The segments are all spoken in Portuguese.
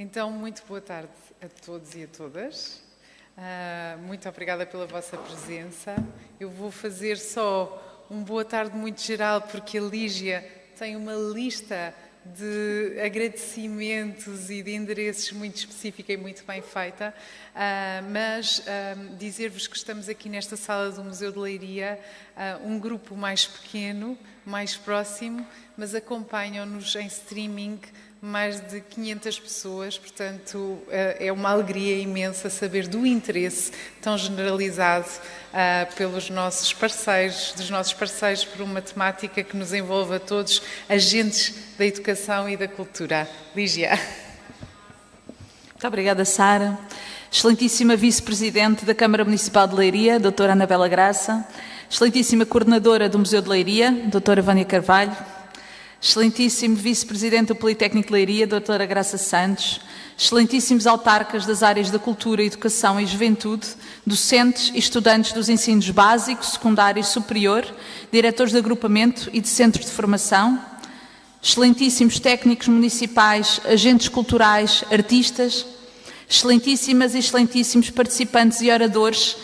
Então, muito boa tarde a todos e a todas. Muito obrigada pela vossa presença. Eu vou fazer só um boa tarde muito geral, porque a Lígia tem uma lista de agradecimentos e de endereços muito específica e muito bem feita, mas dizer-vos que estamos aqui nesta sala do Museu de Leiria, um grupo mais pequeno, mais próximo, mas acompanham-nos em streaming mais de 500 pessoas, portanto é uma alegria imensa saber do interesse tão generalizado pelos nossos parceiros, dos nossos parceiros por uma temática que nos envolve a todos, agentes da educação e da cultura. Lígia. Muito obrigada, Sara. Excelentíssima Vice-Presidente da Câmara Municipal de Leiria, doutora Anabela Graça. Excelentíssima Coordenadora do Museu de Leiria, doutora Vânia Carvalho. Excelentíssimo Vice-Presidente do Politécnico de Leiria, doutora Graça Santos. Excelentíssimos autarcas das áreas da cultura, educação e juventude, docentes e estudantes dos ensinos básico, secundário e superior, diretores de agrupamento e de centros de formação. Excelentíssimos técnicos municipais, agentes culturais, artistas. Excelentíssimas e excelentíssimos participantes e oradores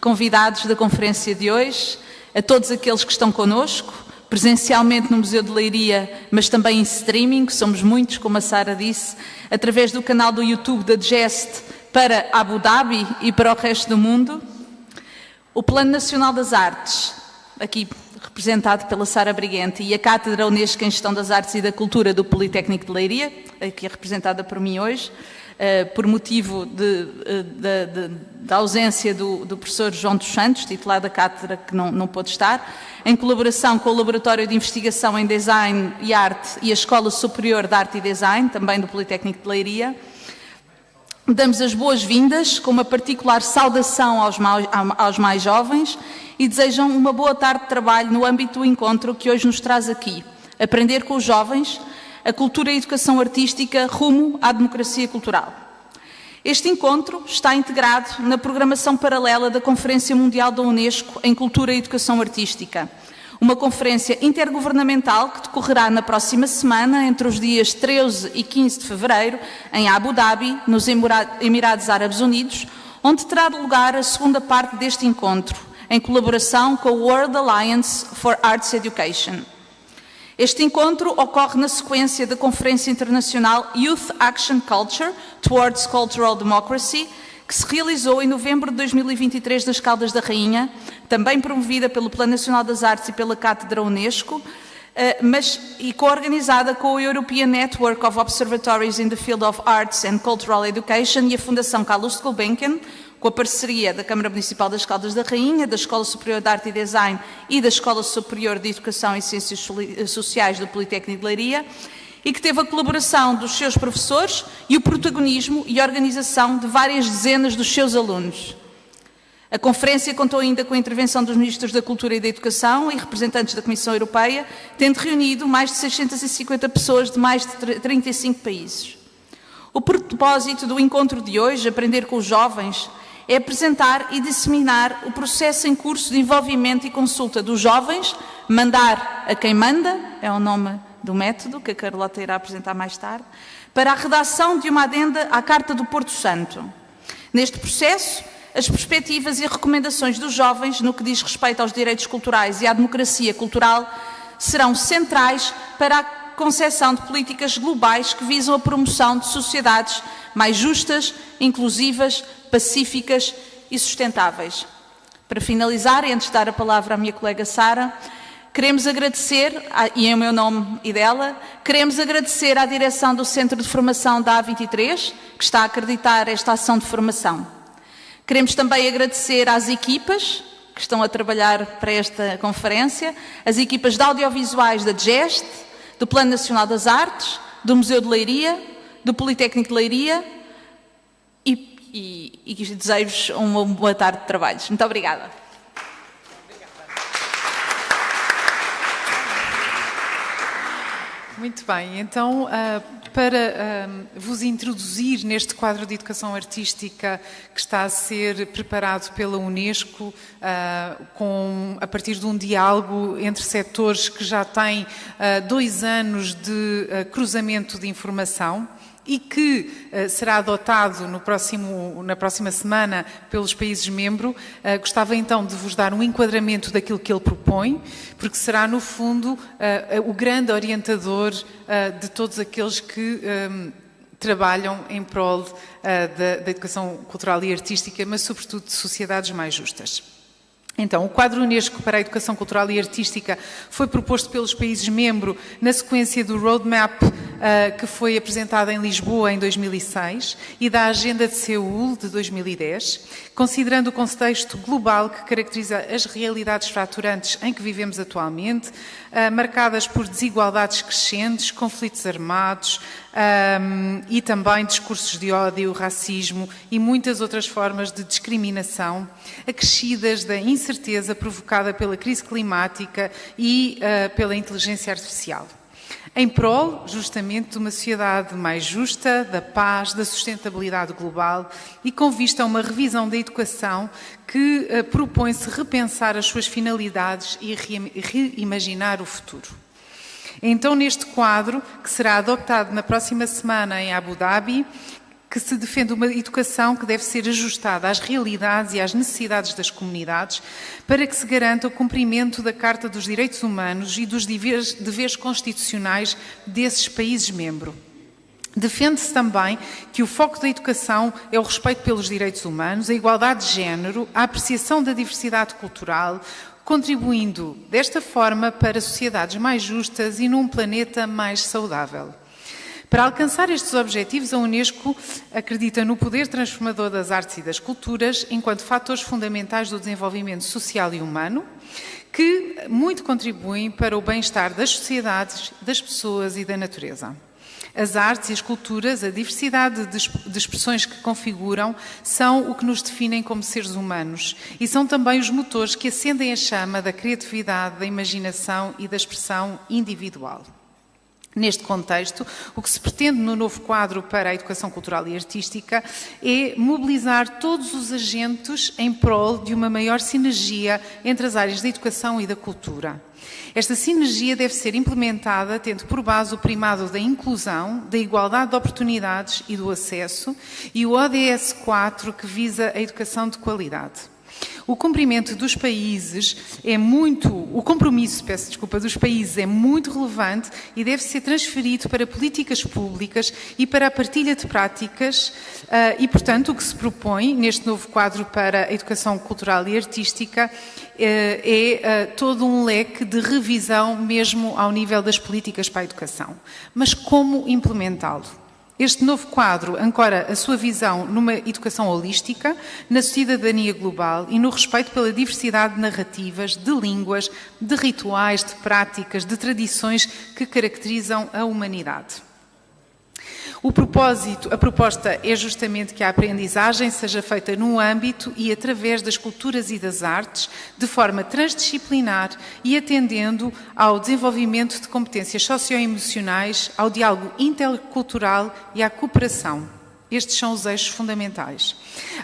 convidados da conferência de hoje. A todos aqueles que estão connosco, presencialmente no Museu de Leiria, mas também em streaming, somos muitos, como a Sara disse, através do canal do YouTube da GEST para Abu Dhabi e para o resto do mundo. O Plano Nacional das Artes, aqui representado pela Sara Briguente, e a Cátedra Unesco em Gestão das Artes e da Cultura do Politécnico de Leiria, aqui representada por mim hoje, por motivo da ausência do professor João dos Santos, titular da cátedra, que não pôde estar, em colaboração com o Laboratório de Investigação em Design e Arte e a Escola Superior de Arte e Design, também do Politécnico de Leiria. Damos as boas-vindas, com uma particular saudação aos mais jovens, e desejam uma boa tarde de trabalho no âmbito do encontro que hoje nos traz aqui. Aprender com os jovens, a cultura e a educação artística rumo à democracia cultural. Este encontro está integrado na programação paralela da Conferência Mundial da Unesco em Cultura e Educação Artística, uma conferência intergovernamental que decorrerá na próxima semana, entre os dias 13 e 15 de fevereiro, em Abu Dhabi, nos Emirados Árabes Unidos, onde terá lugar a segunda parte deste encontro, em colaboração com a World Alliance for Arts Education. Este encontro ocorre na sequência da Conferência Internacional Youth Action Culture Towards Cultural Democracy, que se realizou em novembro de 2023 nas Caldas da Rainha, também promovida pelo Plano Nacional das Artes e pela Cátedra Unesco, e coorganizada com o European Network of Observatories in the Field of Arts and Cultural Education e a Fundação Carlos Gulbenkian, com a parceria da Câmara Municipal das Caldas da Rainha, da Escola Superior de Arte e Design e da Escola Superior de Educação e Ciências Sociais do Politécnico de Leiria, e que teve a colaboração dos seus professores e o protagonismo e organização de várias dezenas dos seus alunos. A conferência contou ainda com a intervenção dos Ministros da Cultura e da Educação e representantes da Comissão Europeia, tendo reunido mais de 650 pessoas de mais de 35 países. O propósito do encontro de hoje, Aprender com os Jovens, é apresentar e disseminar o processo em curso de envolvimento e consulta dos jovens, mandar a quem manda, é o nome do método que a Carlota irá apresentar mais tarde, para a redação de uma adenda à Carta do Porto Santo. Neste processo, as perspectivas e recomendações dos jovens no que diz respeito aos direitos culturais e à democracia cultural serão centrais para a concepção de políticas globais que visam a promoção de sociedades mais justas, inclusivas, pacíficas e sustentáveis. Para finalizar, e antes de dar a palavra à minha colega Sara, queremos agradecer, e em meu nome e dela, queremos agradecer à direção do Centro de Formação da A23, que está a acreditar esta ação de formação. Queremos também agradecer às equipas que estão a trabalhar para esta conferência, as equipas de audiovisuais da GEST, do Plano Nacional das Artes, do Museu de Leiria, do Politécnico de Leiria, e desejo-vos uma boa tarde de trabalhos. Muito obrigada. Muito bem, então, para vos introduzir neste quadro de educação artística que está a ser preparado pela Unesco, a partir de um diálogo entre setores que já tem 2 anos de cruzamento de informação, e que será adotado na próxima semana pelos países-membros, gostava então de vos dar um enquadramento daquilo que ele propõe, porque será, no fundo, o grande orientador de todos aqueles que trabalham em prol da educação cultural e artística, mas sobretudo de sociedades mais justas. Então, o quadro Unesco para a Educação Cultural e Artística foi proposto pelos países-membros na sequência do Roadmap que foi apresentado em Lisboa em 2006 e da Agenda de Seul de 2010, considerando o contexto global que caracteriza as realidades fraturantes em que vivemos atualmente, marcadas por desigualdades crescentes, conflitos armados e também discursos de ódio, racismo e muitas outras formas de discriminação, acrescidas da incerteza provocada pela crise climática e pela inteligência artificial. Em prol, justamente, de uma sociedade mais justa, da paz, da sustentabilidade global e com vista a uma revisão da educação que propõe-se repensar as suas finalidades e reimaginar o futuro. Então, neste quadro, que será adotado na próxima semana em Abu Dhabi, que se defende uma educação que deve ser ajustada às realidades e às necessidades das comunidades para que se garanta o cumprimento da Carta dos Direitos Humanos e dos deveres constitucionais desses países-membros. Defende-se também que o foco da educação é o respeito pelos direitos humanos, a igualdade de género, a apreciação da diversidade cultural, contribuindo desta forma para sociedades mais justas e num planeta mais saudável. Para alcançar estes objetivos, a Unesco acredita no poder transformador das artes e das culturas enquanto fatores fundamentais do desenvolvimento social e humano, que muito contribuem para o bem-estar das sociedades, das pessoas e da natureza. As artes e as culturas, a diversidade de expressões que configuram, são o que nos definem como seres humanos e são também os motores que acendem a chama da criatividade, da imaginação e da expressão individual. Neste contexto, o que se pretende no novo quadro para a educação cultural e artística é mobilizar todos os agentes em prol de uma maior sinergia entre as áreas da educação e da cultura. Esta sinergia deve ser implementada tendo por base o primado da inclusão, da igualdade de oportunidades e do acesso e o ODS 4 que visa a educação de qualidade. O compromisso dos países é muito relevante e deve ser transferido para políticas públicas e para a partilha de práticas e, portanto, o que se propõe neste novo quadro para a educação cultural e artística é todo um leque de revisão mesmo ao nível das políticas para a educação. Mas como implementá-lo? Este novo quadro ancora a sua visão numa educação holística, na cidadania global e no respeito pela diversidade de narrativas, de línguas, de rituais, de práticas, de tradições que caracterizam a humanidade. A proposta é justamente que a aprendizagem seja feita no âmbito e através das culturas e das artes, de forma transdisciplinar e atendendo ao desenvolvimento de competências socioemocionais, ao diálogo intercultural e à cooperação. Estes são os eixos fundamentais.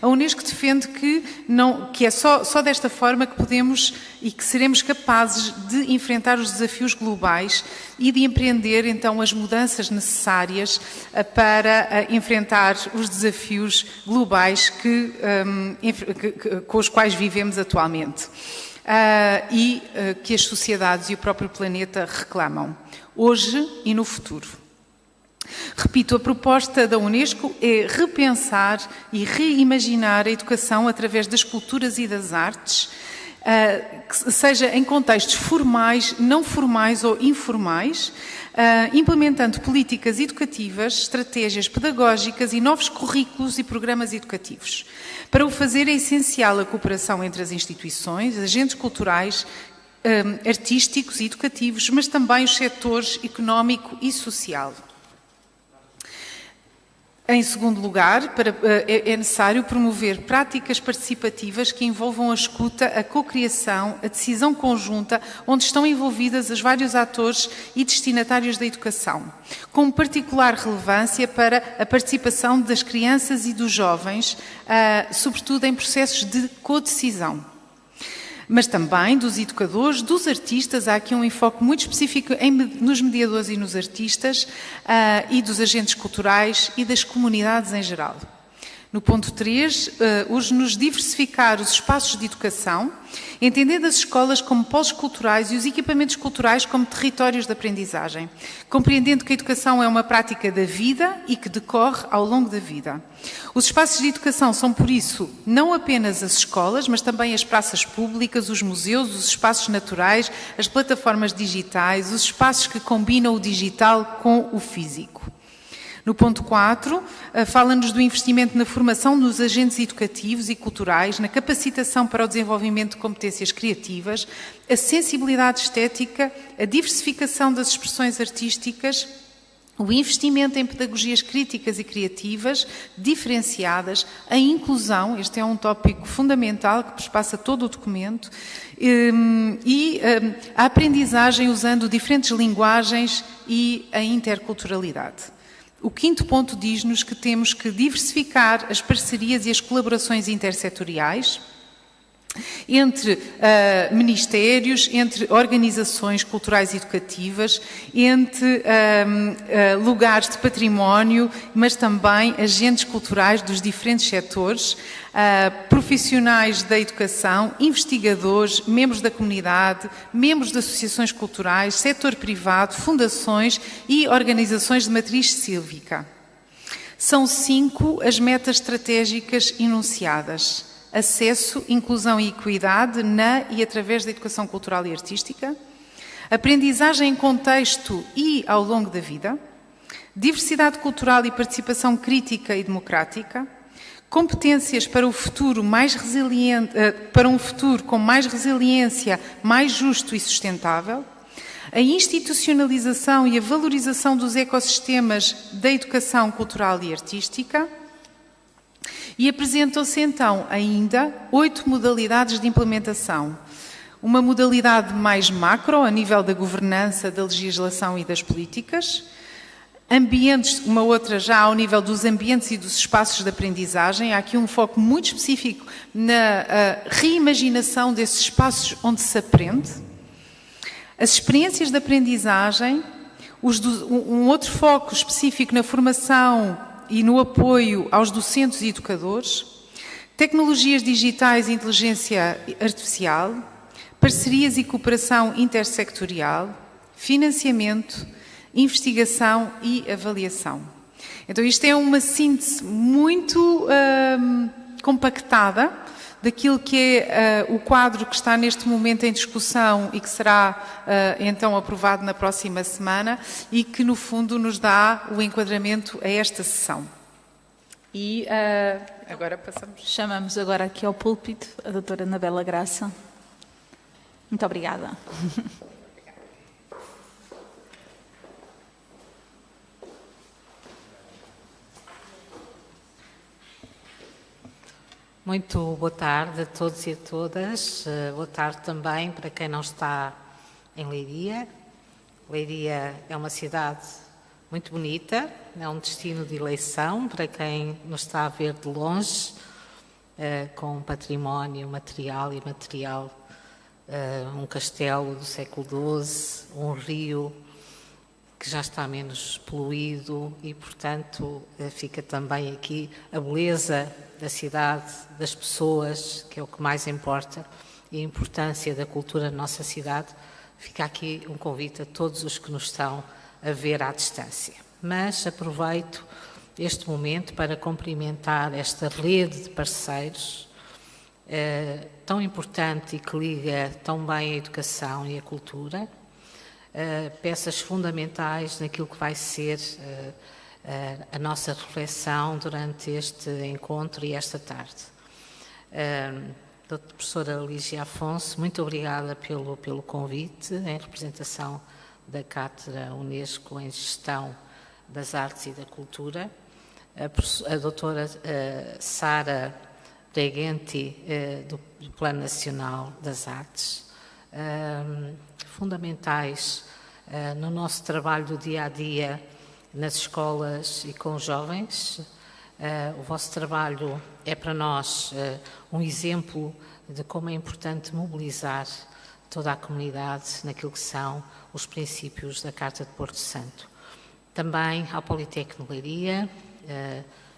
A Unesco defende que é só desta forma que podemos e que seremos capazes de enfrentar os desafios globais e de empreender, então, as mudanças necessárias para enfrentar os desafios globais com os quais vivemos atualmente e que as sociedades e o próprio planeta reclamam, hoje e no futuro. Repito, a proposta da Unesco é repensar e reimaginar a educação através das culturas e das artes, seja em contextos formais, não formais ou informais, implementando políticas educativas, estratégias pedagógicas e novos currículos e programas educativos. Para o fazer é essencial a cooperação entre as instituições, agentes culturais, artísticos e educativos, mas também os setores económico e social. Em segundo lugar, é necessário promover práticas participativas que envolvam a escuta, a cocriação, a decisão conjunta, onde estão envolvidas os vários atores e destinatários da educação, com particular relevância para a participação das crianças e dos jovens, sobretudo em processos de codecisão. mas também dos educadores, dos artistas. Há aqui um enfoque muito específico nos mediadores e nos artistas, e dos agentes culturais e das comunidades em geral. No ponto 3, urge-nos diversificar os espaços de educação, entendendo as escolas como polos culturais e os equipamentos culturais como territórios de aprendizagem, compreendendo que a educação é uma prática da vida e que decorre ao longo da vida. Os espaços de educação são, por isso, não apenas as escolas, mas também as praças públicas, os museus, os espaços naturais, as plataformas digitais, os espaços que combinam o digital com o físico. No ponto 4, fala-nos do investimento na formação dos agentes educativos e culturais, na capacitação para o desenvolvimento de competências criativas, a sensibilidade estética, a diversificação das expressões artísticas, o investimento em pedagogias críticas e criativas, diferenciadas, a inclusão, este é um tópico fundamental que perspassa todo o documento, e a aprendizagem usando diferentes linguagens e a interculturalidade. O quinto ponto diz-nos que temos que diversificar as parcerias e as colaborações intersetoriais entre ministérios, entre organizações culturais e educativas, entre lugares de património, mas também agentes culturais dos diferentes setores, profissionais da educação, investigadores, membros da comunidade, membros de associações culturais, setor privado, fundações e organizações de matriz cívica. São 5 as metas estratégicas enunciadas: acesso, inclusão e equidade na e através da educação cultural e artística, aprendizagem em contexto e ao longo da vida, diversidade cultural e participação crítica e democrática, competências para o futuro mais resiliente, para um futuro com mais resiliência, mais justo e sustentável, a institucionalização e a valorização dos ecossistemas da educação cultural e artística. E apresentam-se então ainda 8 modalidades de implementação. Uma modalidade mais macro, a nível da governança, da legislação e das políticas. Ambientes, uma outra já ao nível dos ambientes e dos espaços de aprendizagem. Há aqui um foco muito específico na reimaginação desses espaços onde se aprende. As experiências de aprendizagem, um outro foco específico na formação e no apoio aos docentes e educadores, tecnologias digitais e inteligência artificial, parcerias e cooperação intersectorial, financiamento, investigação e avaliação. Então, isto é uma síntese muito compactada daquilo que é o quadro que está neste momento em discussão e que será então aprovado na próxima semana e que, no fundo, nos dá o enquadramento a esta sessão. E agora passamos. Chamamos agora aqui ao púlpito a doutora Anabela Graça. Muito obrigada. Muito boa tarde a todos e a todas. Boa tarde também para quem não está em Leiria. Leiria é uma cidade muito bonita, é um destino de eleição para quem nos está a ver de longe, com património material e imaterial, um castelo do século XII, um rio que já está menos poluído e, portanto, fica também aqui a beleza da cidade, das pessoas, que é o que mais importa, e a importância da cultura na nossa cidade. Fica aqui um convite a todos os que nos estão a ver à distância. Mas aproveito este momento para cumprimentar esta rede de parceiros tão importante e que liga tão bem a educação e a cultura, peças fundamentais naquilo que vai ser a nossa reflexão durante este encontro e esta tarde. Doutora Professora Lígia Afonso, muito obrigada pelo convite, em representação da Cátedra Unesco em Gestão das Artes e da Cultura. A doutora Sara Pregenti, do Plano Nacional das Artes, fundamentais no nosso trabalho do dia-a-dia nas escolas e com os jovens, O vosso trabalho é para nós um exemplo de como é importante mobilizar toda a comunidade naquilo que são os princípios da Carta de Porto Santo. Também ao Politécnico de Leiria,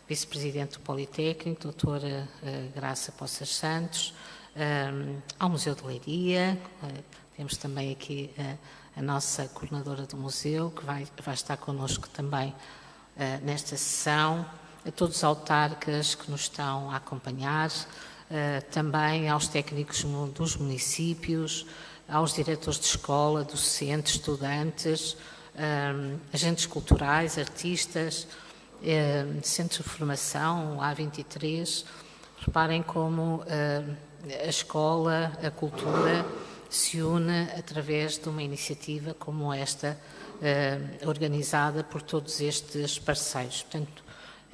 Vice-Presidente do Politécnico, doutora Graça Poças Santos, ao Museu de Leiria, temos também aqui a nossa coordenadora do museu, que vai estar connosco também nesta sessão, a todos os autarcas que nos estão a acompanhar, também aos técnicos dos municípios, aos diretores de escola, docentes, estudantes, agentes culturais, artistas, centros de formação, A23. Reparem como a escola, a cultura se une através de uma iniciativa como esta, organizada por todos estes parceiros. Portanto,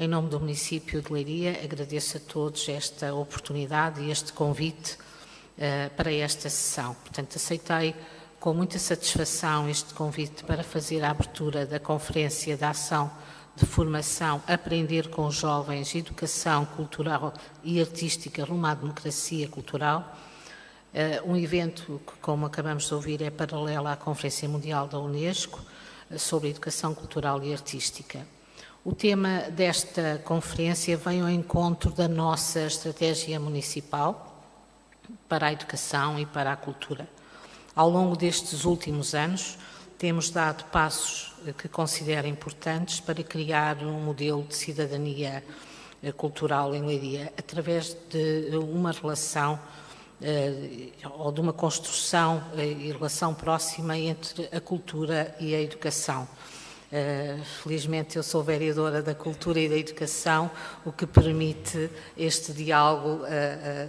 em nome do município de Leiria, agradeço a todos esta oportunidade e este convite para esta sessão. Portanto, aceitei com muita satisfação este convite para fazer a abertura da Conferência de Ação de Formação Aprender com os Jovens, Educação Cultural e Artística rumo à Democracia Cultural. Um evento que, como acabamos de ouvir, é paralelo à Conferência Mundial da Unesco sobre Educação Cultural e Artística. O tema desta conferência vem ao encontro da nossa estratégia municipal para a educação e para a cultura. Ao longo destes últimos anos, temos dado passos que considero importantes para criar um modelo de cidadania cultural em Leiria, através de uma relação ou de uma construção e relação próxima entre a cultura e a educação. Felizmente eu sou vereadora da Cultura e da Educação, o que permite este diálogo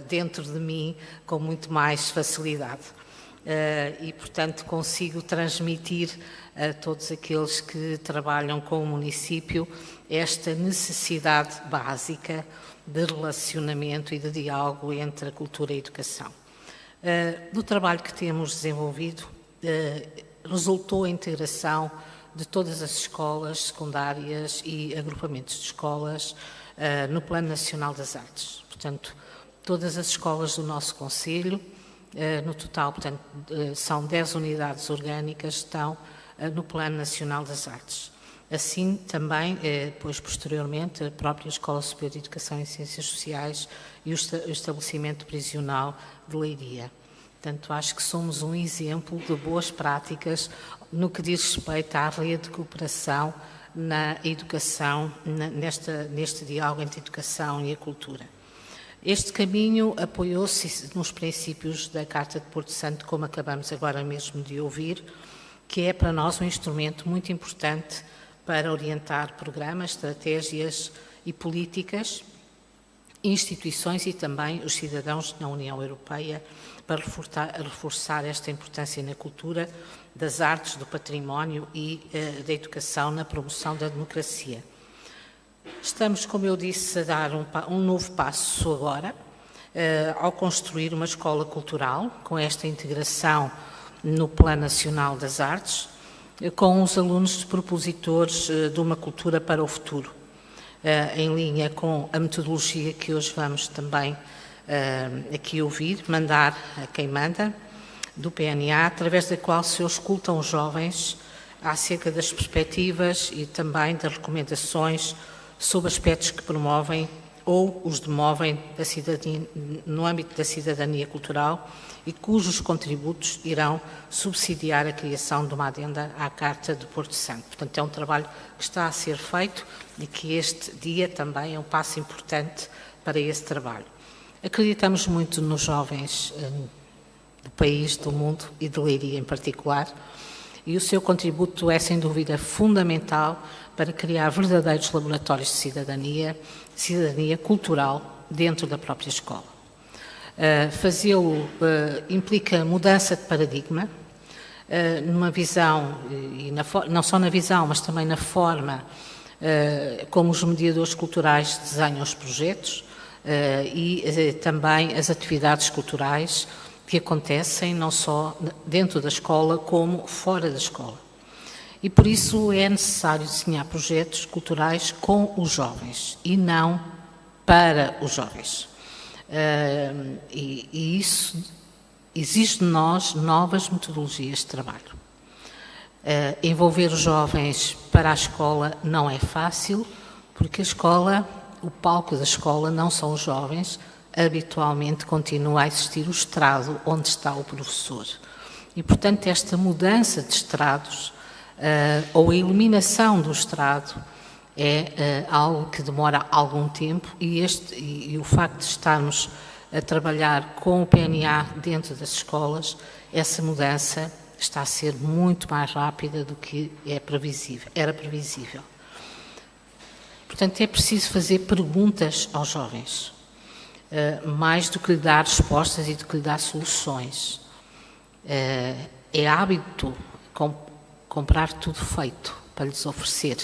dentro de mim com muito mais facilidade. E, portanto, consigo transmitir a todos aqueles que trabalham com o município esta necessidade básica de relacionamento e de diálogo entre a cultura e a educação. Do trabalho que temos desenvolvido, resultou a integração de todas as escolas secundárias e agrupamentos de escolas no Plano Nacional das Artes. Portanto, todas as escolas do nosso concelho, no total, portanto, são 10 unidades orgânicas, estão no Plano Nacional das Artes. Assim, também, depois, posteriormente, a própria Escola Superior de Educação e Ciências Sociais e o estabelecimento prisional de Leiria. Portanto, acho que somos um exemplo de boas práticas no que diz respeito à rede de cooperação na educação, neste diálogo entre a educação e a cultura. Este caminho apoiou-se nos princípios da Carta de Porto Santo, como acabamos agora mesmo de ouvir, que é para nós um instrumento muito importante para orientar programas, estratégias e políticas, instituições e também os cidadãos na União Europeia, para reforçar esta importância na cultura, das artes, do património e da educação na promoção da democracia. Estamos, como eu disse, a dar um novo passo agora, ao construir uma escola cultural, com esta integração no Plano Nacional das Artes, com os alunos propositores de uma cultura para o futuro, em linha com a metodologia que hoje vamos também aqui ouvir, mandar a quem manda, do PNA, através da qual se auscultam os jovens acerca das perspectivas e também das recomendações sobre aspectos que promovem ou os demovem da cidadania, no âmbito da cidadania cultural e cujos contributos irão subsidiar a criação de uma adenda à Carta de Porto Santo. Portanto, é um trabalho que está a ser feito e que este dia também é um passo importante para esse trabalho. Acreditamos muito nos jovens do país, do mundo e de Leiria em particular, e o seu contributo é, sem dúvida, fundamental para criar verdadeiros laboratórios de cidadania cultural dentro da própria escola. Fazê-lo implica mudança de paradigma, numa visão, e não só na visão, mas também na forma como os mediadores culturais desenham os projetos e também as atividades culturais que acontecem não só dentro da escola como fora da escola. E por isso é necessário desenhar projetos culturais com os jovens e não para os jovens. E isso exige de nós novas metodologias de trabalho. Envolver os jovens para a escola não é fácil, porque a escola, o palco da escola não são os jovens, habitualmente continua a existir o estrado onde está o professor. E, portanto, esta mudança de estrados, ou a eliminação do estrado, é algo que demora algum tempo e o facto de estarmos a trabalhar com o PNA dentro das escolas, essa mudança está a ser muito mais rápida do que era previsível. Portanto, é preciso fazer perguntas aos jovens, mais do que lhe dar respostas e do que lhe dar soluções. É hábito comprar tudo feito para lhes oferecer.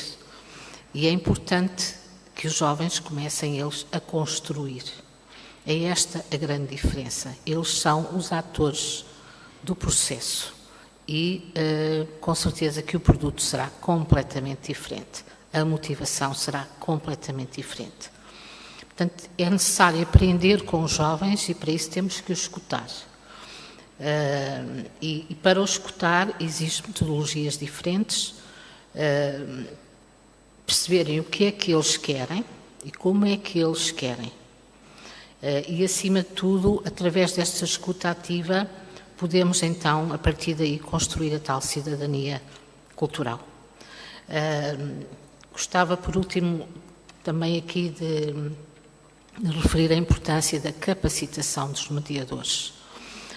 E é importante que os jovens comecem eles a construir. É esta a grande diferença. Eles são os atores do processo e com certeza que o produto será completamente diferente. A motivação será completamente diferente. Portanto, é necessário aprender com os jovens e para isso temos que os escutar. E para os escutar existem metodologias diferentes, perceberem o que é que eles querem e como é que eles querem. E, acima de tudo, através desta escuta ativa, podemos então, a partir daí, construir a tal cidadania cultural. Gostava, por último, também aqui de referir a importância da capacitação dos mediadores,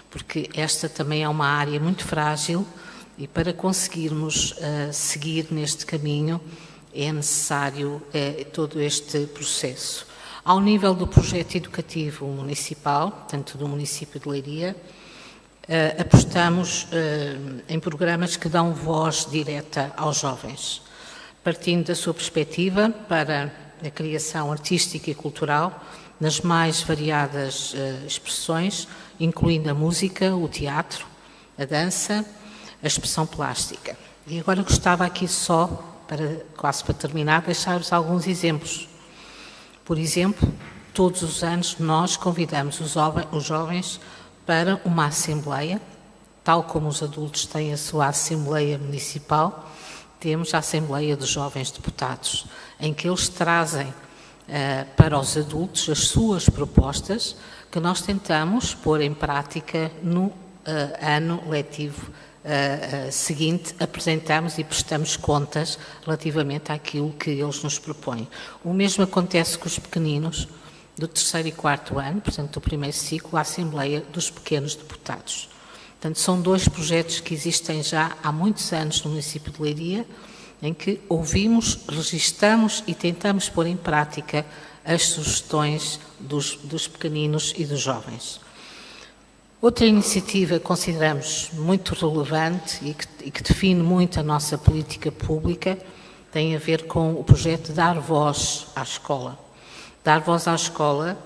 porque esta também é uma área muito frágil e para conseguirmos seguir neste caminho é necessário todo este processo. Ao nível do projeto educativo municipal, tanto do município de Leiria, apostamos em programas que dão voz direta aos jovens, partindo da sua perspectiva para a criação artística e cultural nas mais variadas expressões, incluindo a música, o teatro, a dança, a expressão plástica. E agora gostava aqui só, quase para terminar, deixar-vos alguns exemplos. Por exemplo, todos os anos nós convidamos os jovens para uma assembleia, tal como os adultos têm a sua assembleia municipal, temos a Assembleia dos Jovens Deputados, em que eles trazem para os adultos as suas propostas que nós tentamos pôr em prática no ano letivo seguinte, apresentamos e prestamos contas relativamente àquilo que eles nos propõem. O mesmo acontece com os pequeninos do 3º e 4º ano, portanto do primeiro ciclo, a Assembleia dos Pequenos Deputados. Portanto, são 2 projetos que existem já há muitos anos no município de Leiria, em que ouvimos, registamos e tentamos pôr em prática as sugestões dos pequeninos e dos jovens. Outra iniciativa que consideramos muito relevante e que define muito a nossa política pública tem a ver com o projeto Dar Voz à Escola. Dar Voz à Escola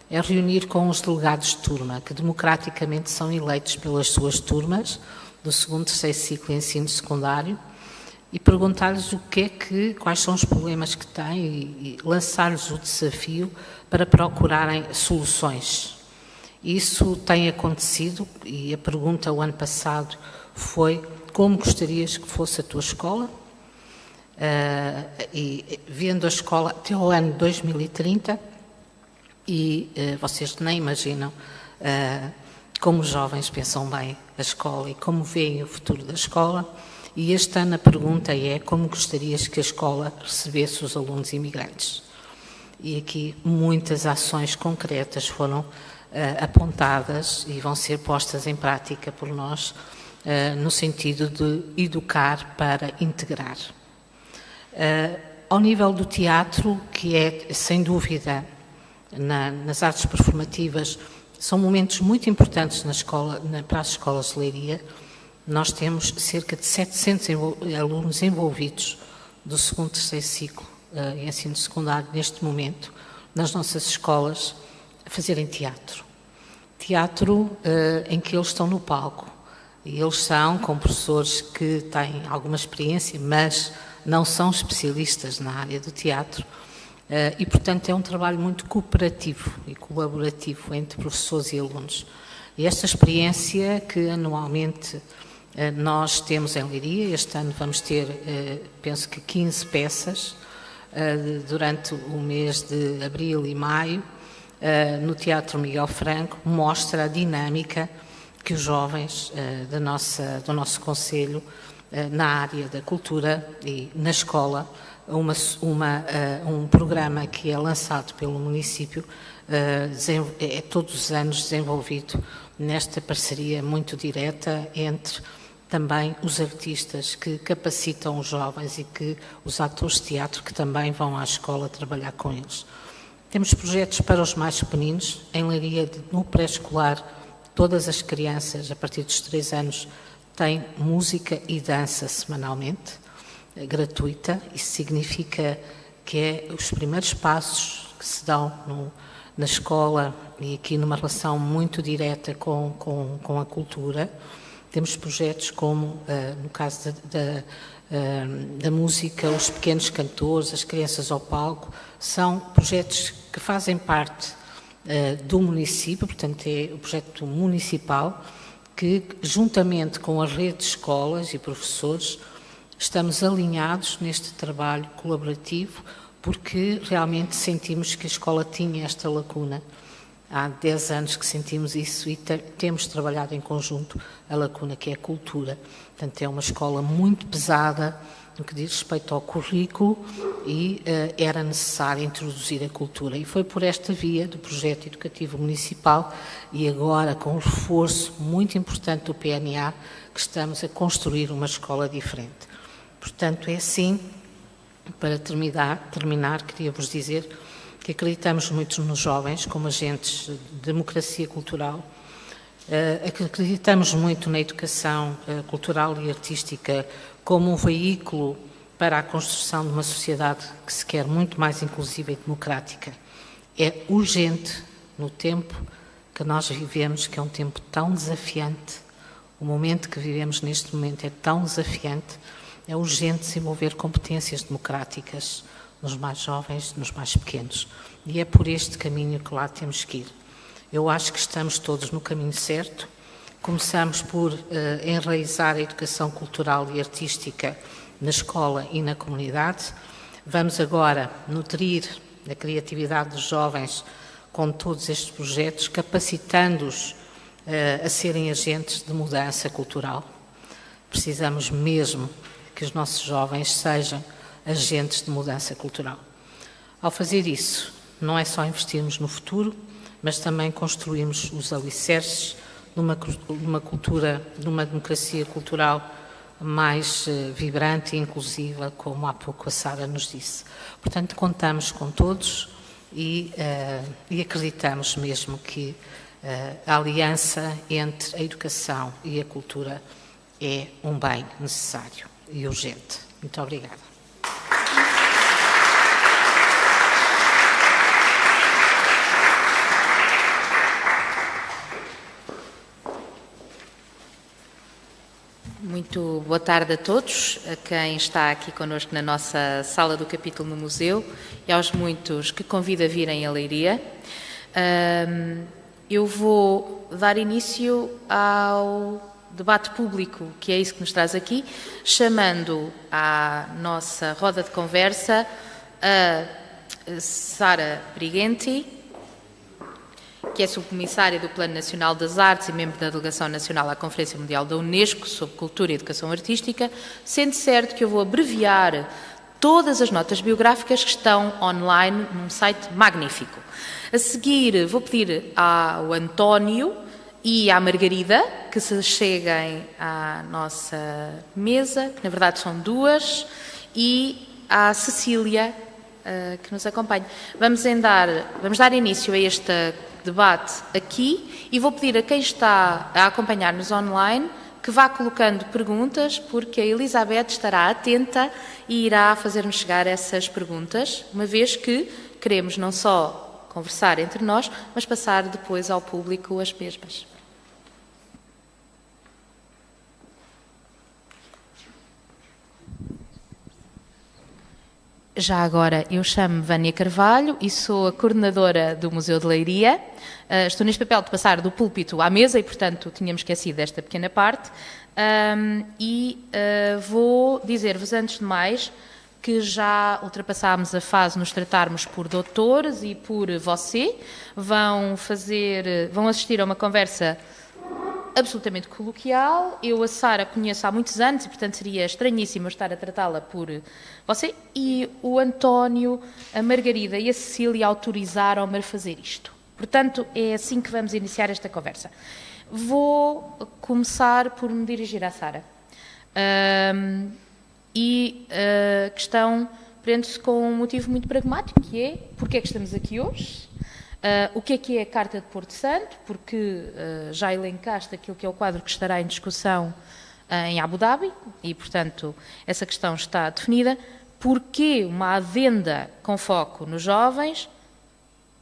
é reunir com os delegados de turma, que democraticamente são eleitos pelas suas turmas, do 2º e 3º ciclo de ensino secundário, e perguntar-lhes quais são os problemas que têm e lançar-lhes o desafio para procurarem soluções. Isso tem acontecido e a pergunta o ano passado foi: como gostarias que fosse a tua escola? E vendo a escola até o ano 2030, e vocês nem imaginam como os jovens pensam bem a escola e como veem o futuro da escola. E este ano a pergunta é: como gostarias que a escola recebesse os alunos imigrantes? E aqui muitas ações concretas foram apontadas e vão ser postas em prática por nós no sentido de educar para integrar. Ao nível do teatro, que é sem dúvida nas artes performativas, são momentos muito importantes para as escolas de Leiria. Nós temos cerca de 700 alunos envolvidos do 2º e 3º ciclo em ensino secundário neste momento nas nossas escolas a fazerem teatro. Teatro em que eles estão no palco E eles são com professores que têm alguma experiência, mas não são especialistas na área do teatro. E, portanto, é um trabalho muito cooperativo e colaborativo entre professores e alunos. E esta experiência que anualmente nós temos em Leiria, este ano vamos ter, penso que 15 peças, durante o mês de abril e maio, no Teatro Miguel Franco, mostra a dinâmica que os jovens do nosso concelho, na área da cultura e na escola, um programa que é lançado pelo município, é todos os anos desenvolvido nesta parceria muito direta entre também os artistas que capacitam os jovens e que os atores de teatro que também vão à escola trabalhar com eles. Temos projetos para os mais pequeninos. Em Leiria, no pré-escolar, todas as crianças, a partir dos 3 anos, têm música e dança semanalmente, gratuita. Isso significa que é os primeiros passos que se dão na escola e aqui numa relação muito direta com a cultura. Temos projetos como, no caso da música, os pequenos cantores, as crianças ao palco, são projetos que fazem parte do município, portanto é o projeto municipal que, juntamente com a rede de escolas e professores, estamos alinhados neste trabalho colaborativo porque realmente sentimos que a escola tinha esta lacuna. Há 10 anos que sentimos isso e temos trabalhado em conjunto a lacuna que é a cultura. Portanto, é uma escola muito pesada no que diz respeito ao currículo e era necessário introduzir a cultura. E foi por esta via do projeto educativo municipal e agora com o reforço muito importante do PNA que estamos a construir uma escola diferente. Portanto, é assim, para terminar, queria-vos dizer que acreditamos muito nos jovens como agentes de democracia cultural, acreditamos muito na educação cultural e artística como um veículo para a construção de uma sociedade que se quer muito mais inclusiva e democrática. É urgente no tempo que nós vivemos, que é um tempo tão desafiante, o momento que vivemos neste momento é tão desafiante, é urgente desenvolver competências democráticas nos mais jovens, nos mais pequenos. E é por este caminho que lá temos que ir. Eu acho que estamos todos no caminho certo. Começamos por enraizar a educação cultural e artística na escola e na comunidade. Vamos agora nutrir a criatividade dos jovens com todos estes projetos, capacitando-os a serem agentes de mudança cultural. Precisamos mesmo que os nossos jovens sejam agentes de mudança cultural. Ao fazer isso, não é só investirmos no futuro, mas também construirmos os alicerces numa cultura, numa democracia cultural mais vibrante e inclusiva, como há pouco a Sara nos disse. Portanto, contamos com todos e acreditamos mesmo que a aliança entre a educação e a cultura é um bem necessário e urgente. Muito obrigada. Muito boa tarde a todos, a quem está aqui connosco na nossa sala do capítulo no museu e aos muitos que convido a virem a Leiria. Eu vou dar início ao debate público, que é isso que nos traz aqui, chamando à nossa roda de conversa a Sara Brighenti, que é subcomissária do Plano Nacional das Artes e membro da Delegação Nacional à Conferência Mundial da Unesco sobre Cultura e Educação Artística, sendo certo que eu vou abreviar todas as notas biográficas que estão online num site magnífico. A seguir, vou pedir ao António e à Margarida que se cheguem à nossa mesa, que na verdade são duas, e à Cecília, que nos acompanha. Vamos dar início a este debate aqui e vou pedir a quem está a acompanhar-nos online que vá colocando perguntas, porque a Elizabeth estará atenta e irá fazer-nos chegar essas perguntas, uma vez que queremos não só conversar entre nós, mas passar depois ao público as mesmas. Já agora, eu chamo-me Vânia Carvalho e sou a coordenadora do Museu de Leiria. Estou neste papel de passar do púlpito à mesa e, portanto, tínhamos esquecido desta pequena parte. Vou dizer-vos, antes de mais, que já ultrapassámos a fase de nos tratarmos por doutores e por você. Vão assistir a uma conversa absolutamente coloquial. Eu a Sara conheço há muitos anos e, portanto, seria estranhíssimo estar a tratá-la por você. E o António, a Margarida e a Cecília autorizaram-me a fazer isto. Portanto, é assim que vamos iniciar esta conversa. Vou começar por me dirigir à Sara. A questão prende-se com um motivo muito pragmático, que é porque é que estamos aqui hoje. O que é a Carta de Porto Santo, porque já elencaste aquilo que é o quadro que estará em discussão em Abu Dhabi e, portanto, essa questão está definida. Porquê uma adenda com foco nos jovens?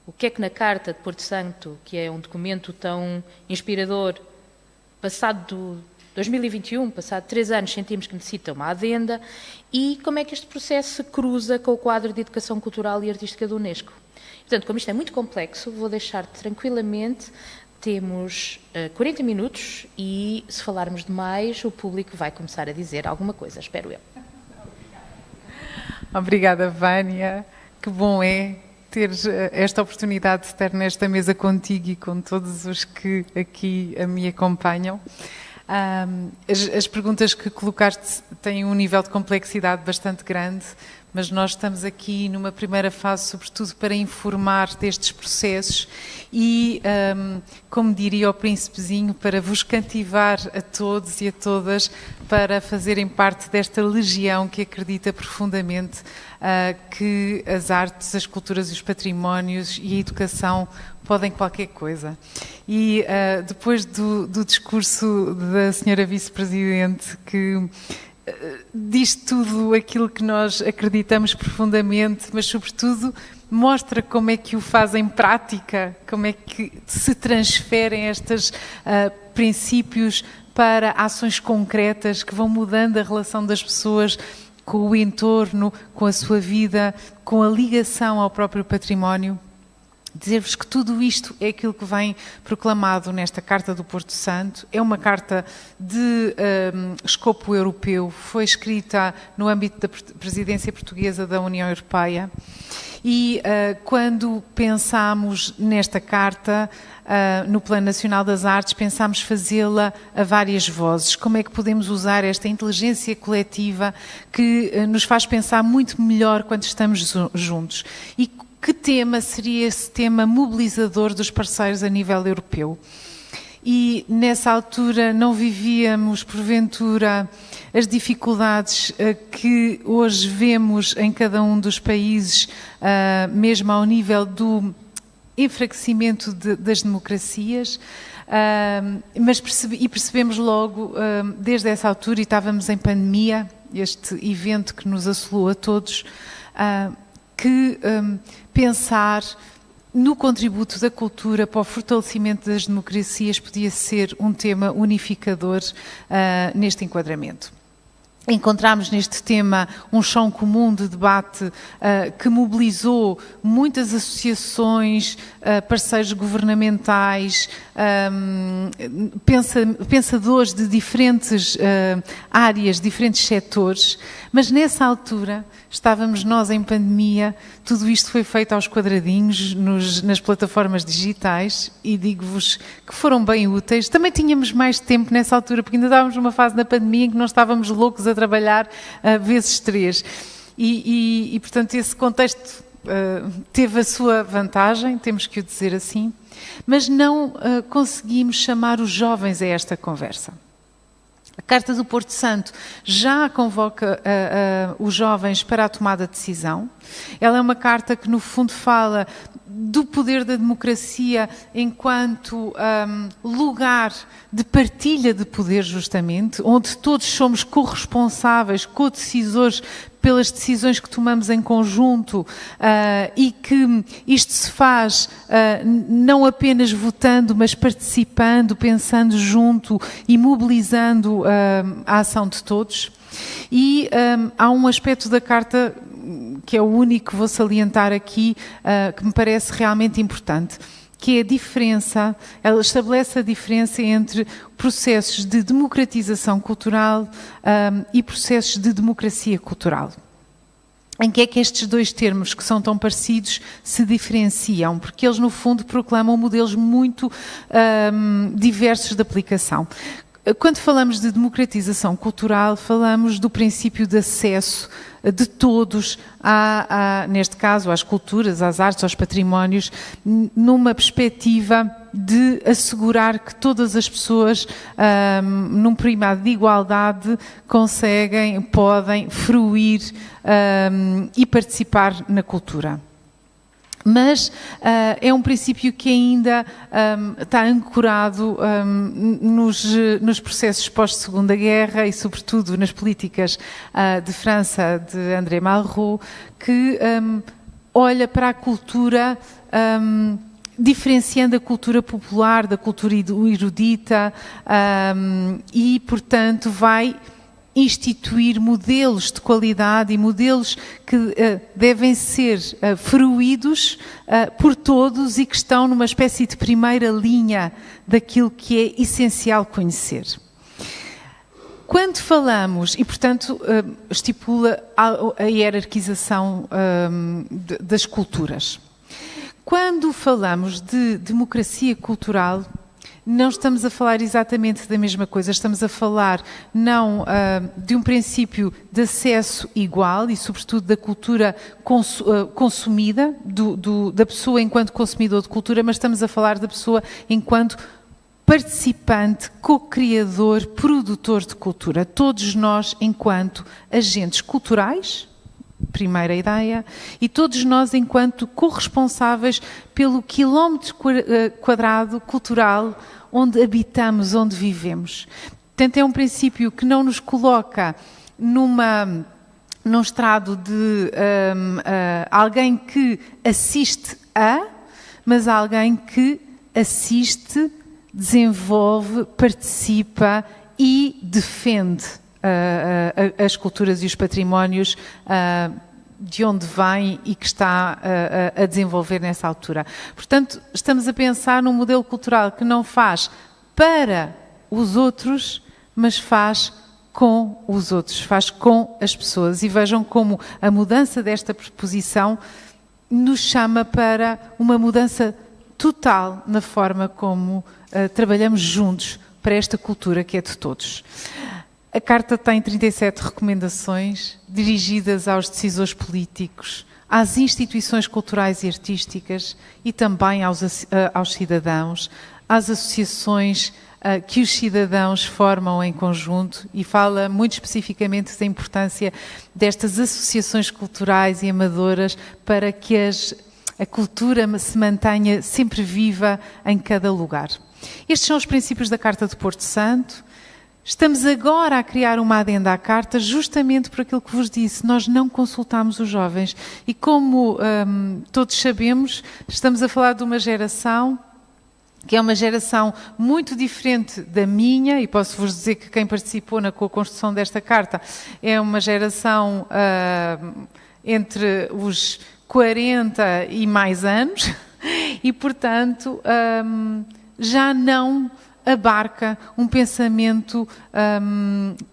O que é que na Carta de Porto Santo, que é um documento tão inspirador, passado 2021, passado 3 anos, sentimos que necessita uma adenda? E como é que este processo se cruza com o quadro de Educação Cultural e Artística da Unesco? Portanto, como isto é muito complexo, vou deixar-te tranquilamente. Temos 40 minutos e, se falarmos demais, o público vai começar a dizer alguma coisa, espero eu. Obrigada, Vânia. Que bom é ter esta oportunidade de estar nesta mesa contigo e com todos os que aqui me acompanham. As perguntas que colocaste têm um nível de complexidade bastante grande, mas nós estamos aqui numa primeira fase, sobretudo, para informar destes processos e, como diria o príncipezinho, para vos cativar a todos e a todas para fazerem parte desta legião que acredita profundamente que as artes, as culturas e os patrimónios e a educação podem qualquer coisa. E depois do discurso da senhora vice-presidente, que diz tudo aquilo que nós acreditamos profundamente, mas sobretudo mostra como é que o faz em prática, como é que se transferem estes princípios para ações concretas que vão mudando a relação das pessoas com o entorno, com a sua vida, com a ligação ao próprio património. Dizer-vos que tudo isto é aquilo que vem proclamado nesta Carta do Porto Santo. É uma carta de escopo europeu, foi escrita no âmbito da presidência portuguesa da União Europeia e quando pensámos nesta carta, no Plano Nacional das Artes, pensámos fazê-la a várias vozes. Como é que podemos usar esta inteligência coletiva que nos faz pensar muito melhor quando estamos juntos? E que tema seria esse tema mobilizador dos parceiros a nível europeu? E nessa altura não vivíamos, porventura, as dificuldades que hoje vemos em cada um dos países, mesmo ao nível do enfraquecimento das democracias, mas percebemos logo, desde essa altura, e estávamos em pandemia, este evento que nos assolou a todos, que pensar no contributo da cultura para o fortalecimento das democracias podia ser um tema unificador neste enquadramento. Encontramos neste tema um chão comum de debate que mobilizou muitas associações, parceiros governamentais, pensadores de diferentes áreas, diferentes setores, mas nessa altura estávamos nós em pandemia, tudo isto foi feito aos quadradinhos nas plataformas digitais e digo-vos que foram bem úteis. Também tínhamos mais tempo nessa altura, porque ainda estávamos numa fase da pandemia em que não estávamos loucos a trabalhar vezes 3. E portanto, esse contexto teve a sua vantagem, temos que o dizer assim, mas não conseguimos chamar os jovens a esta conversa. A Carta do Porto Santo já convoca os jovens para a tomada de decisão. Ela é uma carta que, no fundo, fala do poder da democracia enquanto lugar de partilha de poder, justamente, onde todos somos corresponsáveis, co-decisores pelas decisões que tomamos em conjunto e que isto se faz não apenas votando, mas participando, pensando junto e mobilizando a ação de todos. E há um aspecto da Carta que é o único que vou salientar aqui, que me parece realmente importante, que é a diferença, ela estabelece a diferença entre processos de democratização cultural e processos de democracia cultural. Em que é que estes dois termos, que são tão parecidos, se diferenciam? Porque eles, no fundo, proclamam modelos muito diversos de aplicação. Quando falamos de democratização cultural, falamos do princípio de acesso de todos, neste caso, às culturas, às artes, aos patrimónios, numa perspectiva de assegurar que todas as pessoas, num primado de igualdade, podem fruir e participar na cultura. Mas é um princípio que ainda está ancorado nos processos pós-Segunda Guerra e, sobretudo, nas políticas de França de André Malraux, que olha para a cultura diferenciando a cultura popular da cultura erudita e, portanto, vai instituir modelos de qualidade e modelos que devem ser fruídos por todos e que estão numa espécie de primeira linha daquilo que é essencial conhecer. Quando falamos, e portanto estipula a hierarquização das culturas, quando falamos de democracia cultural, não estamos a falar exatamente da mesma coisa, estamos a falar não de um princípio de acesso igual e, sobretudo, da cultura consumida, da pessoa enquanto consumidor de cultura, mas estamos a falar da pessoa enquanto participante, co-criador, produtor de cultura. Todos nós enquanto agentes culturais, primeira ideia, e todos nós enquanto corresponsáveis pelo quilómetro quadrado cultural onde habitamos, onde vivemos. Portanto, é um princípio que não nos coloca num estrado de alguém que assiste mas alguém que assiste, desenvolve, participa e defende as culturas e os patrimónios de onde vem e que está a desenvolver nessa altura. Portanto, estamos a pensar num modelo cultural que não faz para os outros, mas faz com os outros, faz com as pessoas. E vejam como a mudança desta preposição nos chama para uma mudança total na forma como trabalhamos juntos para esta cultura que é de todos. A Carta tem 37 recomendações dirigidas aos decisores políticos, às instituições culturais e artísticas e também aos cidadãos, às associações que os cidadãos formam em conjunto, e fala muito especificamente da importância destas associações culturais e amadoras para que a cultura se mantenha sempre viva em cada lugar. Estes são os princípios da Carta de Porto Santo. Estamos agora a criar uma adenda à Carta justamente por aquilo que vos disse. Nós não consultámos os jovens e, como todos sabemos, estamos a falar de uma geração que é uma geração muito diferente da minha, e posso-vos dizer que quem participou na co-construção desta Carta é uma geração entre os 40 e mais anos e, portanto, já não abarca um pensamento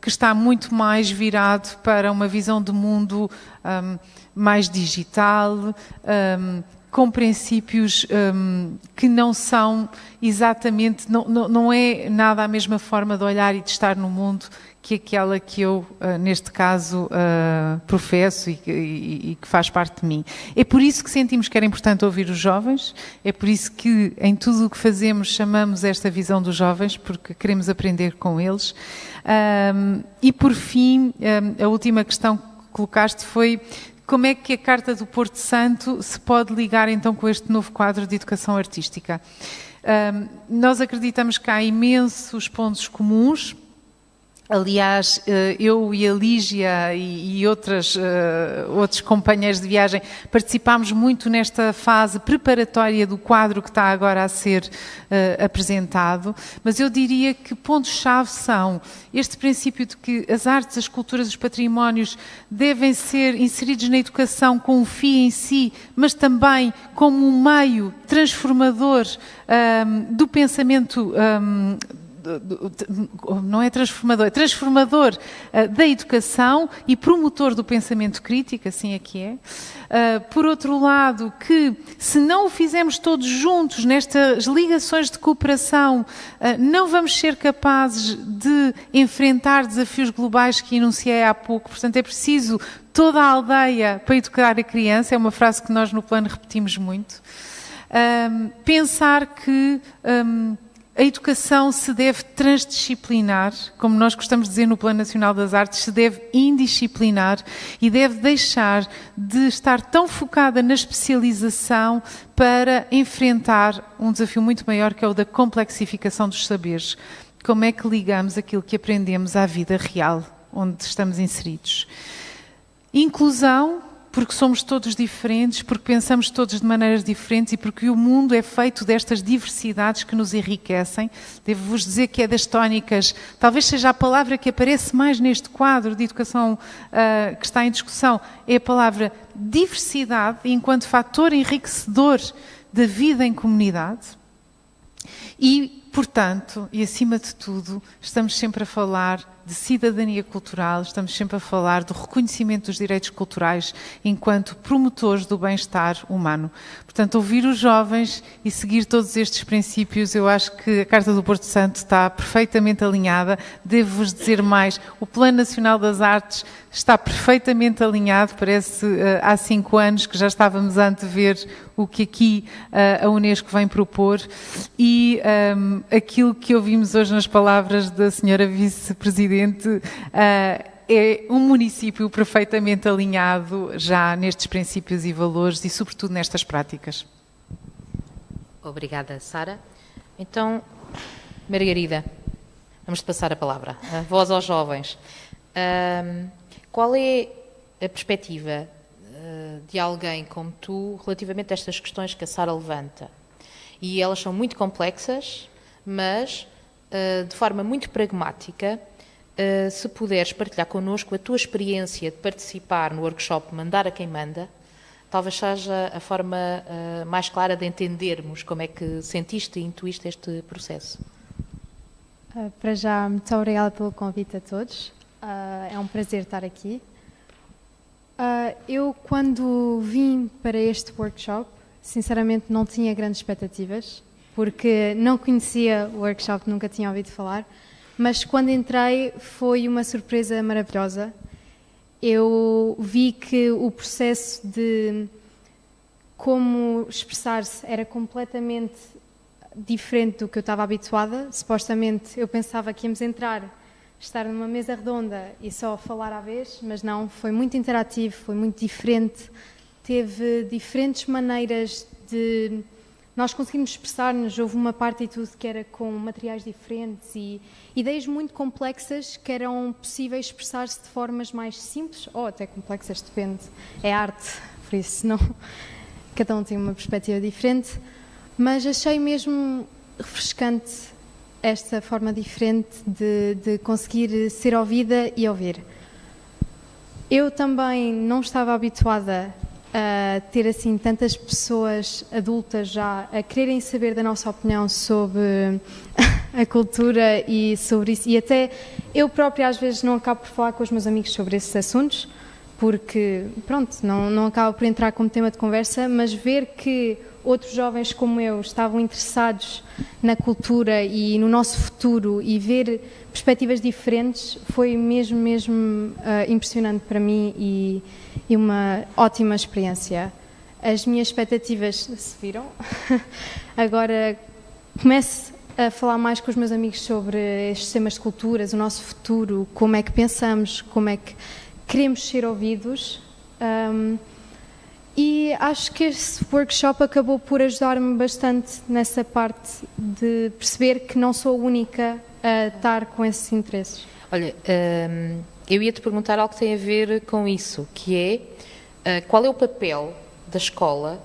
que está muito mais virado para uma visão de mundo mais digital, com princípios que não são exatamente, não é nada a mesma forma de olhar e de estar no mundo que aquela que eu, neste caso, professo e que faz parte de mim. É por isso que sentimos que era importante ouvir os jovens, é por isso que em tudo o que fazemos chamamos esta visão dos jovens, porque queremos aprender com eles. E por fim, a última questão que colocaste foi: como é que a Carta do Porto Santo se pode ligar então com este novo quadro de educação artística? Nós acreditamos que há imensos pontos comuns Aliás, eu e a Lígia e outros companheiros de viagem participámos muito nesta fase preparatória do quadro que está agora a ser apresentado, mas eu diria que pontos-chave são este princípio de que as artes, as culturas, os patrimónios devem ser inseridos na educação com um fim em si, mas também como um meio transformador do pensamento não é transformador, é transformador da educação e promotor do pensamento crítico, assim é que é. Por outro lado, que se não o fizermos todos juntos nestas ligações de cooperação, não vamos ser capazes de enfrentar desafios globais que enunciei há pouco. Portanto, é preciso toda a aldeia para educar a criança, é uma frase que nós no plano repetimos muito. Pensar que a educação se deve transdisciplinar, como nós gostamos de dizer no Plano Nacional das Artes, se deve indisciplinar e deve deixar de estar tão focada na especialização para enfrentar um desafio muito maior, que é o da complexificação dos saberes. Como é que ligamos aquilo que aprendemos à vida real, onde estamos inseridos? Inclusão, porque somos todos diferentes, porque pensamos todos de maneiras diferentes e porque o mundo é feito destas diversidades que nos enriquecem. Devo-vos dizer que é das tónicas, talvez seja a palavra que aparece mais neste quadro de educação que está em discussão, é a palavra diversidade enquanto fator enriquecedor da vida em comunidade. E, portanto, e acima de tudo, estamos sempre a falar de cidadania cultural, estamos sempre a falar do reconhecimento dos direitos culturais enquanto promotores do bem-estar humano. Portanto, ouvir os jovens e seguir todos estes princípios, eu acho que a Carta do Porto Santo está perfeitamente alinhada. Devo-vos dizer mais, o Plano Nacional das Artes está perfeitamente alinhado, parece há 5 anos que já estávamos a antever o que aqui a Unesco vem propor e aquilo que ouvimos hoje nas palavras da senhora Vice-Presidente é um município perfeitamente alinhado já nestes princípios e valores e sobretudo nestas práticas. Obrigada, Sara. Então, Margarida, vamos-te passar a palavra. A voz aos jovens. Qual é a perspectiva de alguém como tu relativamente a estas questões que a Sara levanta? E elas são muito complexas, mas de forma muito pragmática, se puderes partilhar connosco a tua experiência de participar no workshop Mandar a Quem Manda, talvez seja a forma mais clara de entendermos como é que sentiste e intuíste este processo. Para já, muito obrigada pelo convite a todos. É um prazer estar aqui. Eu, quando vim para este workshop, sinceramente não tinha grandes expectativas, porque não conhecia o workshop, nunca tinha ouvido falar, mas quando entrei foi uma surpresa maravilhosa. Eu vi que o processo de como expressar-se era completamente diferente do que eu estava habituada. Supostamente eu pensava que íamos estar numa mesa redonda e só falar à vez, mas não, foi muito interativo, foi muito diferente, teve diferentes maneiras de nós conseguimos expressar-nos. Houve uma parte e tudo que era com materiais diferentes e ideias muito complexas que eram possíveis expressar-se de formas mais simples ou até complexas, depende, é arte, por isso não, cada um tem uma perspectiva diferente, mas achei mesmo refrescante esta forma diferente de conseguir ser ouvida e ouvir. Eu também não estava habituada a ter assim tantas pessoas adultas já a quererem saber da nossa opinião sobre a cultura e sobre isso, e até eu própria às vezes não acabo por falar com os meus amigos sobre esses assuntos, porque pronto, não acabo por entrar como tema de conversa, mas ver que outros jovens como eu estavam interessados na cultura e no nosso futuro e ver perspectivas diferentes foi mesmo impressionante para mim e uma ótima experiência. As minhas expectativas se viram. Agora começo a falar mais com os meus amigos sobre estes temas de culturas, o nosso futuro, como é que pensamos, como é que queremos ser ouvidos. E acho que esse workshop acabou por ajudar-me bastante nessa parte de perceber que não sou a única a estar com esses interesses. Olha, eu ia-te perguntar algo que tem a ver com isso, que é qual é o papel da escola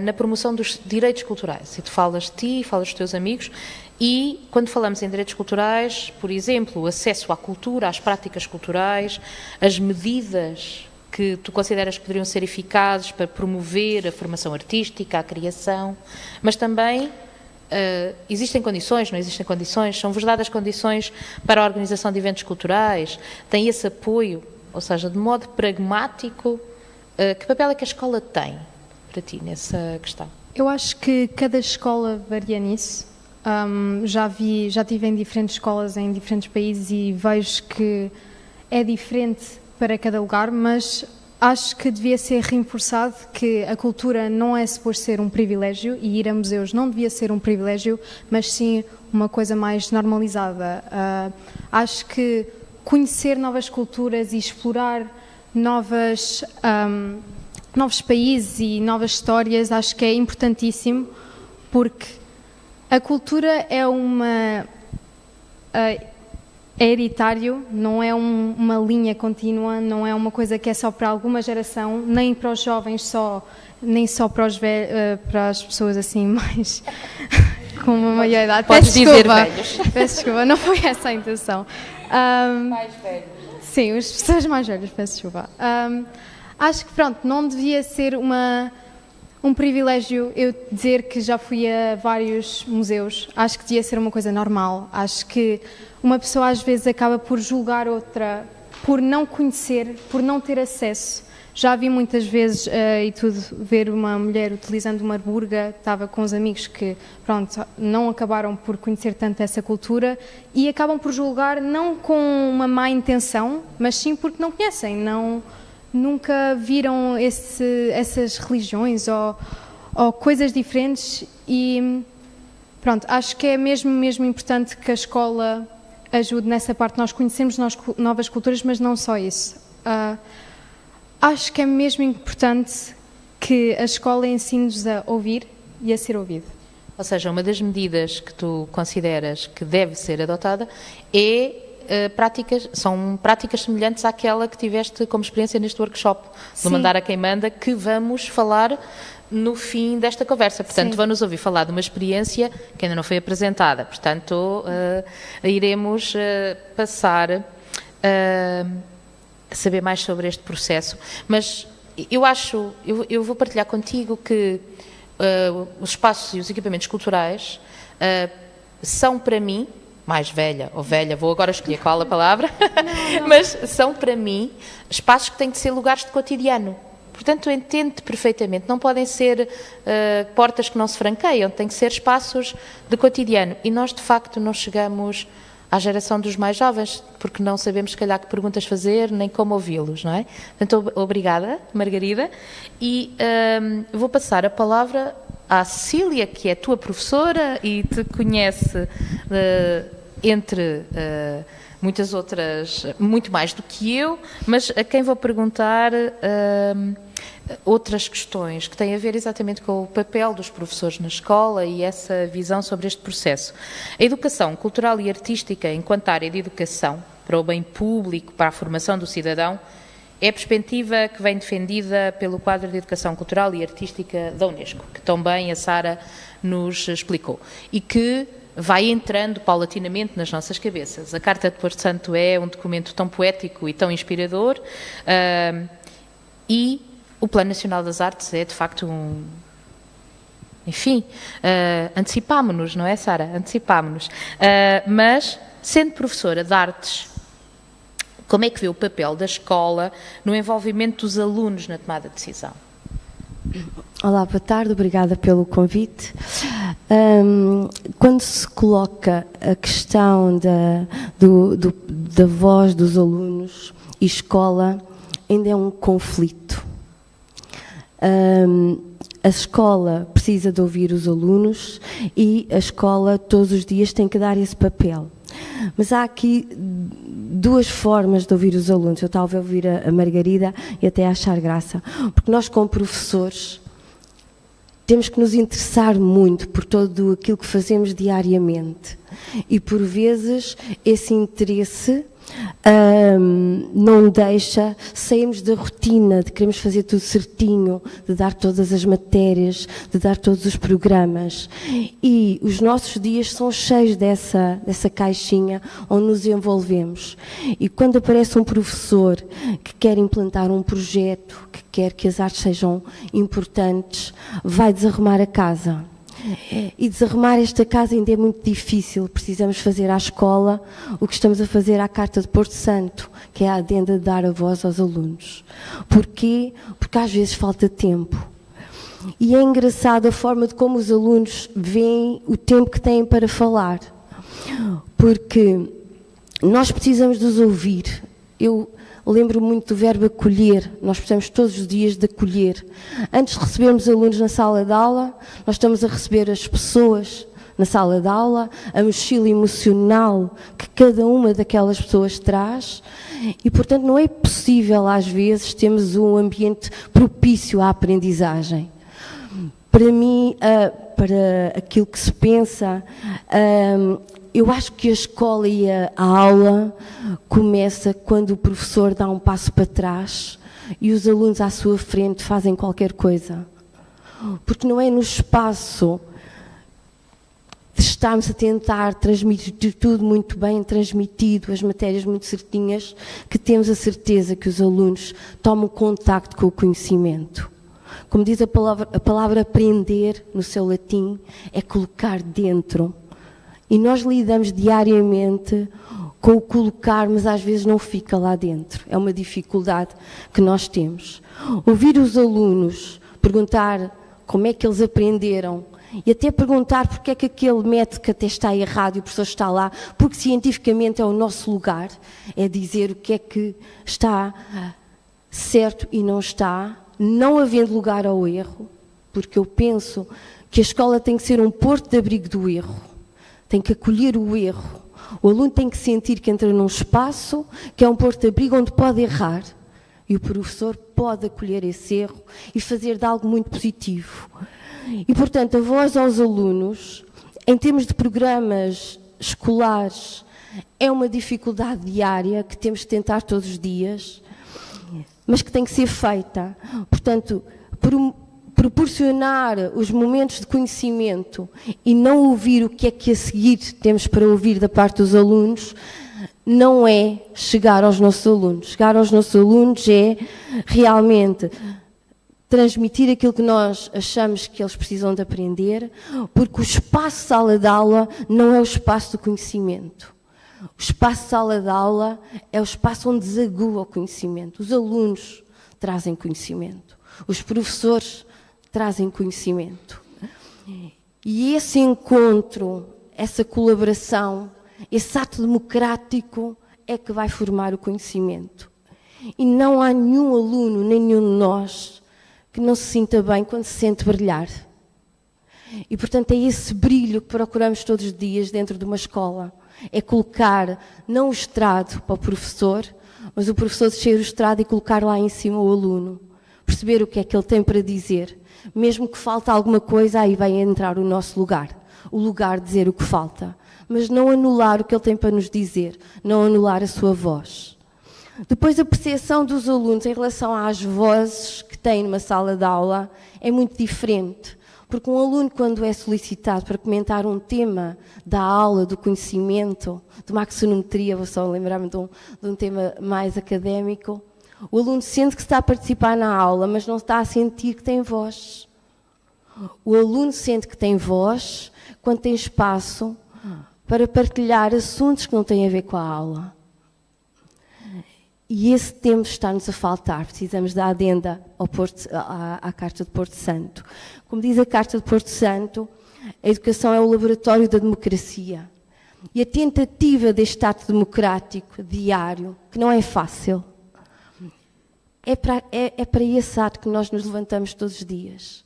na promoção dos direitos culturais. E tu falas de ti, falas dos teus amigos, e quando falamos em direitos culturais, por exemplo, o acesso à cultura, às práticas culturais, as medidas que tu consideras que poderiam ser eficazes para promover a formação artística, a criação, mas também existem condições, não existem condições, são-vos dadas condições para a organização de eventos culturais, tem esse apoio, ou seja, de modo pragmático, que papel é que a escola tem para ti nessa questão? Eu acho que cada escola varia nisso. Já estive em diferentes escolas em diferentes países e vejo que é diferente para cada lugar, mas acho que devia ser reforçado que a cultura não é suposto ser um privilégio e ir a museus não devia ser um privilégio, mas sim uma coisa mais normalizada. Acho que conhecer novas culturas e explorar novos países e novas histórias acho que é importantíssimo, porque a cultura é é heritário, não é uma linha contínua, não é uma coisa que é só para alguma geração, nem para os jovens só, nem só para as pessoas assim mais com uma maior idade. Podes dizer velhos. Peço desculpa, não foi essa a intenção. Mais velhos. Sim, as pessoas mais velhas, peço desculpa. Acho que, pronto, não devia ser um privilégio eu dizer que já fui a vários museus. Acho que devia ser uma coisa normal. Acho que uma pessoa às vezes acaba por julgar outra por não conhecer, por não ter acesso. Já vi muitas vezes e tudo, ver uma mulher utilizando uma burga, estava com os amigos que, pronto, não acabaram por conhecer tanto essa cultura e acabam por julgar não com uma má intenção, mas sim porque não conhecem, nunca viram essas religiões ou coisas diferentes e pronto, acho que é mesmo importante que a escola ajude nessa parte. Nós conhecemos novas culturas, mas não só isso. Acho que é mesmo importante que a escola ensine-nos a ouvir e a ser ouvido. Ou seja, uma das medidas que tu consideras que deve ser adotada são práticas semelhantes àquela que tiveste como experiência neste workshop, do Mandar a Quem Manda, que vamos falar no fim desta conversa. Portanto, vão-nos ouvir falar de uma experiência que ainda não foi apresentada. Portanto, iremos passar a saber mais sobre este processo. Mas eu vou partilhar contigo que os espaços e os equipamentos culturais são para mim, mais velha ou velha, vou agora escolher qual a palavra, mas são para mim espaços que têm de ser lugares de cotidiano. Portanto, entendo-te perfeitamente, não podem ser portas que não se franqueiam, têm que ser espaços de cotidiano. E nós, de facto, não chegamos à geração dos mais jovens, porque não sabemos, se calhar, que perguntas fazer, nem como ouvi-los, não é? Portanto, obrigada, Margarida, e vou passar a palavra à Cecília, que é tua professora e te conhece entre muitas outras, muito mais do que eu, mas a quem vou perguntar outras questões que têm a ver exatamente com o papel dos professores na escola e essa visão sobre este processo. A educação cultural e artística, enquanto área de educação para o bem público, para a formação do cidadão, é a perspectiva que vem defendida pelo quadro de Educação Cultural e Artística da Unesco, que tão bem a Sara nos explicou, e que vai entrando paulatinamente nas nossas cabeças. A Carta de Porto Santo é um documento tão poético e tão inspirador, e o Plano Nacional das Artes é, de facto, enfim, antecipámo-nos, não é, Sara? Antecipámo-nos. Mas, sendo professora de artes, como é que vê o papel da escola no envolvimento dos alunos na tomada de decisão? Olá, boa tarde, obrigada pelo convite. Quando se coloca a questão da voz dos alunos e escola, ainda é um conflito. A escola precisa de ouvir os alunos e a escola todos os dias tem que dar esse papel. Mas há aqui duas formas de ouvir os alunos. Eu estava a ouvir a Margarida e até a achar graça. Porque nós, como professores, temos que nos interessar muito por tudo aquilo que fazemos diariamente. E, por vezes, esse interesse não deixa, saímos da rotina de queremos fazer tudo certinho, de dar todas as matérias, de dar todos os programas. E os nossos dias são cheios dessa caixinha onde nos envolvemos. E quando aparece um professor que quer implantar um projeto, que quer que as artes sejam importantes, vai desarrumar a casa. E desarrumar esta casa ainda é muito difícil. Precisamos fazer à escola o que estamos a fazer à Carta de Porto Santo, que é a adenda de dar a voz aos alunos. Porquê? Porque às vezes falta tempo. E é engraçado a forma de como os alunos veem o tempo que têm para falar. Porque nós precisamos de os ouvir. Eu lembro muito do verbo acolher. Nós precisamos todos os dias de acolher. Antes de recebermos alunos na sala de aula, nós estamos a receber as pessoas na sala de aula, a mochila emocional que cada uma daquelas pessoas traz. E, portanto, não é possível, às vezes, termos um ambiente propício à aprendizagem. Para mim, para aquilo que se pensa, eu acho que a escola e a aula começa quando o professor dá um passo para trás e os alunos à sua frente fazem qualquer coisa. Porque não é no espaço de estarmos a tentar transmitir tudo muito bem transmitido, as matérias muito certinhas, que temos a certeza que os alunos tomam contacto com o conhecimento. Como diz a palavra aprender, no seu latim, é colocar dentro. E nós lidamos diariamente com o colocar, mas às vezes não fica lá dentro. É uma dificuldade que nós temos. Ouvir os alunos perguntar como é que eles aprenderam e até perguntar porque é que aquele método que até está errado e o professor está lá, porque cientificamente é o nosso lugar, é dizer o que é que está certo e não está, não havendo lugar ao erro, porque eu penso que a escola tem que ser um porto de abrigo do erro. Tem que acolher o erro. O aluno tem que sentir que entra num espaço que é um porto de abrigo onde pode errar. E o professor pode acolher esse erro e fazer de algo muito positivo. E, portanto, a voz aos alunos, em termos de programas escolares, é uma dificuldade diária que temos de tentar todos os dias, mas que tem que ser feita. Portanto, proporcionar os momentos de conhecimento e não ouvir o que é que a seguir temos para ouvir da parte dos alunos, não é chegar aos nossos alunos. Chegar aos nossos alunos é realmente transmitir aquilo que nós achamos que eles precisam de aprender, porque o espaço sala de aula não é o espaço do conhecimento. O espaço sala de aula é o espaço onde desagua o conhecimento. Os alunos trazem conhecimento. Os professores trazem conhecimento. E esse encontro, essa colaboração, esse ato democrático é que vai formar o conhecimento. E não há nenhum aluno, nem nenhum de nós, que não se sinta bem quando se sente brilhar. E, portanto, é esse brilho que procuramos todos os dias dentro de uma escola. É colocar, não o estrado para o professor, mas o professor descer o estrado e colocar lá em cima o aluno. Perceber o que é que ele tem para dizer. Mesmo que falte alguma coisa, aí vai entrar o nosso lugar. O lugar de dizer o que falta. Mas não anular o que ele tem para nos dizer. Não anular a sua voz. Depois, a percepção dos alunos em relação às vozes que têm numa sala de aula é muito diferente. Porque um aluno, quando é solicitado para comentar um tema da aula, do conhecimento, de uma axonometria, vou só lembrar-me de um tema mais académico, o aluno sente que está a participar na aula, mas não está a sentir que tem voz. O aluno sente que tem voz quando tem espaço para partilhar assuntos que não têm a ver com a aula. E esse tempo está-nos a faltar. Precisamos da adenda à Carta de Porto Santo. Como diz a Carta de Porto Santo, a educação é o laboratório da democracia. E a tentativa deste ato democrático diário, que não é fácil, é para esse ato que nós nos levantamos todos os dias.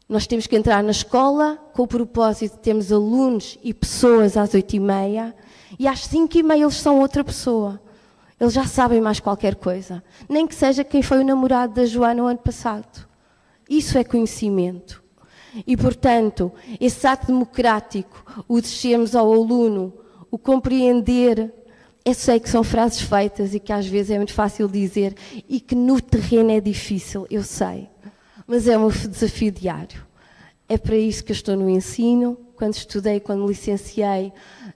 Nós temos que entrar na escola com o propósito de termos alunos e pessoas às 8h30 e às 5h30 eles são outra pessoa. Eles já sabem mais qualquer coisa. Nem que seja quem foi o namorado da Joana no ano passado. Isso é conhecimento. E, portanto, esse ato democrático, o descermos ao aluno, o compreender, eu sei que são frases feitas e que às vezes é muito fácil dizer e que no terreno é difícil, eu sei, mas é um desafio diário. É para isso que eu estou no ensino. Quando estudei, quando me licenciei,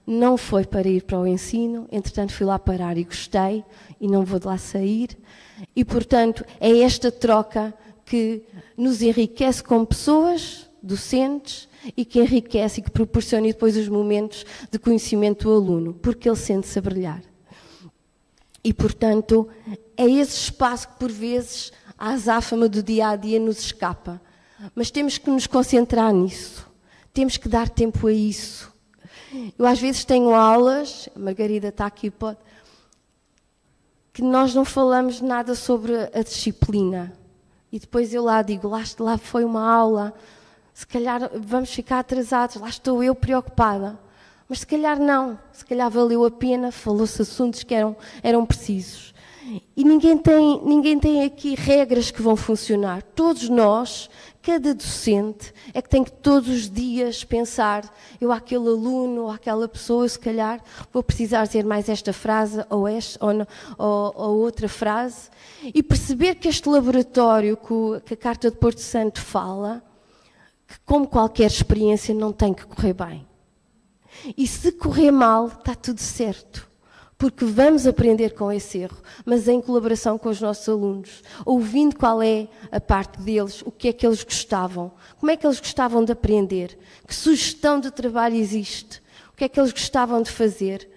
não foi para ir para o ensino, entretanto fui lá parar e gostei e não vou de lá sair. E, portanto, é esta troca que nos enriquece como pessoas, docentes, e que enriquece e que proporciona depois os momentos de conhecimento do aluno, porque ele sente-se a brilhar. E, portanto, é esse espaço que, por vezes, a azáfama do dia-a-dia nos escapa. Mas temos que nos concentrar nisso. Temos que dar tempo a isso. Eu, às vezes, tenho aulas, a Margarida está aqui, que nós não falamos nada sobre a disciplina. E depois eu lá digo, lá foi uma aula, se calhar vamos ficar atrasados, lá estou eu preocupada. Mas se calhar não, se calhar valeu a pena, falou-se assuntos que eram precisos. E ninguém tem aqui regras que vão funcionar. Todos nós, cada docente, é que tem que todos os dias pensar, eu àquele aluno ou àquela pessoa, se calhar, vou precisar dizer mais esta frase ou outra frase, e perceber que este laboratório que a Carta de Porto Santo fala, que como qualquer experiência não tem que correr bem. E se correr mal, está tudo certo. Porque vamos aprender com esse erro, mas em colaboração com os nossos alunos, ouvindo qual é a parte deles, o que é que eles gostavam, como é que eles gostavam de aprender, que sugestão de trabalho existe, o que é que eles gostavam de fazer.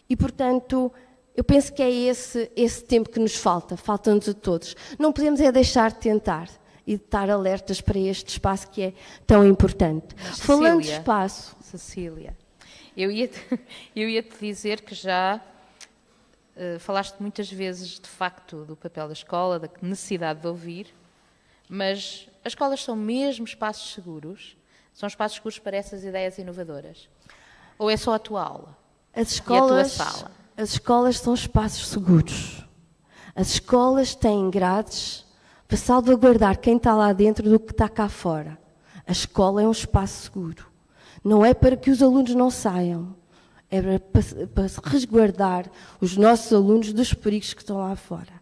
E, portanto, eu penso que é esse tempo que nos falta-nos a todos. Não podemos é deixar de tentar e de estar alertas para este espaço que é tão importante. Mas, Falando de espaço... Cecília, eu ia-te dizer que já... falaste muitas vezes, de facto, do papel da escola, da necessidade de ouvir, mas as escolas são mesmo espaços seguros? São espaços seguros para essas ideias inovadoras? Ou é só a tua aula e a tua sala? As escolas são espaços seguros. As escolas têm grades para salvaguardar quem está lá dentro do que está cá fora. A escola é um espaço seguro. Não é para que os alunos não saiam. É para resguardar os nossos alunos dos perigos que estão lá fora.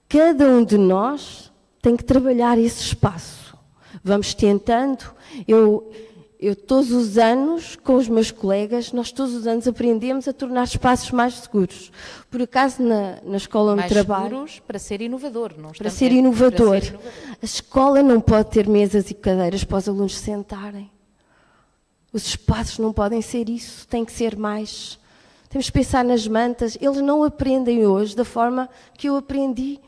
Cada um de nós tem que trabalhar esse espaço. Vamos tentando. Eu todos os anos, com os meus colegas, nós todos os anos aprendemos a tornar espaços mais seguros. Por acaso, na escola onde trabalho... Mais seguros para ser inovador, não para ser inovador. A escola não pode ter mesas e cadeiras para os alunos sentarem. Os espaços não podem ser isso, tem que ser mais. Temos que pensar nas mantas. Eles não aprendem hoje da forma que eu aprendi.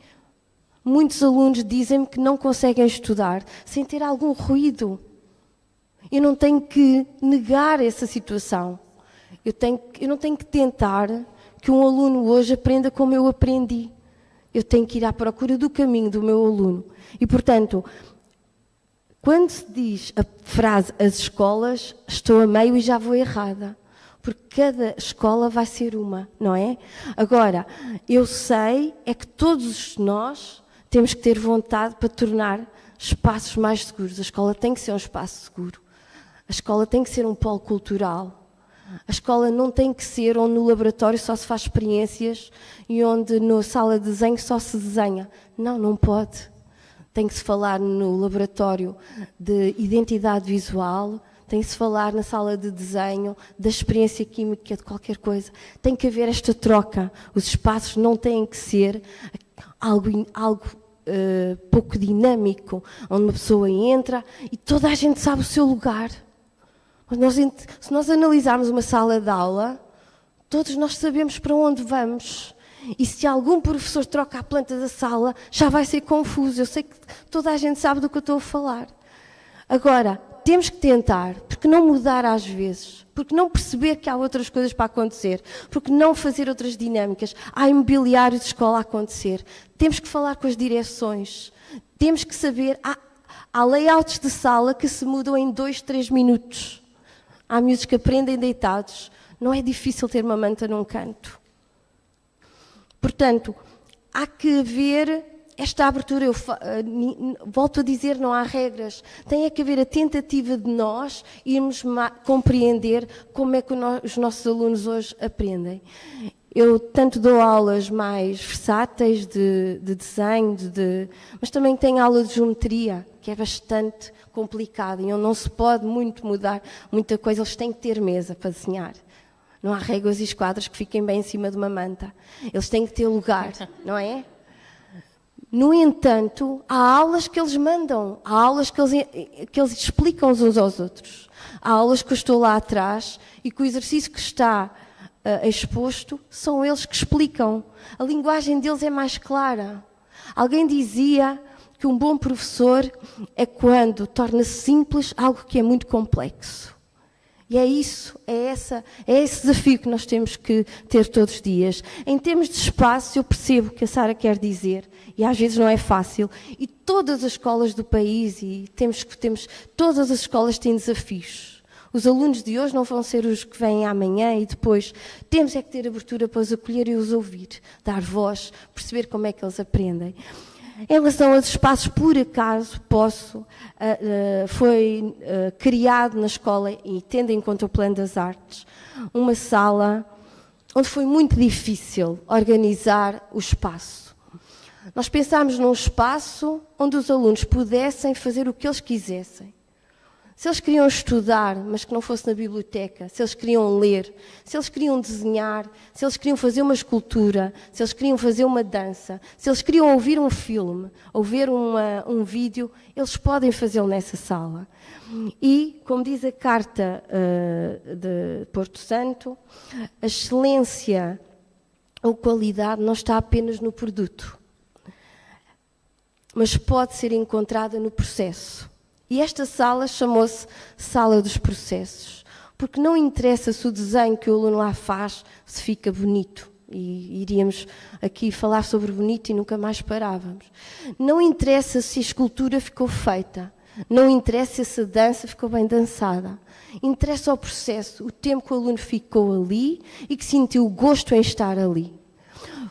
Muitos alunos dizem-me que não conseguem estudar sem ter algum ruído. Eu não tenho que negar essa situação. Eu não tenho que tentar que um aluno hoje aprenda como eu aprendi. Eu tenho que ir à procura do caminho do meu aluno. E, portanto... Quando se diz a frase as escolas, estou a meio e já vou errada. Porque cada escola vai ser uma, não é? Agora, eu sei é que todos nós temos que ter vontade para tornar espaços mais seguros. A escola tem que ser um espaço seguro. A escola tem que ser um polo cultural. A escola não tem que ser onde no laboratório só se faz experiências e onde na sala de desenho só se desenha. Não, não pode. Tem que se falar no laboratório de identidade visual, tem que se falar na sala de desenho, da experiência química, de qualquer coisa. Tem que haver esta troca. Os espaços não têm que ser algo pouco dinâmico, onde uma pessoa entra e toda a gente sabe o seu lugar. Se nós analisarmos uma sala de aula, todos nós sabemos para onde vamos. E se algum professor troca a planta da sala, já vai ser confuso. Eu sei que toda a gente sabe do que eu estou a falar. Agora, temos que tentar, porque não mudar às vezes, porque não perceber que há outras coisas para acontecer, porque não fazer outras dinâmicas. Há imobiliário de escola a acontecer. Temos que falar com as direções. Temos que saber... Há layouts de sala que se mudam em 2, 3 minutos. Há miúdos que aprendem deitados. Não é difícil ter uma manta num canto. Portanto, há que haver esta abertura, volto a dizer, não há regras. Tem que haver a tentativa de nós irmos compreender como é que os nossos alunos hoje aprendem. Eu tanto dou aulas mais versáteis de desenho, mas também tenho aula de geometria, que é bastante complicada e onde não se pode muito mudar muita coisa. Eles têm que ter mesa para desenhar. Não há réguas e esquadras que fiquem bem em cima de uma manta. Eles têm que ter lugar, não é? No entanto, há aulas que eles mandam, há aulas que eles explicam uns aos outros. Há aulas que eu estou lá atrás e que o exercício que está exposto são eles que explicam. A linguagem deles é mais clara. Alguém dizia que um bom professor é quando torna simples algo que é muito complexo. E é isso, é esse desafio que nós temos que ter todos os dias. Em termos de espaço, eu percebo o que a Sara quer dizer, e às vezes não é fácil. E todas as escolas do país, todas as escolas têm desafios. Os alunos de hoje não vão ser os que vêm amanhã e depois temos é que ter abertura para os acolher e os ouvir, dar voz, perceber como é que eles aprendem. Em relação aos espaços, por acaso, foi criado na escola, e tendo em conta o Plano das Artes, uma sala onde foi muito difícil organizar o espaço. Nós pensámos num espaço onde os alunos pudessem fazer o que eles quisessem. Se eles queriam estudar, mas que não fosse na biblioteca, se eles queriam ler, se eles queriam desenhar, se eles queriam fazer uma escultura, se eles queriam fazer uma dança, se eles queriam ouvir um filme, ou ver um vídeo, eles podem fazê-lo nessa sala. E, como diz a Carta de Porto Santo, a excelência ou qualidade não está apenas no produto, mas pode ser encontrada no processo. E esta sala chamou-se Sala dos Processos, porque não interessa se o desenho que o aluno lá faz se fica bonito. E iríamos aqui falar sobre bonito e nunca mais parávamos. Não interessa se a escultura ficou feita, não interessa se a dança ficou bem dançada. Interessa o processo, o tempo que o aluno ficou ali e que sentiu gosto em estar ali.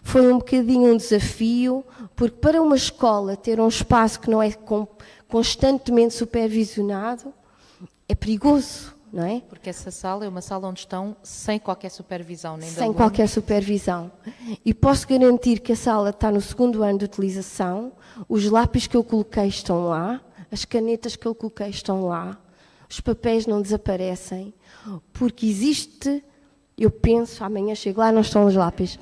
Foi um bocadinho um desafio, porque para uma escola ter um espaço que não é constantemente supervisionado, é perigoso, não é? Porque essa sala é uma sala onde estão sem qualquer supervisão, nem sem qualquer supervisão. E posso garantir que a sala está no 2º ano de utilização, os lápis que eu coloquei estão lá, as canetas que eu coloquei estão lá, os papéis não desaparecem, porque existe, eu penso, amanhã chego lá, não estão os lápis,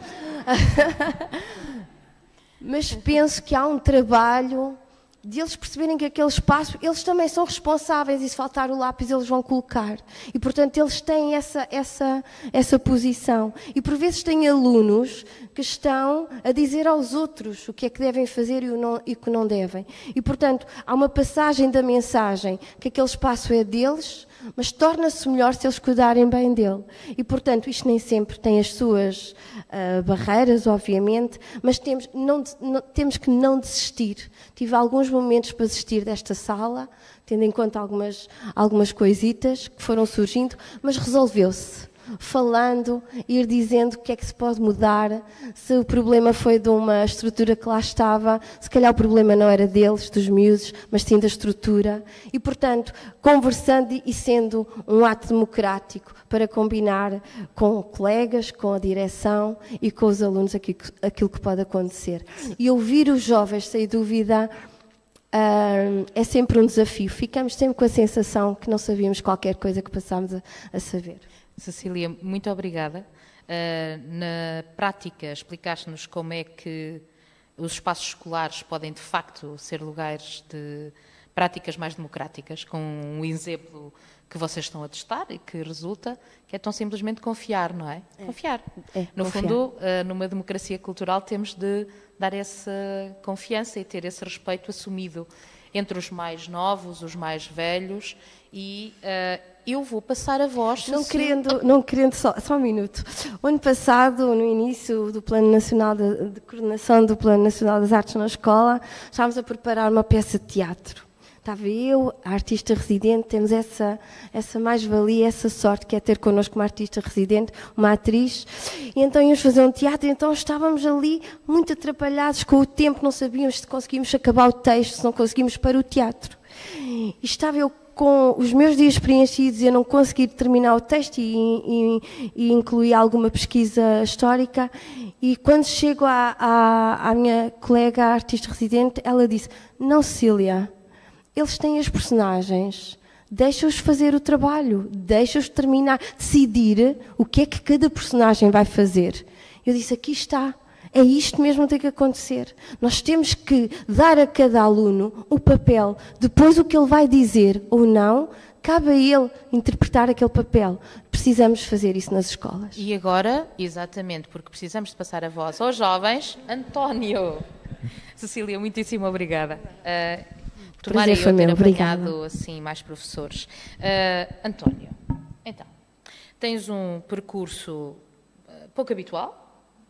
mas penso que há um trabalho de eles perceberem que aquele espaço, eles também são responsáveis e se faltar o lápis eles vão colocar. E, portanto, eles têm essa posição. E, por vezes, têm alunos que estão a dizer aos outros o que é que devem fazer e o que não devem. E, portanto, há uma passagem da mensagem que aquele espaço é deles, mas torna-se melhor se eles cuidarem bem dele. E, portanto, isto nem sempre tem as suas barreiras, obviamente, mas temos que não desistir. Tive alguns momentos para desistir desta sala, tendo em conta algumas coisitas que foram surgindo, mas resolveu-se. Falando, ir dizendo o que é que se pode mudar, se o problema foi de uma estrutura que lá estava, se calhar o problema não era deles, dos miúdos, mas sim da estrutura. E, portanto, conversando e sendo um ato democrático para combinar com colegas, com a direção e com os alunos aquilo que pode acontecer. E ouvir os jovens, sem dúvida, é sempre um desafio. Ficamos sempre com a sensação que não sabíamos qualquer coisa que passámos a saber. Cecília, muito obrigada. Na prática, explicaste-nos como é que os espaços escolares podem, de facto, ser lugares de práticas mais democráticas, com um exemplo que vocês estão a testar e que resulta, que é tão simplesmente confiar, não é? Confiar. No fundo, numa democracia cultural, temos de dar essa confiança e ter esse respeito assumido entre os mais novos, os mais velhos e... eu vou passar a voz... Não querendo só um minuto. O ano passado, no início do Plano Nacional de Coordenação do Plano Nacional das Artes na Escola, estávamos a preparar uma peça de teatro. estava eu, a artista residente, temos essa mais-valia, essa sorte que é ter connosco uma artista residente, uma atriz, e então íamos fazer um teatro, e então estávamos ali muito atrapalhados com o tempo, não sabíamos se conseguimos acabar o texto, se não conseguimos para o teatro. E estava eu com os meus dias preenchidos e eu não consegui terminar o texto e incluir alguma pesquisa histórica, e quando chego à minha colega, a artista residente, ela disse: não, Cecília, eles têm as personagens, deixa-os fazer o trabalho, deixa-os terminar, decidir o que é que cada personagem vai fazer. Eu disse: aqui está, é isto mesmo que tem que acontecer. Nós temos que dar a cada aluno o papel, depois o que ele vai dizer ou não, cabe a ele interpretar aquele papel. Precisamos fazer isso nas escolas. E agora, exatamente, porque precisamos de passar a voz aos jovens, António. Cecília, muitíssimo obrigada. Tomara eu ter apanhado assim, mais professores. António, então, tens um percurso pouco habitual,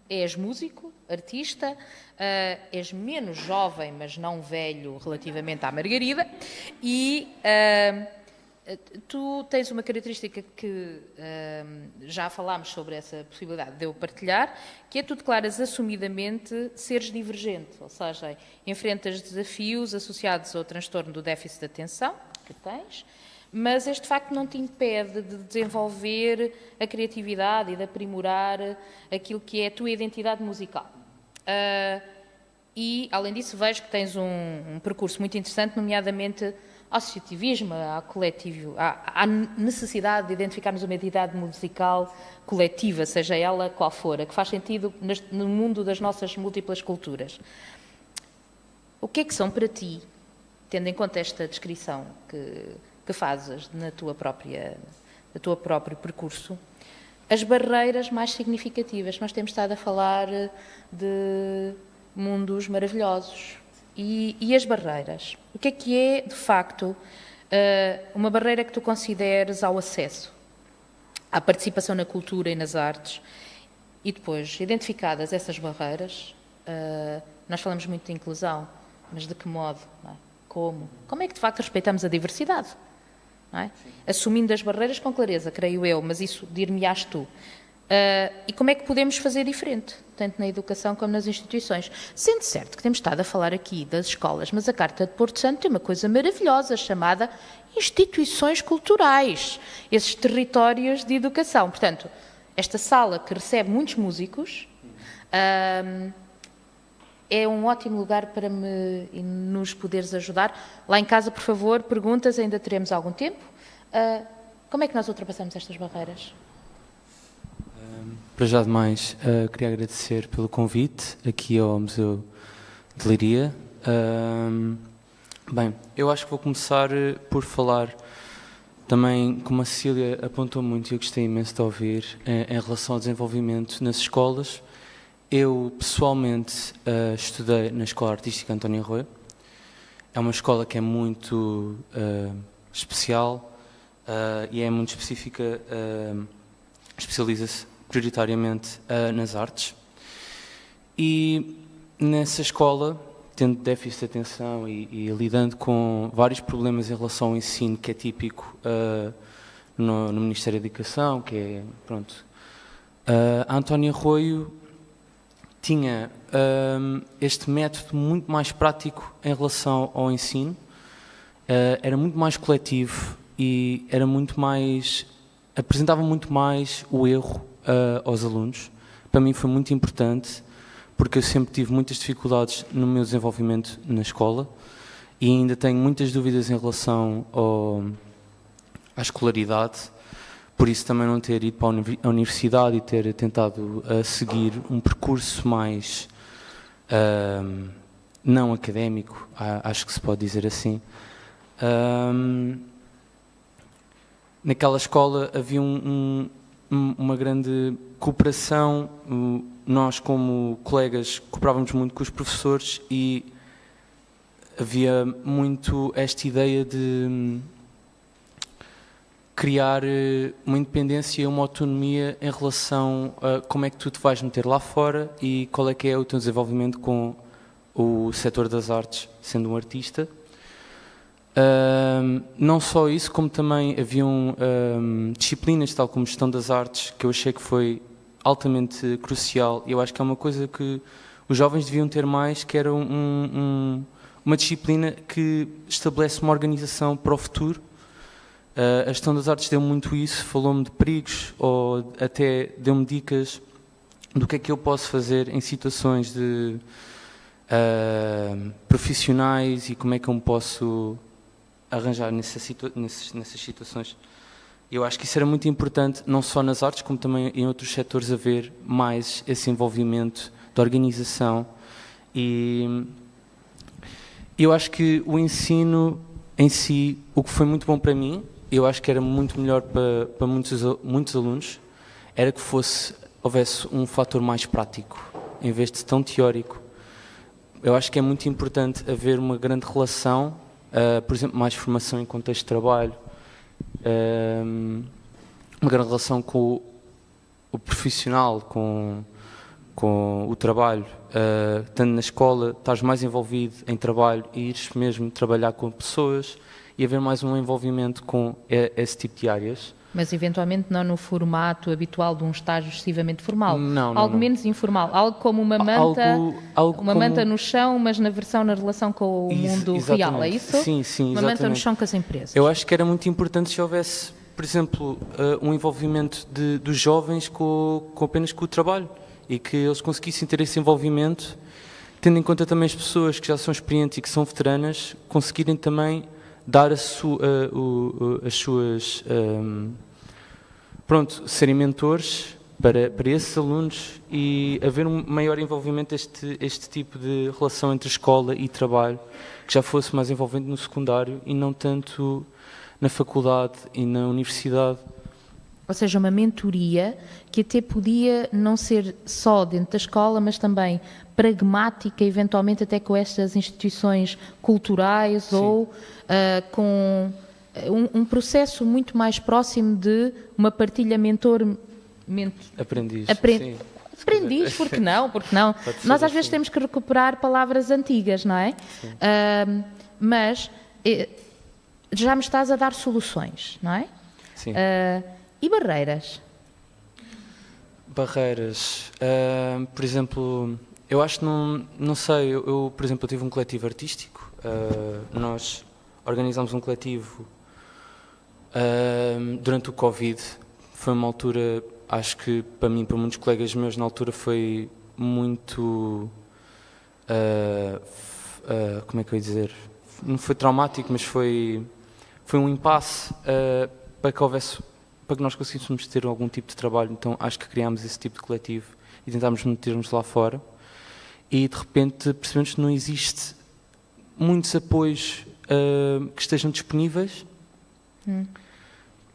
és músico, artista, és menos jovem, mas não velho relativamente à Margarida, e tu tens uma característica que já falámos sobre essa possibilidade de eu partilhar, que é tu declaras assumidamente seres divergente, ou seja, enfrentas desafios associados ao transtorno do déficit de atenção que tens, mas este facto não te impede de desenvolver a criatividade e de aprimorar aquilo que é a tua identidade musical. E, além disso, vejo que tens um percurso muito interessante, nomeadamente associativismo, à necessidade de identificarmos uma identidade musical coletiva, seja ela qual for, a que faz sentido no mundo das nossas múltiplas culturas. O que é que são para ti, tendo em conta esta descrição que fazes do teu próprio percurso, as barreiras mais significativas? Nós temos estado a falar de mundos maravilhosos. E as barreiras? O que é, de facto, uma barreira que tu consideres ao acesso, à participação na cultura e nas artes? E depois, identificadas essas barreiras, nós falamos muito de inclusão, mas de que modo? Não é? Como? Como é que, de facto, respeitamos a diversidade? Não é? Assumindo as barreiras com clareza, creio eu, mas isso dir-me-ás tu. E como é que podemos fazer diferente, tanto na educação como nas instituições? Sendo certo que temos estado a falar aqui das escolas, mas a Carta de Porto Santo tem uma coisa maravilhosa chamada instituições culturais, esses territórios de educação. Portanto, esta sala que recebe muitos músicos é um ótimo lugar para nos poderes ajudar. Lá em casa, por favor, perguntas, ainda teremos algum tempo. Como é que nós ultrapassamos estas barreiras? Para já demais, queria agradecer pelo convite aqui ao Museu de Leiria. Bem, eu acho que vou começar por falar também, como a Cecília apontou muito e eu gostei imenso de ouvir, em relação ao desenvolvimento nas escolas. Eu, pessoalmente, estudei na Escola Artística António Arroio. É uma escola que é muito especial e é muito específica, especializa-se prioritariamente nas artes. E nessa escola, tendo déficit de atenção e lidando com vários problemas em relação ao ensino, que é típico no Ministério da Educação, que é, pronto, a António Arroio tinha este método muito mais prático em relação ao ensino, era muito mais coletivo e era muito mais, apresentava muito mais o erro aos alunos. Para mim foi muito importante, porque eu sempre tive muitas dificuldades no meu desenvolvimento na escola e ainda tenho muitas dúvidas em relação à escolaridade, por isso também não ter ido para a universidade e ter tentado seguir um percurso mais não académico, acho que se pode dizer assim. Naquela escola havia uma grande cooperação, nós como colegas cooperávamos muito com os professores e havia muito esta ideia de criar uma independência e uma autonomia em relação a como é que tu te vais meter lá fora e qual é que é o teu desenvolvimento com o setor das artes, sendo um artista. Não só isso, como também haviam disciplinas, tal como gestão das artes, que eu achei que foi altamente crucial. Eu acho que é uma coisa que os jovens deviam ter mais, que era uma disciplina que estabelece uma organização para o futuro. A gestão das artes deu muito isso, falou-me de perigos, ou até deu-me dicas do que é que eu posso fazer em situações de profissionais e como é que eu me posso arranjar nessas situações. Eu acho que isso era muito importante, não só nas artes, como também em outros setores, haver mais esse envolvimento de organização. E eu acho que o ensino em si, o que foi muito bom para mim, eu acho que era muito melhor para muitos alunos, era que houvesse um fator mais prático, em vez de tão teórico. Eu acho que é muito importante haver uma grande relação, por exemplo, mais formação em contexto de trabalho, uma grande relação com o profissional, com o trabalho, estando na escola, estás mais envolvido em trabalho e ires mesmo trabalhar com pessoas e haver mais um envolvimento com esse tipo de áreas. Mas eventualmente não no formato habitual de um estágio excessivamente formal. Não, algo não. menos informal. Algo como uma manta, manta no chão, mas na relação com o mundo real, é isso? Sim, Uma manta no chão com as empresas. Eu acho que era muito importante se houvesse, por exemplo, um envolvimento dos jovens apenas com o trabalho e que eles conseguissem ter esse envolvimento, tendo em conta também as pessoas que já são experientes e que são veteranas, conseguirem também dar as suas... serem mentores para esses alunos e haver um maior envolvimento este tipo de relação entre escola e trabalho, que já fosse mais envolvente no secundário e não tanto na faculdade e na universidade. Ou seja, uma mentoria que até podia não ser só dentro da escola, mas também pragmática, eventualmente até com estas instituições culturais. Sim. Ou com um processo muito mais próximo de uma partilha Aprendiz. Aprendiz, porque não? Nós às vezes temos que recuperar palavras antigas, não é? Mas já me estás a dar soluções, não é? Sim. E barreiras? Barreiras. Por exemplo, eu acho que não sei, eu, por exemplo, eu tive um coletivo artístico, nós organizámos um coletivo durante o Covid. Foi uma altura, acho que para mim, para muitos colegas meus na altura foi muito, como é que eu ia dizer, não foi traumático, mas foi um impasse para que nós conseguíssemos ter algum tipo de trabalho. Então acho que criámos esse tipo de coletivo e tentámos meter-nos lá fora e de repente percebemos que não existe muitos apoios que estejam disponíveis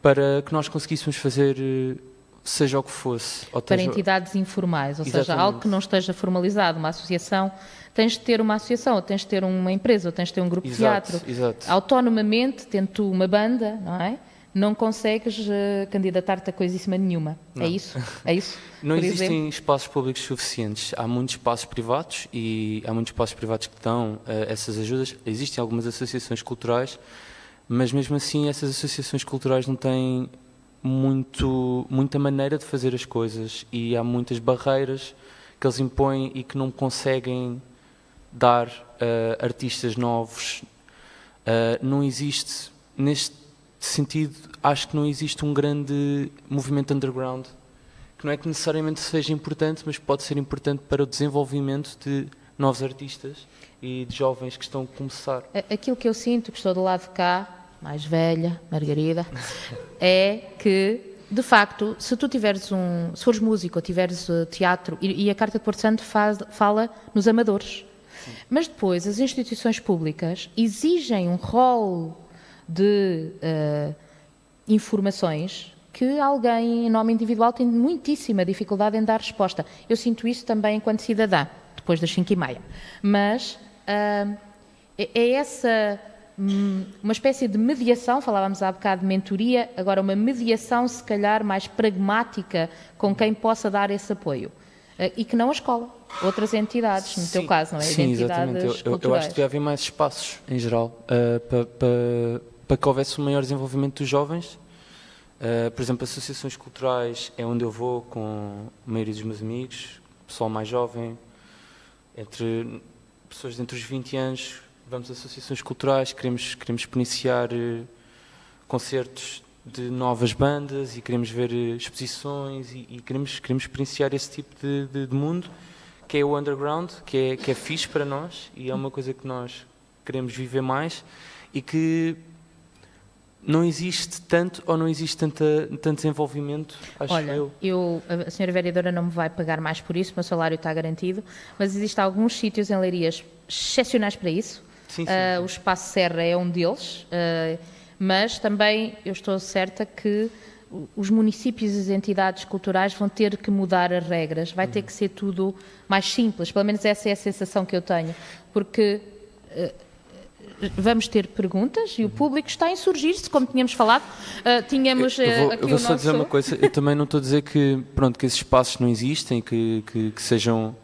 para que nós conseguíssemos fazer seja o que fosse. Para entidades informais, ou seja, algo que não esteja formalizado, uma associação, tens de ter uma associação, ou tens de ter uma empresa, ou tens de ter um grupo de teatro. Exato. Autonomamente, tendo tu uma banda, não é? Não consegues candidatar-te a coisíssima nenhuma. Não. É isso? Não existem espaços públicos suficientes. Há muitos espaços privados e há muitos espaços privados que dão essas ajudas. Existem algumas associações culturais, mas mesmo assim essas associações culturais não têm muita maneira de fazer as coisas e há muitas barreiras que eles impõem e que não conseguem dar artistas novos. Não existe, neste sentido, acho que não existe um grande movimento underground, que não é que necessariamente seja importante, mas pode ser importante para o desenvolvimento de novos artistas e de jovens que estão a começar. Aquilo que eu sinto, que estou do lado de cá, mais velha, Margarida, é que, de facto, se fores músico ou tiveres teatro, e a Carta de Porto Santo fala nos amadores, sim. Mas depois as instituições públicas exigem um rol de informações que alguém, em nome individual, tem muitíssima dificuldade em dar resposta. Eu sinto isso também enquanto cidadã, depois das 5h30. Mas é essa uma espécie de mediação, falávamos há bocado de mentoria, agora uma mediação se calhar mais pragmática com quem possa dar esse apoio. E que não a escola. outras entidades, no teu caso, não é? Sim, exatamente. Eu acho que devia haver mais espaços, em geral, para que houvesse um maior desenvolvimento dos jovens. Por exemplo, associações culturais é onde eu vou com a maioria dos meus amigos, pessoal mais jovem, entre pessoas de entre os 20 anos, vamos a associações culturais, queremos experienciar concertos de novas bandas e queremos ver exposições e queremos experienciar esse tipo de mundo, que é o underground, que é fixe para nós e é uma coisa que nós queremos viver mais e que não existe tanto ou não existe tanto desenvolvimento, acho eu. A senhora vereadora não me vai pagar mais por isso, o meu salário está garantido, mas existem alguns sítios em Leiria excepcionais para isso. Sim. O Espaço Serra é um deles, mas também eu estou certa que os municípios e as entidades culturais vão ter que mudar as regras, vai ter que ser tudo mais simples, pelo menos essa é a sensação que eu tenho, porque vamos ter perguntas e o público está a insurgir-se, como tínhamos falado. Eu vou só dizer uma coisa, eu também não estou a dizer que esses espaços não existem, que sejam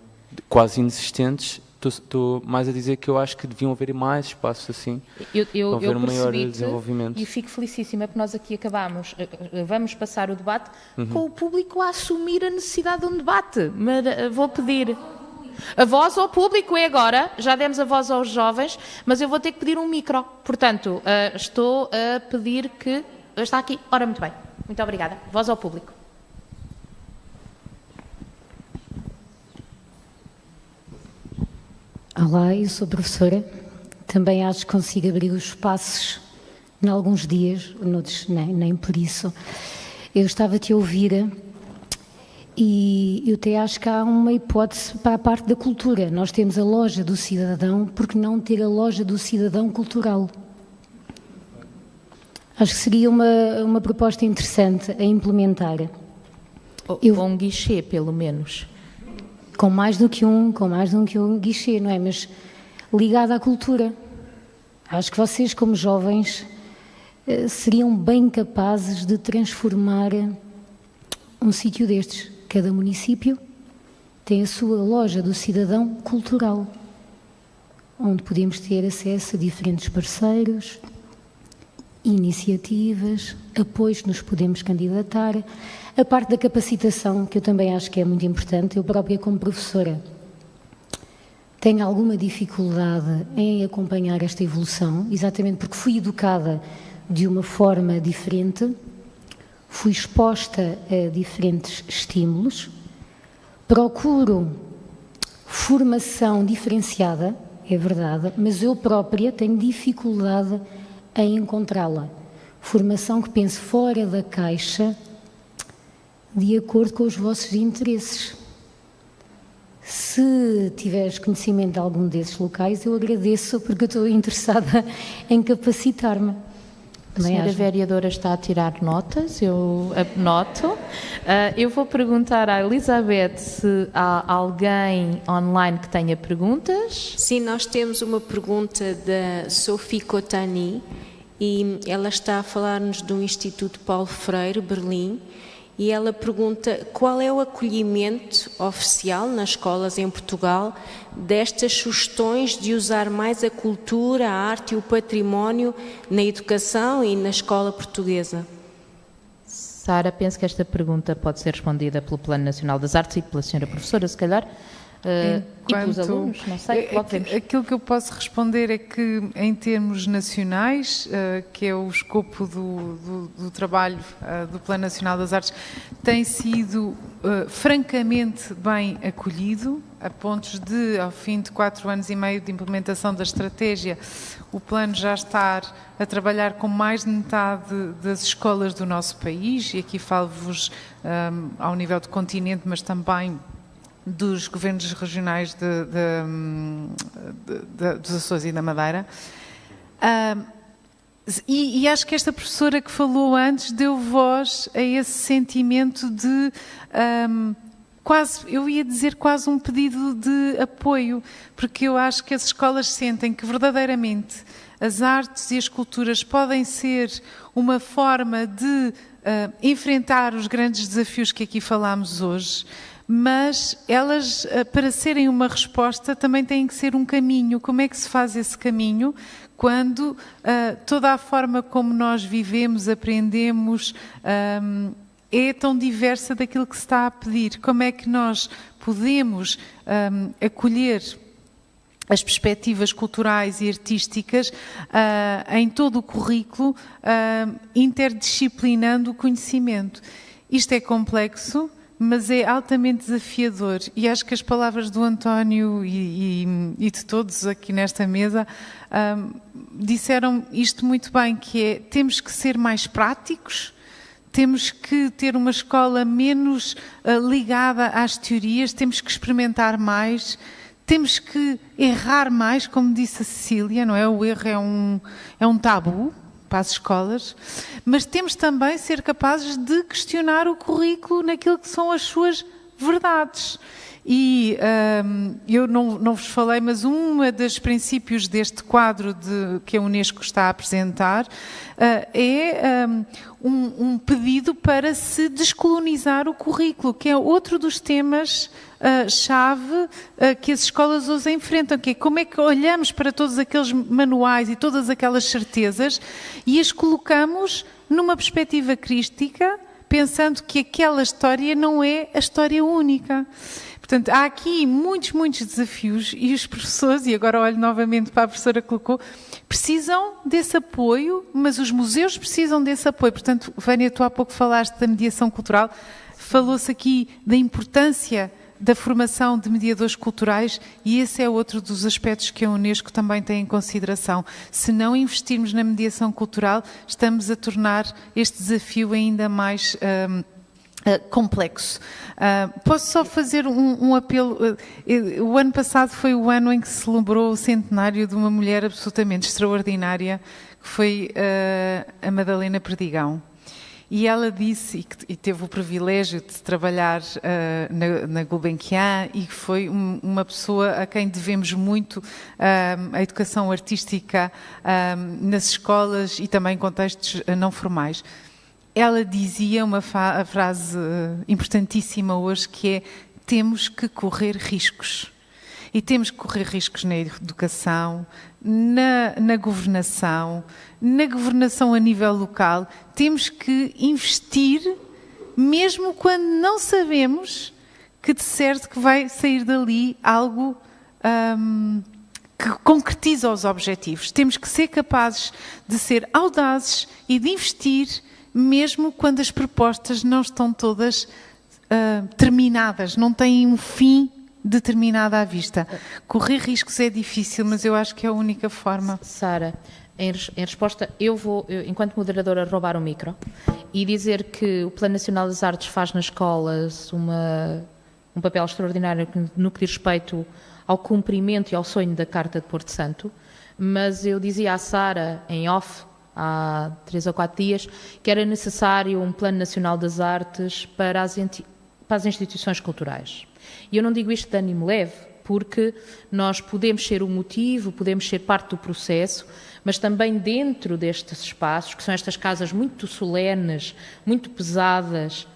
quase inexistentes. Estou mais a dizer que eu acho que deviam haver mais espaços assim, para haver um maior desenvolvimento. E fico felicíssima porque nós aqui vamos passar o debate com o público a assumir a necessidade de um debate. Mas vou pedir a voz ao público, é agora, já demos a voz aos jovens, mas eu vou ter que pedir um micro. Portanto, estou a pedir que... Está aqui, ora, muito bem. Muito obrigada. Voz ao público. Olá, eu sou professora, também acho que consigo abrir os espaços em alguns dias, noutros nem por isso. Eu estava-te a ouvir e eu até acho que há uma hipótese para a parte da cultura. Nós temos a loja do cidadão, por que não ter a loja do cidadão cultural? Acho que seria uma proposta interessante a implementar. Um guichê, pelo menos. Com mais do que um guichê, não é? Mas ligado à cultura. Acho que vocês, como jovens, seriam bem capazes de transformar um sítio destes. Cada município tem a sua loja do cidadão cultural, onde podemos ter acesso a diferentes parceiros, iniciativas, apoios que nos podemos candidatar. A parte da capacitação, que eu também acho que é muito importante, eu própria como professora tenho alguma dificuldade em acompanhar esta evolução, exatamente porque fui educada de uma forma diferente, fui exposta a diferentes estímulos, procuro formação diferenciada, é verdade, mas eu própria tenho dificuldade em encontrá-la. Formação que pense fora da caixa, de acordo com os vossos interesses. Se tiveres conhecimento de algum desses locais, eu agradeço, porque eu estou interessada em capacitar-me. A senhora vereadora está a tirar notas, eu anoto. Eu vou perguntar à Elizabeth se há alguém online que tenha perguntas. Sim, nós temos uma pergunta da Sophie Cotani e ela está a falar-nos do Instituto Paulo Freire, Berlim, e ela pergunta qual é o acolhimento oficial nas escolas em Portugal destas sugestões de usar mais a cultura, a arte e o património na educação e na escola portuguesa. Sara, penso que esta pergunta pode ser respondida pelo Plano Nacional das Artes e pela senhora professora, se calhar. E pelos alunos, não sei, logo vemos. Aquilo que eu posso responder é que, em termos nacionais, que é o escopo do trabalho do Plano Nacional das Artes, tem sido francamente bem acolhido, a pontos de, ao fim de 4 anos e meio de implementação da estratégia, o plano já está a trabalhar com mais de metade das escolas do nosso país, e aqui falo-vos ao nível do continente, mas também dos governos regionais dos Açores e da Madeira. E acho que esta professora que falou antes deu voz a esse sentimento de quase, eu ia dizer quase um pedido de apoio, porque eu acho que as escolas sentem que verdadeiramente as artes e as culturas podem ser uma forma de enfrentar os grandes desafios que aqui falámos hoje, mas elas, para serem uma resposta, também têm que ser um caminho. Como é que se faz esse caminho? Quando toda a forma como nós vivemos, aprendemos, é tão diversa daquilo que se está a pedir. Como é que nós podemos acolher as perspectivas culturais e artísticas em todo o currículo, interdisciplinando o conhecimento? Isto é complexo, mas é altamente desafiador, e acho que as palavras do António e de todos aqui nesta mesa disseram isto muito bem, que é: temos que ser mais práticos, temos que ter uma escola menos ligada às teorias, temos que experimentar mais, temos que errar mais, como disse a Cecília, não é? O erro é um tabu para as escolas, mas temos também de ser capazes de questionar o currículo naquilo que são as suas verdades. E eu não vos falei, mas um dos princípios deste quadro que a Unesco está a apresentar é um pedido para se descolonizar o currículo, que é outro dos temas chave que as escolas hoje enfrentam, que é como é que olhamos para todos aqueles manuais e todas aquelas certezas e as colocamos numa perspectiva crística, pensando que aquela história não é a história única. Portanto, há aqui muitos desafios, e os professores, e agora olho novamente para a professora que colocou, precisam desse apoio, mas os museus precisam desse apoio. Portanto, Vânia, tu há pouco falaste da mediação cultural, falou-se aqui da importância da formação de mediadores culturais, e esse é outro dos aspectos que a Unesco também tem em consideração. Se não investirmos na mediação cultural, estamos a tornar este desafio ainda mais complexo. Posso só fazer um apelo? O ano passado foi o ano em que se celebrou o centenário de uma mulher absolutamente extraordinária, que foi a Madalena Perdigão. E ela disse, e teve o privilégio de trabalhar na Gulbenkian, e foi uma pessoa a quem devemos muito a educação artística nas escolas e também em contextos não formais. Ela dizia uma frase importantíssima hoje, que é: temos que correr riscos. E temos que correr riscos na educação, na governação a nível local. Temos que investir, mesmo quando não sabemos que de certo que vai sair dali algo que concretiza os objetivos. Temos que ser capazes de ser audazes e de investir, mesmo quando as propostas não estão todas terminadas, não têm um fim determinado à vista. Correr riscos é difícil, mas eu acho que é a única forma. Sara, em resposta, eu vou, enquanto moderadora, roubar o micro e dizer que o Plano Nacional das Artes faz nas escolas um papel extraordinário no que diz respeito ao cumprimento e ao sonho da Carta de Porto Santo, mas eu dizia à Sara, em off, há 3 ou 4 dias, que era necessário um Plano Nacional das Artes para as instituições culturais. E eu não digo isto de ânimo leve, porque nós podemos ser o motivo, podemos ser parte do processo, mas também dentro destes espaços, que são estas casas muito solenes, muito pesadas,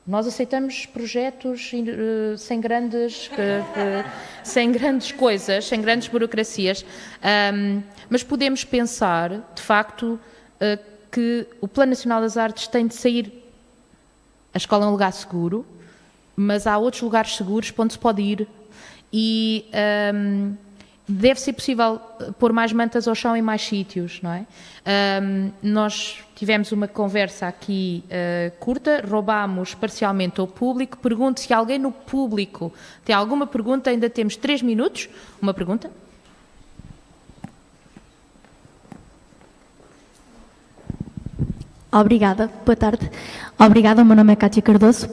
nós aceitamos projetos sem grandes coisas, sem grandes burocracias, mas podemos pensar, de facto, que o Plano Nacional das Artes tem de sair. A escola é um lugar seguro, mas há outros lugares seguros para onde se pode ir, e deve ser possível pôr mais mantas ao chão em mais sítios, não é? Nós tivemos uma conversa aqui curta, roubámos parcialmente ao público. Pergunto se alguém no público tem alguma pergunta. Ainda temos 3 minutos. Uma pergunta? Obrigada, boa tarde. Obrigada, o meu nome é Cátia Cardoso.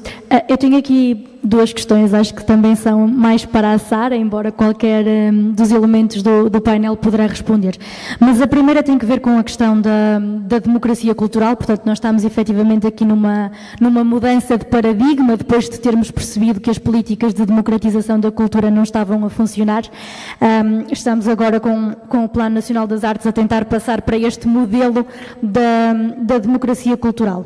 Eu tenho aqui 2 questões, acho que também são mais para a Sara, embora qualquer dos elementos do painel poderá responder. Mas a primeira tem que ver com a questão da democracia cultural. Portanto, nós estamos efetivamente aqui numa mudança de paradigma, depois de termos percebido que as políticas de democratização da cultura não estavam a funcionar. Estamos agora com o Plano Nacional das Artes a tentar passar para este modelo da democracia cultural.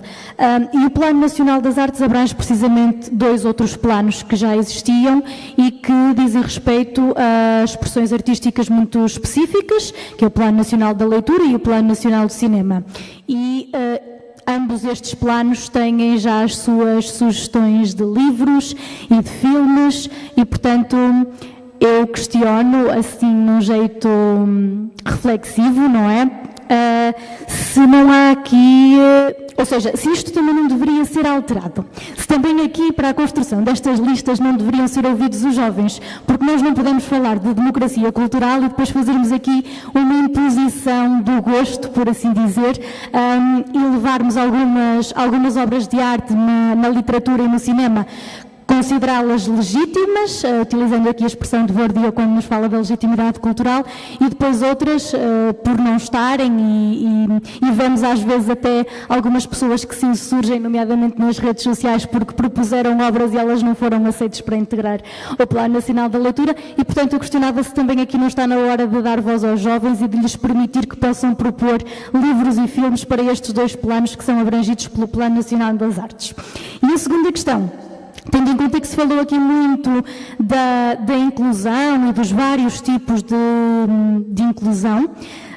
E o Plano Nacional das Artes abrange precisamente 2 outros planos planos que já existiam e que dizem respeito a expressões artísticas muito específicas, que é o Plano Nacional da Leitura e o Plano Nacional do Cinema. E ambos estes planos têm já as suas sugestões de livros e de filmes e, portanto, eu questiono, assim, num jeito reflexivo, não é? Se não há aqui, ou seja, se isto também não deveria ser alterado, se também aqui para a construção destas listas não deveriam ser ouvidos os jovens, porque nós não podemos falar de democracia cultural e depois fazermos aqui uma imposição do gosto, por assim dizer, e levarmos algumas obras de arte na literatura e no cinema, considerá-las legítimas, utilizando aqui a expressão de Bourdieu quando nos fala da legitimidade cultural, e depois outras por não estarem, e vemos às vezes até algumas pessoas que se insurgem, nomeadamente nas redes sociais, porque propuseram obras e elas não foram aceitas para integrar o Plano Nacional da Leitura, e portanto eu questionava se também aqui não está na hora de dar voz aos jovens e de lhes permitir que possam propor livros e filmes para estes dois planos que são abrangidos pelo Plano Nacional das Artes. E a segunda questão, tendo em conta que se falou aqui muito da inclusão e dos vários tipos de inclusão,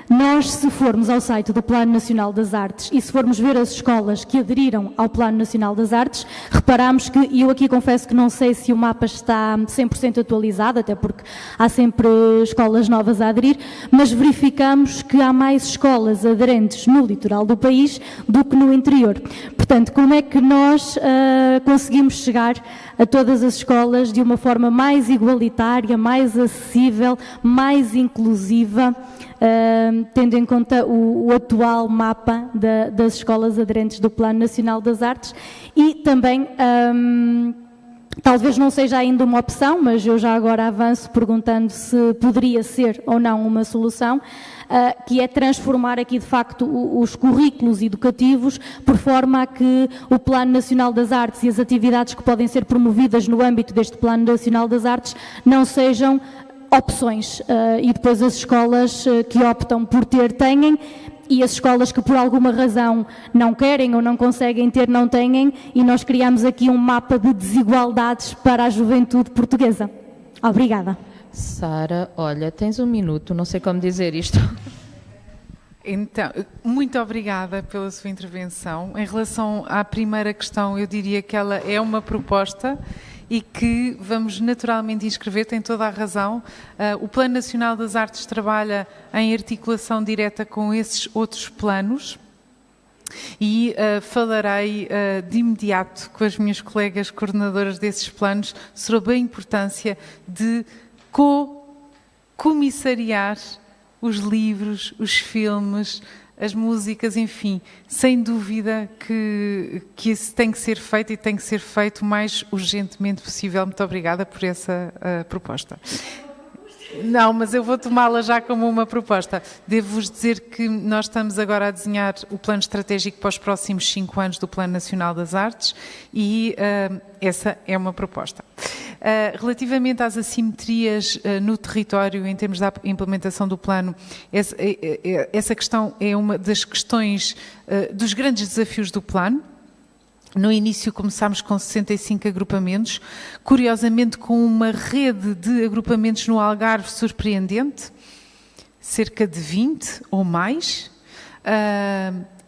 nós, se formos ao site do Plano Nacional das Artes e se formos ver as escolas que aderiram ao Plano Nacional das Artes, reparamos que, e eu aqui confesso que não sei se o mapa está 100% atualizado, até porque há sempre escolas novas a aderir, mas verificamos que há mais escolas aderentes no litoral do país do que no interior. Portanto, como é que nós conseguimos chegar a todas as escolas de uma forma mais igualitária, mais acessível, mais inclusiva, tendo em conta o atual mapa das escolas aderentes do Plano Nacional das Artes e também, talvez não seja ainda uma opção, mas eu já agora avanço perguntando se poderia ser ou não uma solução, que é transformar aqui de facto os currículos educativos por forma a que o Plano Nacional das Artes e as atividades que podem ser promovidas no âmbito deste Plano Nacional das Artes não sejam opções, e depois as escolas que optam por ter têm, e as escolas que por alguma razão não querem ou não conseguem ter não têm, e nós criamos aqui um mapa de desigualdades para a juventude portuguesa. Obrigada. Sara, olha, tens um minuto, não sei como dizer isto. Então, muito obrigada pela sua intervenção. Em relação à primeira questão, eu diria que ela é uma proposta e que vamos naturalmente inscrever, tem toda a razão. O Plano Nacional das Artes trabalha em articulação direta com esses outros planos e falarei de imediato com as minhas colegas coordenadoras desses planos sobre a importância de comissariar os livros, os filmes, as músicas, enfim, sem dúvida que isso tem que ser feito e tem que ser feito o mais urgentemente possível. Muito obrigada por essa proposta. Não, mas eu vou tomá-la já como uma proposta. Devo-vos dizer que nós estamos agora a desenhar o plano estratégico para os próximos 5 anos do Plano Nacional das Artes e essa é uma proposta. Relativamente às assimetrias no território, em termos da implementação do plano, essa questão é uma das questões, dos grandes desafios do plano. No início começámos com 65 agrupamentos, curiosamente com uma rede de agrupamentos no Algarve surpreendente, cerca de 20 ou mais,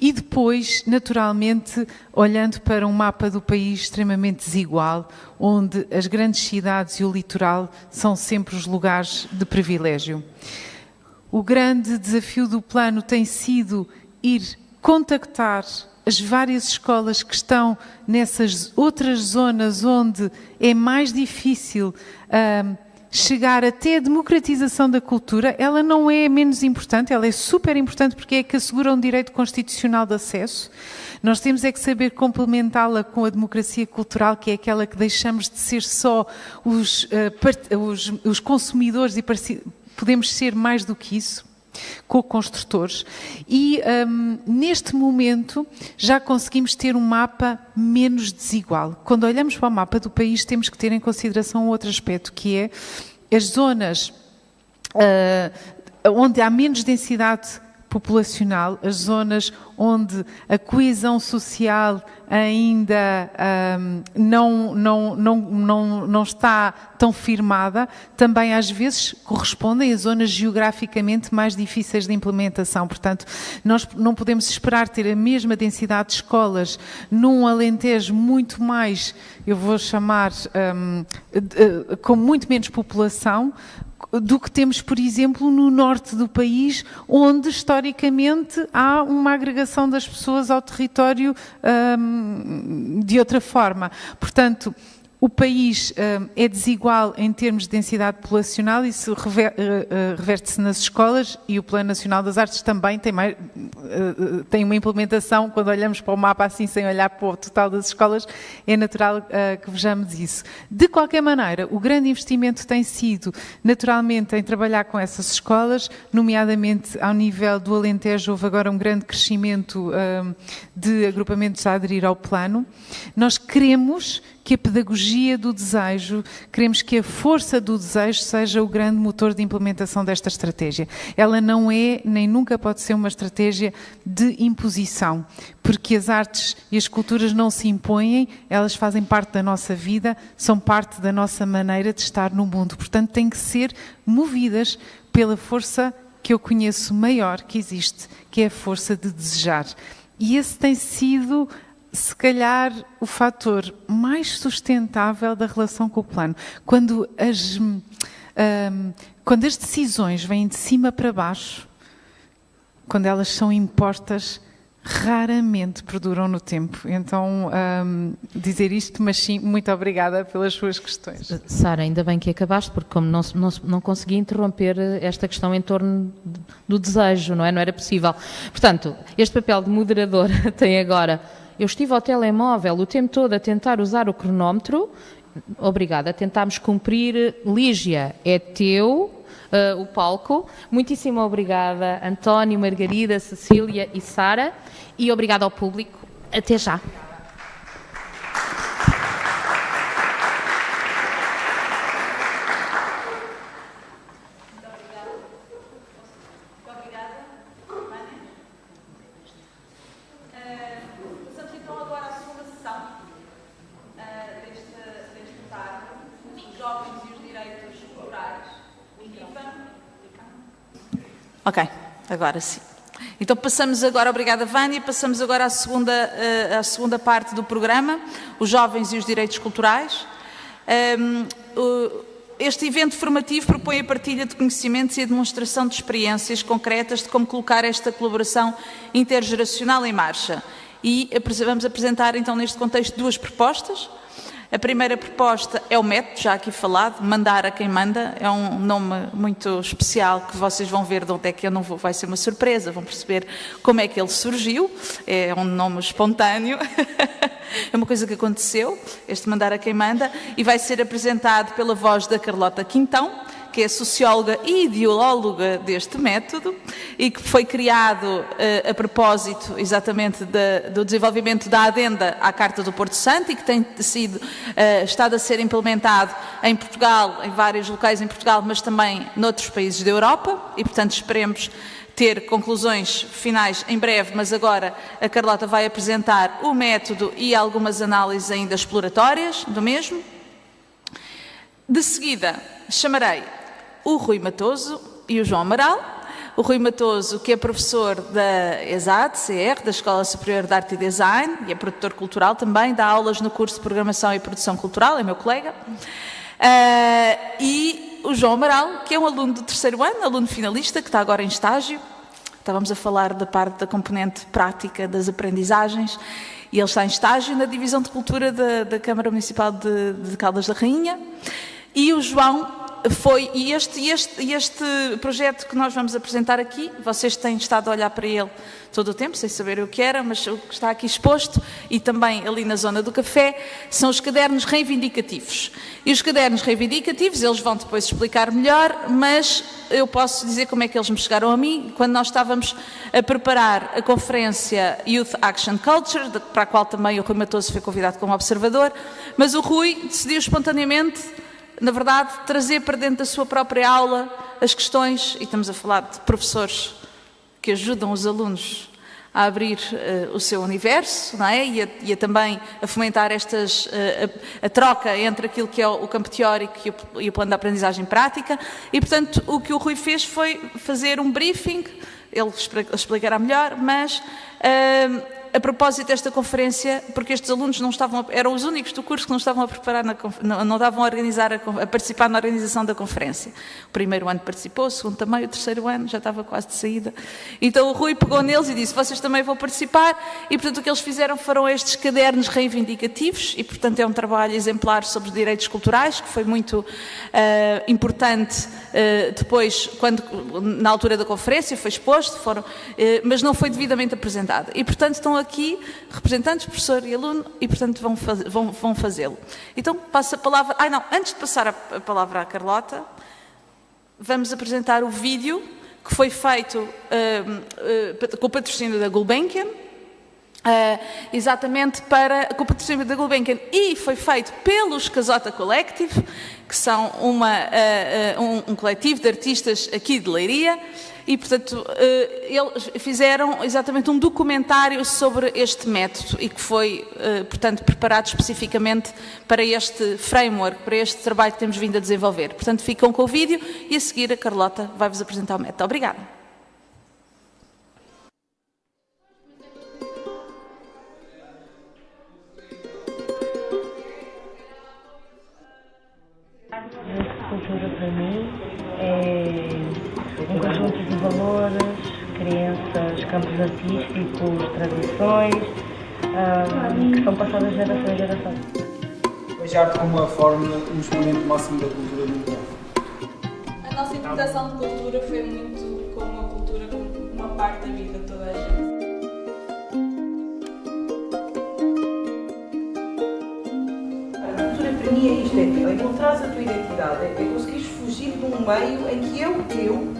e depois, naturalmente, olhando para um mapa do país extremamente desigual, onde as grandes cidades e o litoral são sempre os lugares de privilégio. O grande desafio do plano tem sido ir contactar as várias escolas que estão nessas outras zonas onde é mais difícil chegar até a democratização da cultura. Ela não é menos importante, ela é super importante porque é que assegura um direito constitucional de acesso. Nós temos é que saber complementá-la com a democracia cultural, que é aquela que deixamos de ser só os consumidores e podemos ser mais do que isso, co-construtores, e neste momento já conseguimos ter um mapa menos desigual. Quando olhamos para o mapa do país temos que ter em consideração outro aspecto, que é as zonas onde há menos densidade populacional, as zonas onde a coesão social ainda não está tão firmada, também às vezes correspondem a zonas geograficamente mais difíceis de implementação. Portanto, nós não podemos esperar ter a mesma densidade de escolas num Alentejo muito mais, eu vou chamar, com muito menos população, do que temos, por exemplo, no norte do país, onde historicamente há uma agregação das pessoas ao território de outra forma. Portanto, o país é desigual em termos de densidade populacional e isso reverte-se nas escolas, e o Plano Nacional das Artes também tem uma implementação. Quando olhamos para o mapa assim, sem olhar para o total das escolas, é natural que vejamos isso. De qualquer maneira, o grande investimento tem sido, naturalmente, em trabalhar com essas escolas, nomeadamente ao nível do Alentejo. Houve agora um grande crescimento de agrupamentos a aderir ao plano. Nós queremos que a pedagogia do desejo, queremos que a força do desejo seja o grande motor de implementação desta estratégia. Ela não é, nem nunca pode ser uma estratégia de imposição, porque as artes e as culturas não se impõem, elas fazem parte da nossa vida, são parte da nossa maneira de estar no mundo. Portanto, têm que ser movidas pela força que eu conheço maior que existe, que é a força de desejar. E esse tem sido, se calhar, o fator mais sustentável da relação com o plano. Quando as decisões vêm de cima para baixo, quando elas são impostas, raramente perduram no tempo. Então, dizer isto, mas sim, muito obrigada pelas suas questões. Sara, ainda bem que acabaste, porque como não consegui interromper esta questão em torno do desejo, não é? Não era possível. Portanto, este papel de moderadora tem agora... Eu estive ao telemóvel o tempo todo a tentar usar o cronómetro. Obrigada, tentámos cumprir. Lígia, é teu o palco. Muitíssimo obrigada, António, Margarida, Cecília e Sara. E obrigada ao público. Até já. Ok, agora sim. Então passamos agora, obrigada Vânia, passamos agora à segunda parte do programa, os jovens e os direitos culturais. Este evento formativo propõe a partilha de conhecimentos e a demonstração de experiências concretas de como colocar esta colaboração intergeracional em marcha. E vamos apresentar então neste contexto duas propostas. A primeira proposta é o método, já aqui falado, mandar a quem manda, é um nome muito especial que vocês vão ver de onde é que eu não vou, vai ser uma surpresa, vão perceber como é que ele surgiu, é um nome espontâneo, é uma coisa que aconteceu, este mandar a quem manda, e vai ser apresentado pela voz da Carlota Quintão, que é socióloga e ideóloga deste método e que foi criado a propósito exatamente do desenvolvimento da adenda à Carta do Porto Santo e que tem estado a ser implementado em Portugal, em vários locais em Portugal, mas também noutros países da Europa e, portanto, esperemos ter conclusões finais em breve, mas agora a Carlota vai apresentar o método e algumas análises ainda exploratórias do mesmo. De seguida, chamarei o Rui Matoso e o João Amaral. O Rui Matoso, que é professor da ESAD, CR, da Escola Superior de Arte e Design, e é produtor cultural também, dá aulas no curso de Programação e Produção Cultural, é meu colega. E o João Amaral, que é um aluno do terceiro ano, aluno finalista, que está agora em estágio. Estávamos a falar da parte da componente prática das aprendizagens, e ele está em estágio na Divisão de Cultura da Câmara Municipal de Caldas da Rainha. E o João este projeto que nós vamos apresentar aqui, vocês têm estado a olhar para ele todo o tempo, sem saber o que era, mas o que está aqui exposto, e também ali na zona do café, são os cadernos reivindicativos. E os cadernos reivindicativos, eles vão depois explicar melhor, mas eu posso dizer como é que eles me chegaram a mim, quando nós estávamos a preparar a conferência Youth Action Culture, para a qual também o Rui Matoso foi convidado como observador, mas o Rui decidiu espontaneamente, na verdade, trazer para dentro da sua própria aula as questões, e estamos a falar de professores que ajudam os alunos a abrir o seu universo, não é? E a também a fomentar a troca entre aquilo que é o campo teórico e o plano de aprendizagem prática. E, portanto, o que o Rui fez foi fazer um briefing, ele explicará melhor, mas a propósito desta conferência, porque estes alunos eram os únicos do curso que não estavam a preparar, não estavam a participar na organização da conferência. O primeiro ano participou, o segundo também, o terceiro ano já estava quase de saída. Então o Rui pegou neles e disse, vocês também vão participar, e portanto o que eles fizeram foram estes cadernos reivindicativos, e portanto é um trabalho exemplar sobre direitos culturais, que foi muito importante depois, na altura da conferência, foi exposto, mas não foi devidamente apresentado. E portanto estão aqui representantes, professor e aluno, e portanto vão fazê-lo. Então passo a palavra... antes de passar a palavra à Carlota, vamos apresentar o vídeo que foi feito com o patrocínio da Gulbenkian, exatamente com o patrocínio da Gulbenkian, e foi feito pelos Casota Collective, que são um coletivo de artistas aqui de Leiria, e, portanto, eles fizeram exatamente um documentário sobre este método e que foi, portanto, preparado especificamente para este framework, para este trabalho que temos vindo a desenvolver. Portanto, ficam com o vídeo e a seguir a Carlota vai-vos apresentar o método. Obrigada. A cultura para mim é um conjunto de valores, crenças, campos artísticos, tradições, que são passadas de geração em geração. Vejo a arte como uma forma, um exponente máximo da cultura do povo. A nossa interpretação de cultura foi muito como a cultura, como uma parte da vida de toda a gente. A cultura para mim é isto, é encontrares a tua identidade, é conseguires fugir de um meio em que é o teu,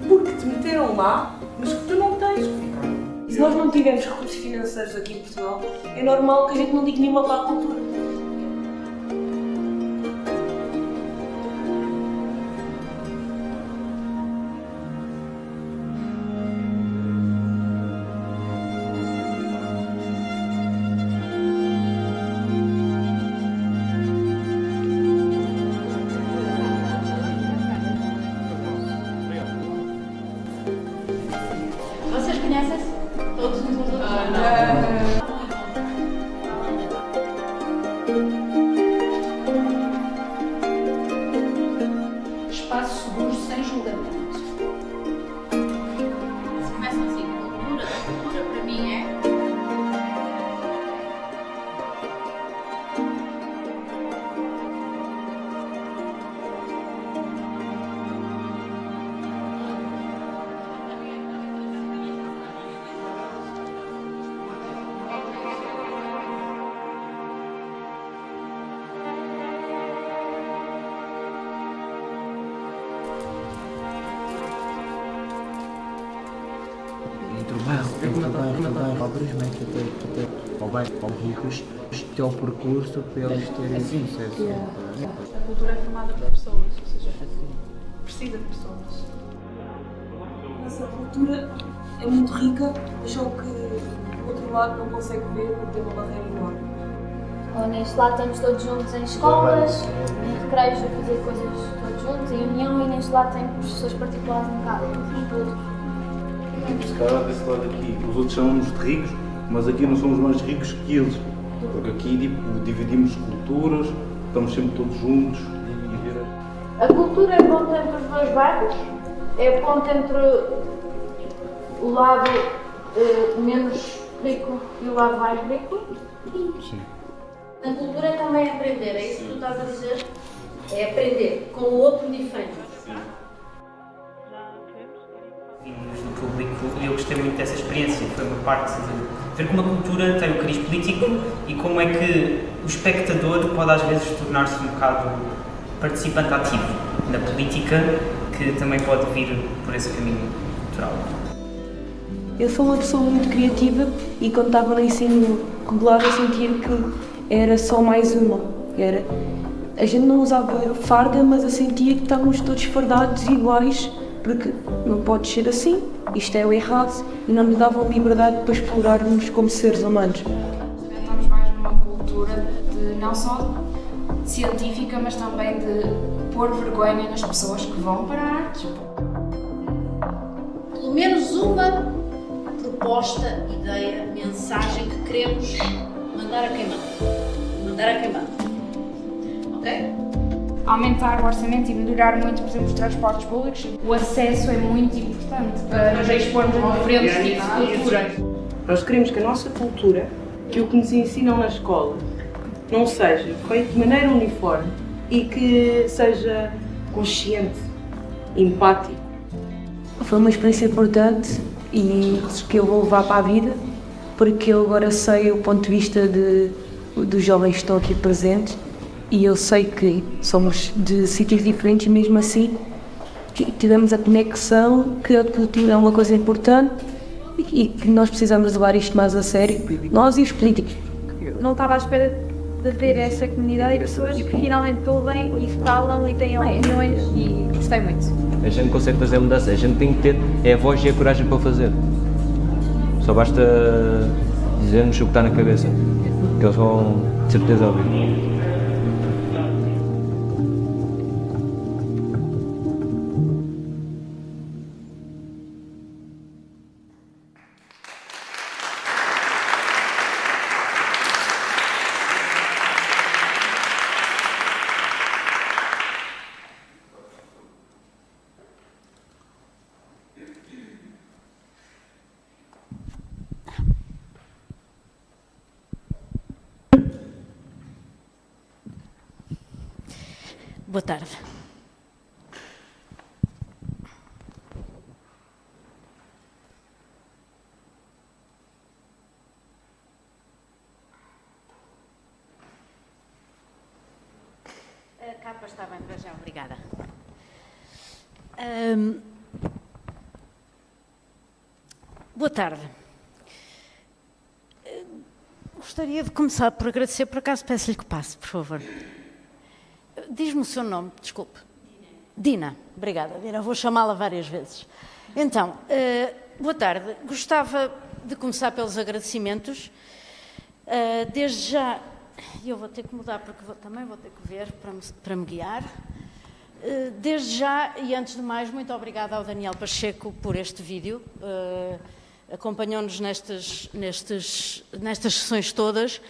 porque te meteram lá, mas que tu não tens que ficar. Se nós não tivermos recursos financeiros aqui em Portugal, é normal que a gente não diga nenhuma para a cultura. Vocês conhecem-se? Todos uns aos outros? Espaços seguros sem julgamento. Se começam assim, a cultura para mim é... Aos ricos, este é o percurso para eles terem sucesso. A cultura é formada por pessoas, ou seja, precisa de pessoas. A nossa cultura é muito rica, mas só que o outro lado não consegue ver porque tem uma barreira enorme. Neste lado estamos todos juntos em escolas, em recreios a fazer coisas todos juntos, em união, e neste lado tem professores particulares em casa, e tudo. Se calhar desse lado aqui, os outros chamam-nos de ricos, mas aqui não somos mais ricos que eles, porque aqui dividimos culturas, estamos sempre todos juntos. A cultura é ponto entre os dois bairros, é ponto entre o lado menos rico e o lado mais rico. Sim. A cultura é também aprender, é isso que tu estás a dizer? É aprender com o outro diferente. No público, e eu gostei muito dessa experiência. Foi uma parte de ver como a cultura tem o cariz político e como é que o espectador pode às vezes tornar-se um bocado participante ativo na política, que também pode vir por esse caminho cultural. Eu sou uma pessoa muito criativa e quando estava no ensino regular eu sentia que era só mais uma. A gente não usava farda, mas eu sentia que estávamos todos fardados iguais, porque não pode ser assim. isto é o errado e não nos davam liberdade para explorarmos como seres humanos. Estamos mais numa cultura de, não só científica, mas também de pôr vergonha nas pessoas que vão para a arte. Pelo menos uma proposta, ideia, mensagem que queremos mandar a queimar. Ok? Aumentar o orçamento e melhorar muito, por exemplo, os transportes públicos. O acesso é muito importante para nos expormos a diferentes tipos de cultura. Nós queremos que a nossa cultura, que o que nos ensinam na escola, não seja feito de maneira uniforme e que seja consciente, empático. Foi uma experiência importante e que eu vou levar para a vida, porque eu agora sei o ponto de vista dos jovens que estão aqui presentes e eu sei que somos de sítios diferentes e mesmo assim tivemos a conexão, que a cultura é uma coisa importante e que nós precisamos levar isto mais a sério, nós e os políticos. Não estava à espera de ver essa comunidade e pessoas que finalmente ouvem e falam e têm opiniões e gostei muito. A gente consegue fazer a mudança, a gente tem que ter a voz e a coragem para o fazer. Só basta dizermos o que está na cabeça, que eles vão de certeza ouvir. Boa tarde. A capa está bem para já, obrigada. Boa tarde. Gostaria de começar por agradecer, por acaso peço-lhe que passe, por favor. Diz-me o seu nome, desculpe. Dina, obrigada, Dina, vou chamá-la várias vezes. Então, boa tarde. Gostava de começar pelos agradecimentos. Desde já, eu vou ter que mudar porque também vou ter que ver para me guiar. Desde já, e antes de mais, muito obrigada ao Daniel Pacheco por este vídeo. Acompanhou-nos nestas sessões todas.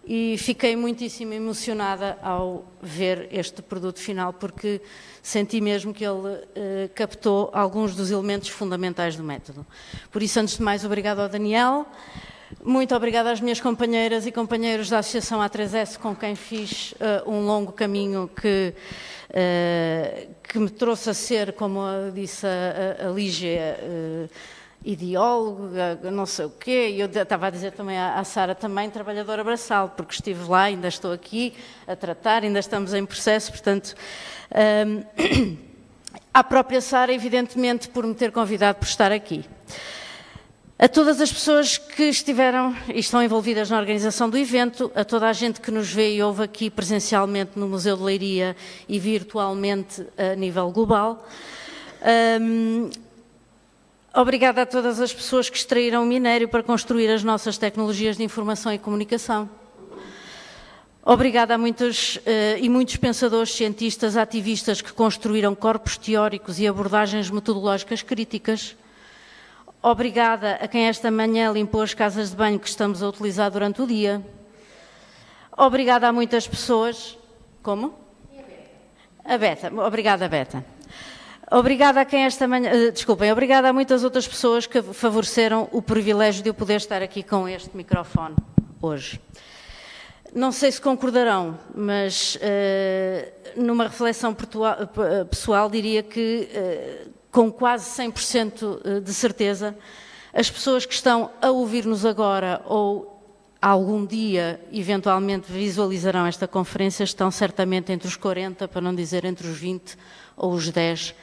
E fiquei muitíssimo emocionada ao ver este produto final, porque senti mesmo que ele captou alguns dos elementos fundamentais do método. Por isso, antes de mais, obrigado ao Daniel, muito obrigada às minhas companheiras e companheiros da Associação A3S, com quem fiz um longo caminho que me trouxe a ser, como disse a Lígia, ideóloga, não sei o quê, e eu estava a dizer também à Sara, também trabalhadora braçal, porque estive lá, ainda estou aqui a tratar, ainda estamos em processo, portanto, à própria Sara, evidentemente, por me ter convidado por estar aqui. A todas as pessoas que estiveram e estão envolvidas na organização do evento, a toda a gente que nos vê e ouve aqui presencialmente no Museu de Leiria e virtualmente a nível global, obrigada a todas as pessoas que extraíram minério para construir as nossas tecnologias de informação e comunicação. Obrigada a muitos pensadores, cientistas, ativistas que construíram corpos teóricos e abordagens metodológicas críticas. Obrigada a quem esta manhã limpou as casas de banho que estamos a utilizar durante o dia. Obrigada a muitas pessoas. Como? A Beta. Obrigada, Beta. Obrigada a quem esta manhã... obrigada a muitas outras pessoas que favoreceram o privilégio de eu poder estar aqui com este microfone hoje. Não sei se concordarão, mas numa reflexão pessoal diria que, com quase 100% de certeza, as pessoas que estão a ouvir-nos agora ou algum dia, eventualmente, visualizarão esta conferência, estão certamente entre os 40, para não dizer entre os 20 ou os 10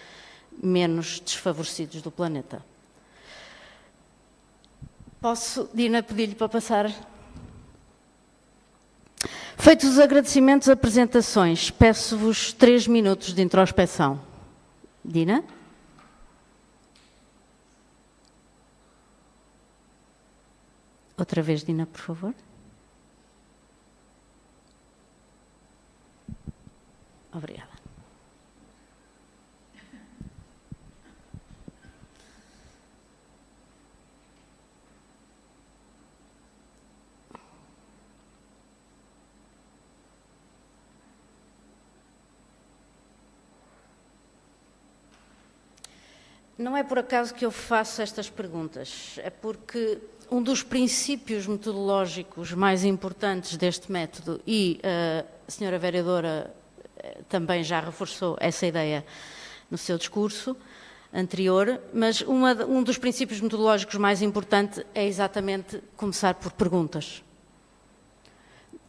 menos desfavorecidos do planeta. Posso, Dina, pedir-lhe para passar? Feitos os agradecimentos, apresentações, peço-vos 3 minutos de introspeção. Dina? Outra vez, Dina, por favor. Obrigada. Não é por acaso que eu faço estas perguntas, é porque um dos princípios metodológicos mais importantes deste método, e a senhora vereadora também já reforçou essa ideia no seu discurso anterior, mas um dos princípios metodológicos mais importantes é exatamente começar por perguntas.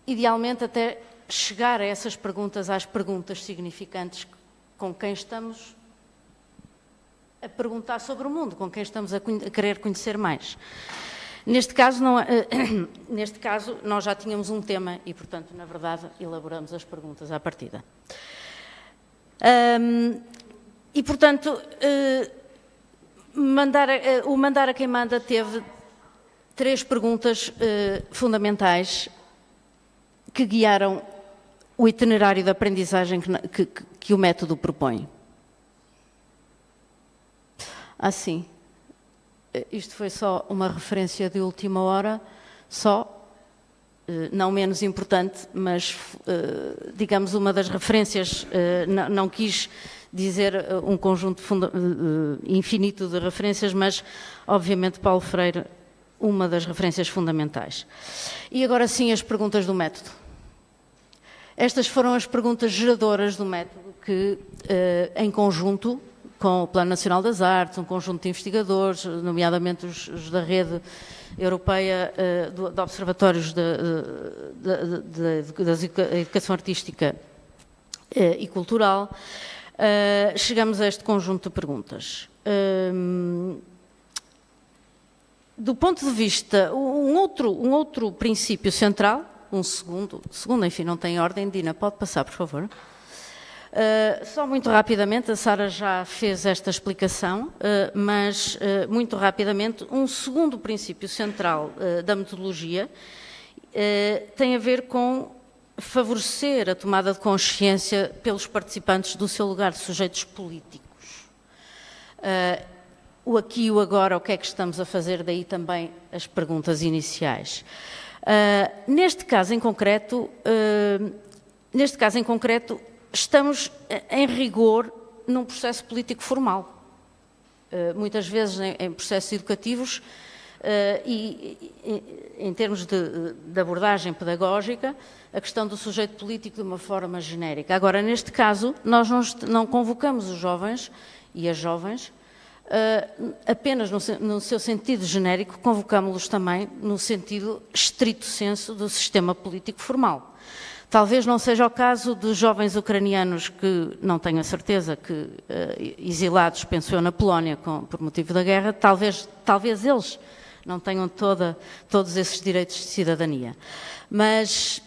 Idealmente até chegar a essas perguntas, às perguntas significantes com quem estamos a perguntar sobre o mundo, com quem estamos a querer conhecer mais. Neste caso, nós já tínhamos um tema e, portanto, na verdade, elaboramos as perguntas à partida. E, portanto, o Mandar a Quem Manda teve 3 perguntas fundamentais que guiaram o itinerário de aprendizagem que o método propõe. Sim. Isto foi só uma referência de última hora, não menos importante, mas, digamos, uma das referências, não quis dizer um conjunto infinito de referências, mas, obviamente, Paulo Freire, uma das referências fundamentais. E agora sim, as perguntas do método. Estas foram as perguntas geradoras do método que, em conjunto, com o Plano Nacional das Artes, um conjunto de investigadores, nomeadamente os da Rede Europeia de Observatórios da Educação Artística e Cultural, chegamos a este conjunto de perguntas. Do ponto de vista, um outro princípio central, segundo, enfim, não tem ordem, Dina, pode passar, por favor. Só muito rapidamente, a Sara já fez esta explicação, mas muito rapidamente, um segundo princípio central da metodologia tem a ver com favorecer a tomada de consciência pelos participantes do seu lugar de sujeitos políticos. O aqui e o agora, o que é que estamos a fazer, daí também as perguntas iniciais. Neste caso em concreto, estamos, em rigor, num processo político formal. Muitas vezes em processos educativos e em termos de abordagem pedagógica, a questão do sujeito político de uma forma genérica. Agora, neste caso, nós não convocamos os jovens e as jovens apenas no seu sentido genérico, convocamos-los também no sentido estrito senso do sistema político formal. Talvez não seja o caso dos jovens ucranianos que, não tenho a certeza, que exilados, penso eu, na Polónia por motivo da guerra, talvez eles não tenham todos esses direitos de cidadania. Mas,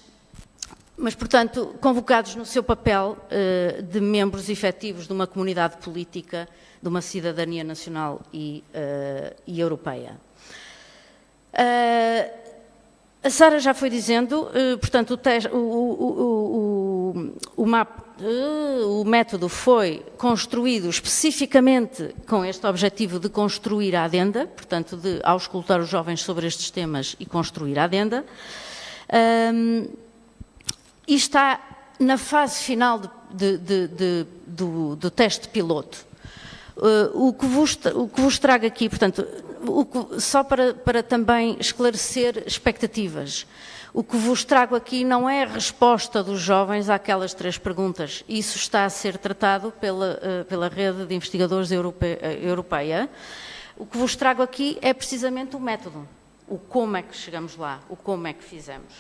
portanto, convocados no seu papel de membros efetivos de uma comunidade política, de uma cidadania nacional e europeia. A Sara já foi dizendo, portanto, o método foi construído especificamente com este objetivo de construir a adenda, portanto, de auscultar os jovens sobre estes temas e construir a adenda, e está na fase final do teste piloto. O que vos trago aqui, portanto, só para também esclarecer expectativas, o que vos trago aqui não é a resposta dos jovens àquelas 3 perguntas. Isso está a ser tratado pela Rede de Investigadores Europeia. O que vos trago aqui é precisamente o método, o como é que chegamos lá, o como é que fizemos.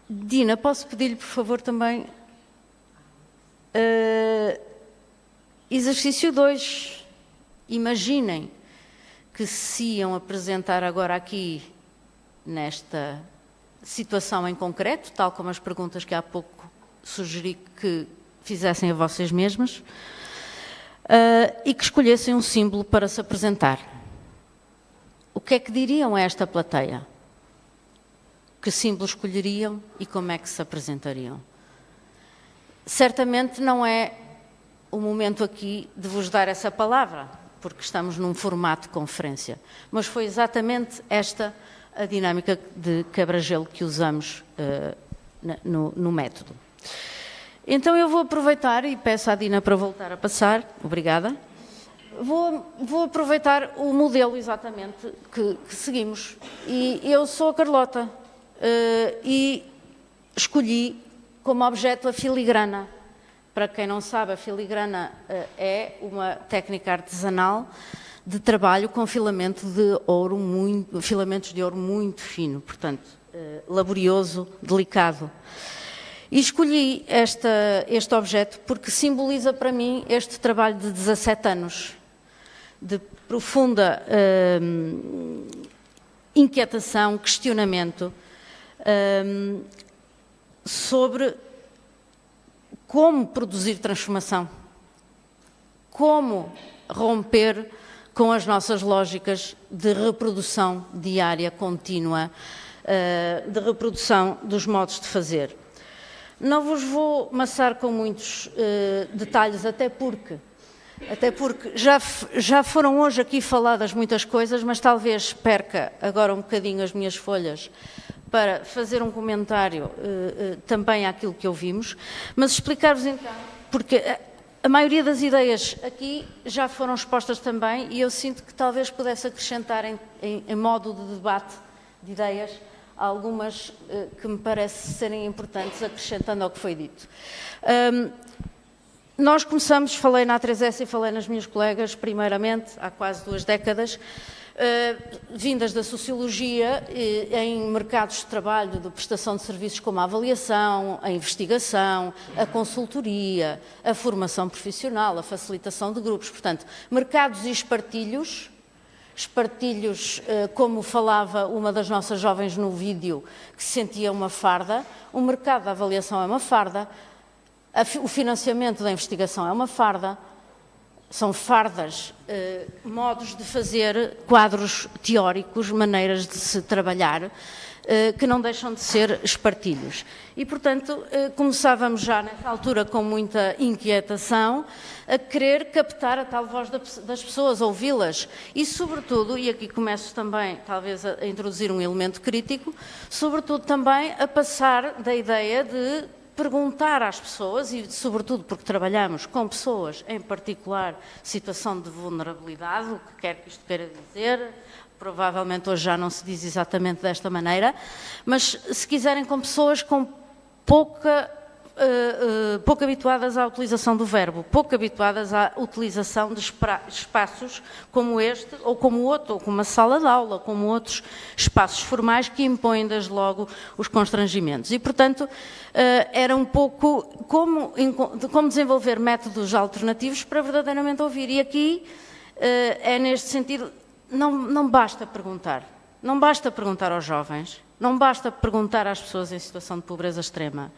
Dina, posso pedir-lhe, por favor, também... exercício 2. Imaginem que se iam apresentar agora aqui, nesta situação em concreto, tal como as perguntas que há pouco sugeri que fizessem a vocês mesmas, e que escolhessem um símbolo para se apresentar. o que é que diriam a esta plateia? Que símbolo escolheriam e como é que se apresentariam? Certamente não é o momento aqui de vos dar essa palavra, porque estamos num formato de conferência, mas foi exatamente esta a dinâmica de quebra-gelo que usamos no método. Então eu vou aproveitar, e peço à Dina para voltar a passar, obrigada, vou aproveitar o modelo exatamente que seguimos. E eu sou a Carlota e escolhi como objeto a filigrana. Para quem não sabe, a filigrana é uma técnica artesanal de trabalho com filamentos de ouro muito fino, portanto, laborioso, delicado. E escolhi este objeto porque simboliza para mim este trabalho de 17 anos, de profunda inquietação, questionamento sobre como produzir transformação, como romper com as nossas lógicas de reprodução diária, contínua, de reprodução dos modos de fazer. Não vos vou maçar com muitos detalhes, até porque já foram hoje aqui faladas muitas coisas, mas talvez perca agora um bocadinho as minhas folhas para fazer um comentário também àquilo que ouvimos, mas explicar-vos então, porque a maioria das ideias aqui já foram expostas também e eu sinto que talvez pudesse acrescentar em modo de debate de ideias algumas que me parecem serem importantes, acrescentando ao que foi dito. Nós começamos, falei na A3S e falei nas minhas colegas, primeiramente, há quase 2 décadas, vindas da sociologia, em mercados de trabalho de prestação de serviços como a avaliação, a investigação, a consultoria, a formação profissional, a facilitação de grupos. Portanto, mercados e espartilhos, como falava uma das nossas jovens no vídeo, que se sentia uma farda, o mercado da avaliação é uma farda, o financiamento da investigação é uma farda, são fardas, modos de fazer, quadros teóricos, maneiras de se trabalhar, que não deixam de ser espartilhos. E, portanto, começávamos já nessa altura com muita inquietação a querer captar a tal voz das pessoas, ouvi-las e, sobretudo, e aqui começo também talvez a introduzir um elemento crítico, sobretudo também a passar da ideia de perguntar às pessoas, e sobretudo porque trabalhamos com pessoas, em particular, situação de vulnerabilidade, o que quer que isto queira dizer, provavelmente hoje já não se diz exatamente desta maneira, mas se quiserem com pessoas com pouco habituadas à utilização do verbo, pouco habituadas à utilização de espaços como este, ou como outro, ou como uma sala de aula, como outros espaços formais que impõem desde logo os constrangimentos. E, portanto, era um pouco como desenvolver métodos alternativos para verdadeiramente ouvir. E aqui é neste sentido, não basta perguntar. Não basta perguntar aos jovens, não basta perguntar às pessoas em situação de pobreza extrema.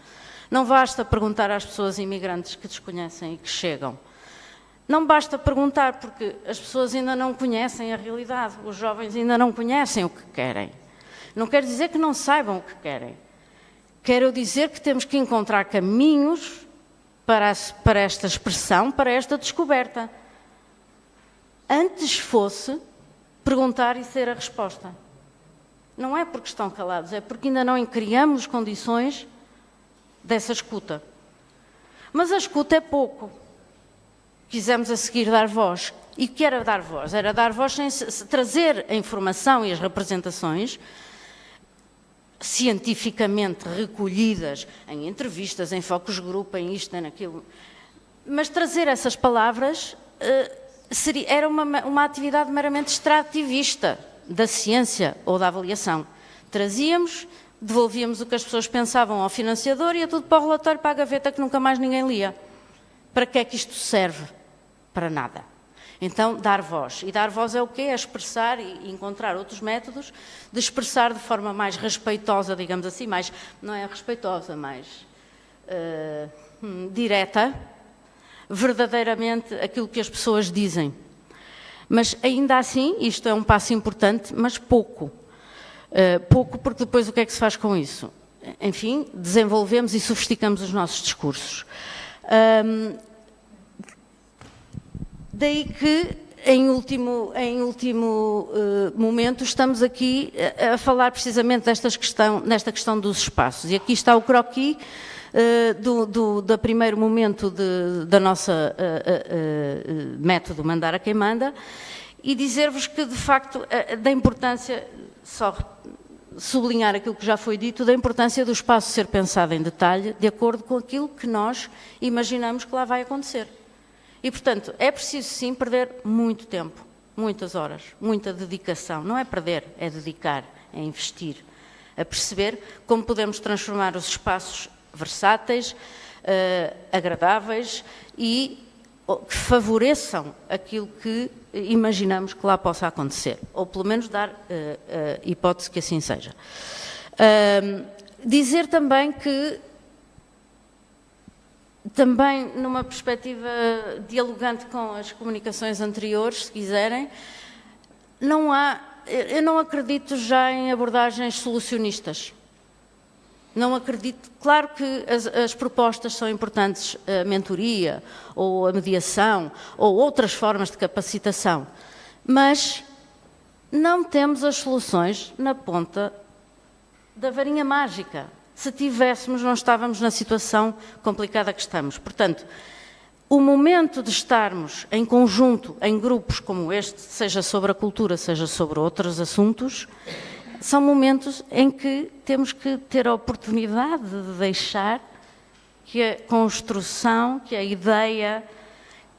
Não basta perguntar às pessoas imigrantes que desconhecem e que chegam. Não basta perguntar porque as pessoas ainda não conhecem a realidade, os jovens ainda não conhecem o que querem. Não quer dizer que não saibam o que querem. Quero dizer que temos que encontrar caminhos para esta expressão, para esta descoberta. Antes fosse perguntar e ser a resposta. Não é porque estão calados, é porque ainda não criamos condições dessa escuta. Mas a escuta é pouco. Quisemos a seguir dar voz. E o que era dar voz? Era dar voz sem trazer a informação e as representações cientificamente recolhidas em entrevistas, em focus group, em isto, em aquilo. Mas trazer essas palavras era uma atividade meramente extrativista da ciência ou da avaliação. Trazíamos, devolvíamos o que as pessoas pensavam ao financiador e ia tudo para o relatório, para a gaveta que nunca mais ninguém lia. Para que é que isto serve? Para nada. Então, dar voz. E dar voz é o quê? É expressar e encontrar outros métodos de expressar de forma mais respeitosa, digamos assim, mais, não é respeitosa, mais direta, verdadeiramente aquilo que as pessoas dizem. Mas ainda assim, isto é um passo importante, mas pouco. Pouco, porque depois o que é que se faz com isso? Enfim, desenvolvemos e sofisticamos os nossos discursos. Daí que, em último momento, estamos aqui a falar precisamente nesta questão dos espaços. E aqui está o croquis do primeiro momento da nossa método Mandar a Quem Manda, e dizer-vos que, de facto, da importância, só sublinhar aquilo que já foi dito, da importância do espaço ser pensado em detalhe, de acordo com aquilo que nós imaginamos que lá vai acontecer. E, portanto, é preciso, sim, perder muito tempo, muitas horas, muita dedicação. Não é perder, é dedicar, é investir, a perceber como podemos transformar os espaços versáteis, agradáveis e que favoreçam aquilo que imaginamos que lá possa acontecer, ou pelo menos dar hipótese que assim seja. Dizer também que, também numa perspectiva dialogante com as comunicações anteriores, se quiserem, eu não acredito já em abordagens solucionistas. Não acredito, claro que as propostas são importantes, a mentoria, ou a mediação, ou outras formas de capacitação, mas não temos as soluções na ponta da varinha mágica. Se tivéssemos, não estávamos na situação complicada que estamos. Portanto, o momento de estarmos em conjunto, em grupos como este, seja sobre a cultura, seja sobre outros assuntos, são momentos em que temos que ter a oportunidade de deixar que a construção, que a ideia,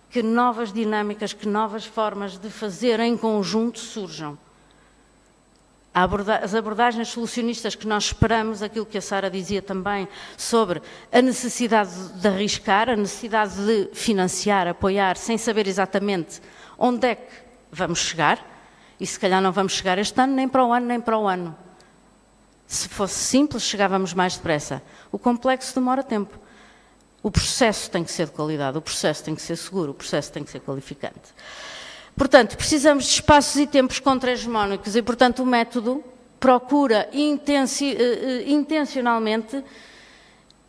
que novas dinâmicas, que novas formas de fazer em conjunto surjam. As abordagens solucionistas que nós esperamos, aquilo que a Sara dizia também sobre a necessidade de arriscar, a necessidade de financiar, apoiar, sem saber exatamente onde é que vamos chegar. E se calhar não vamos chegar este ano, nem para o ano, nem para o ano. Se fosse simples, chegávamos mais depressa. O complexo demora tempo. O processo tem que ser de qualidade, o processo tem que ser seguro, o processo tem que ser qualificante. Portanto, precisamos de espaços e tempos contra-hegemónicos e, portanto, o método procura intencionalmente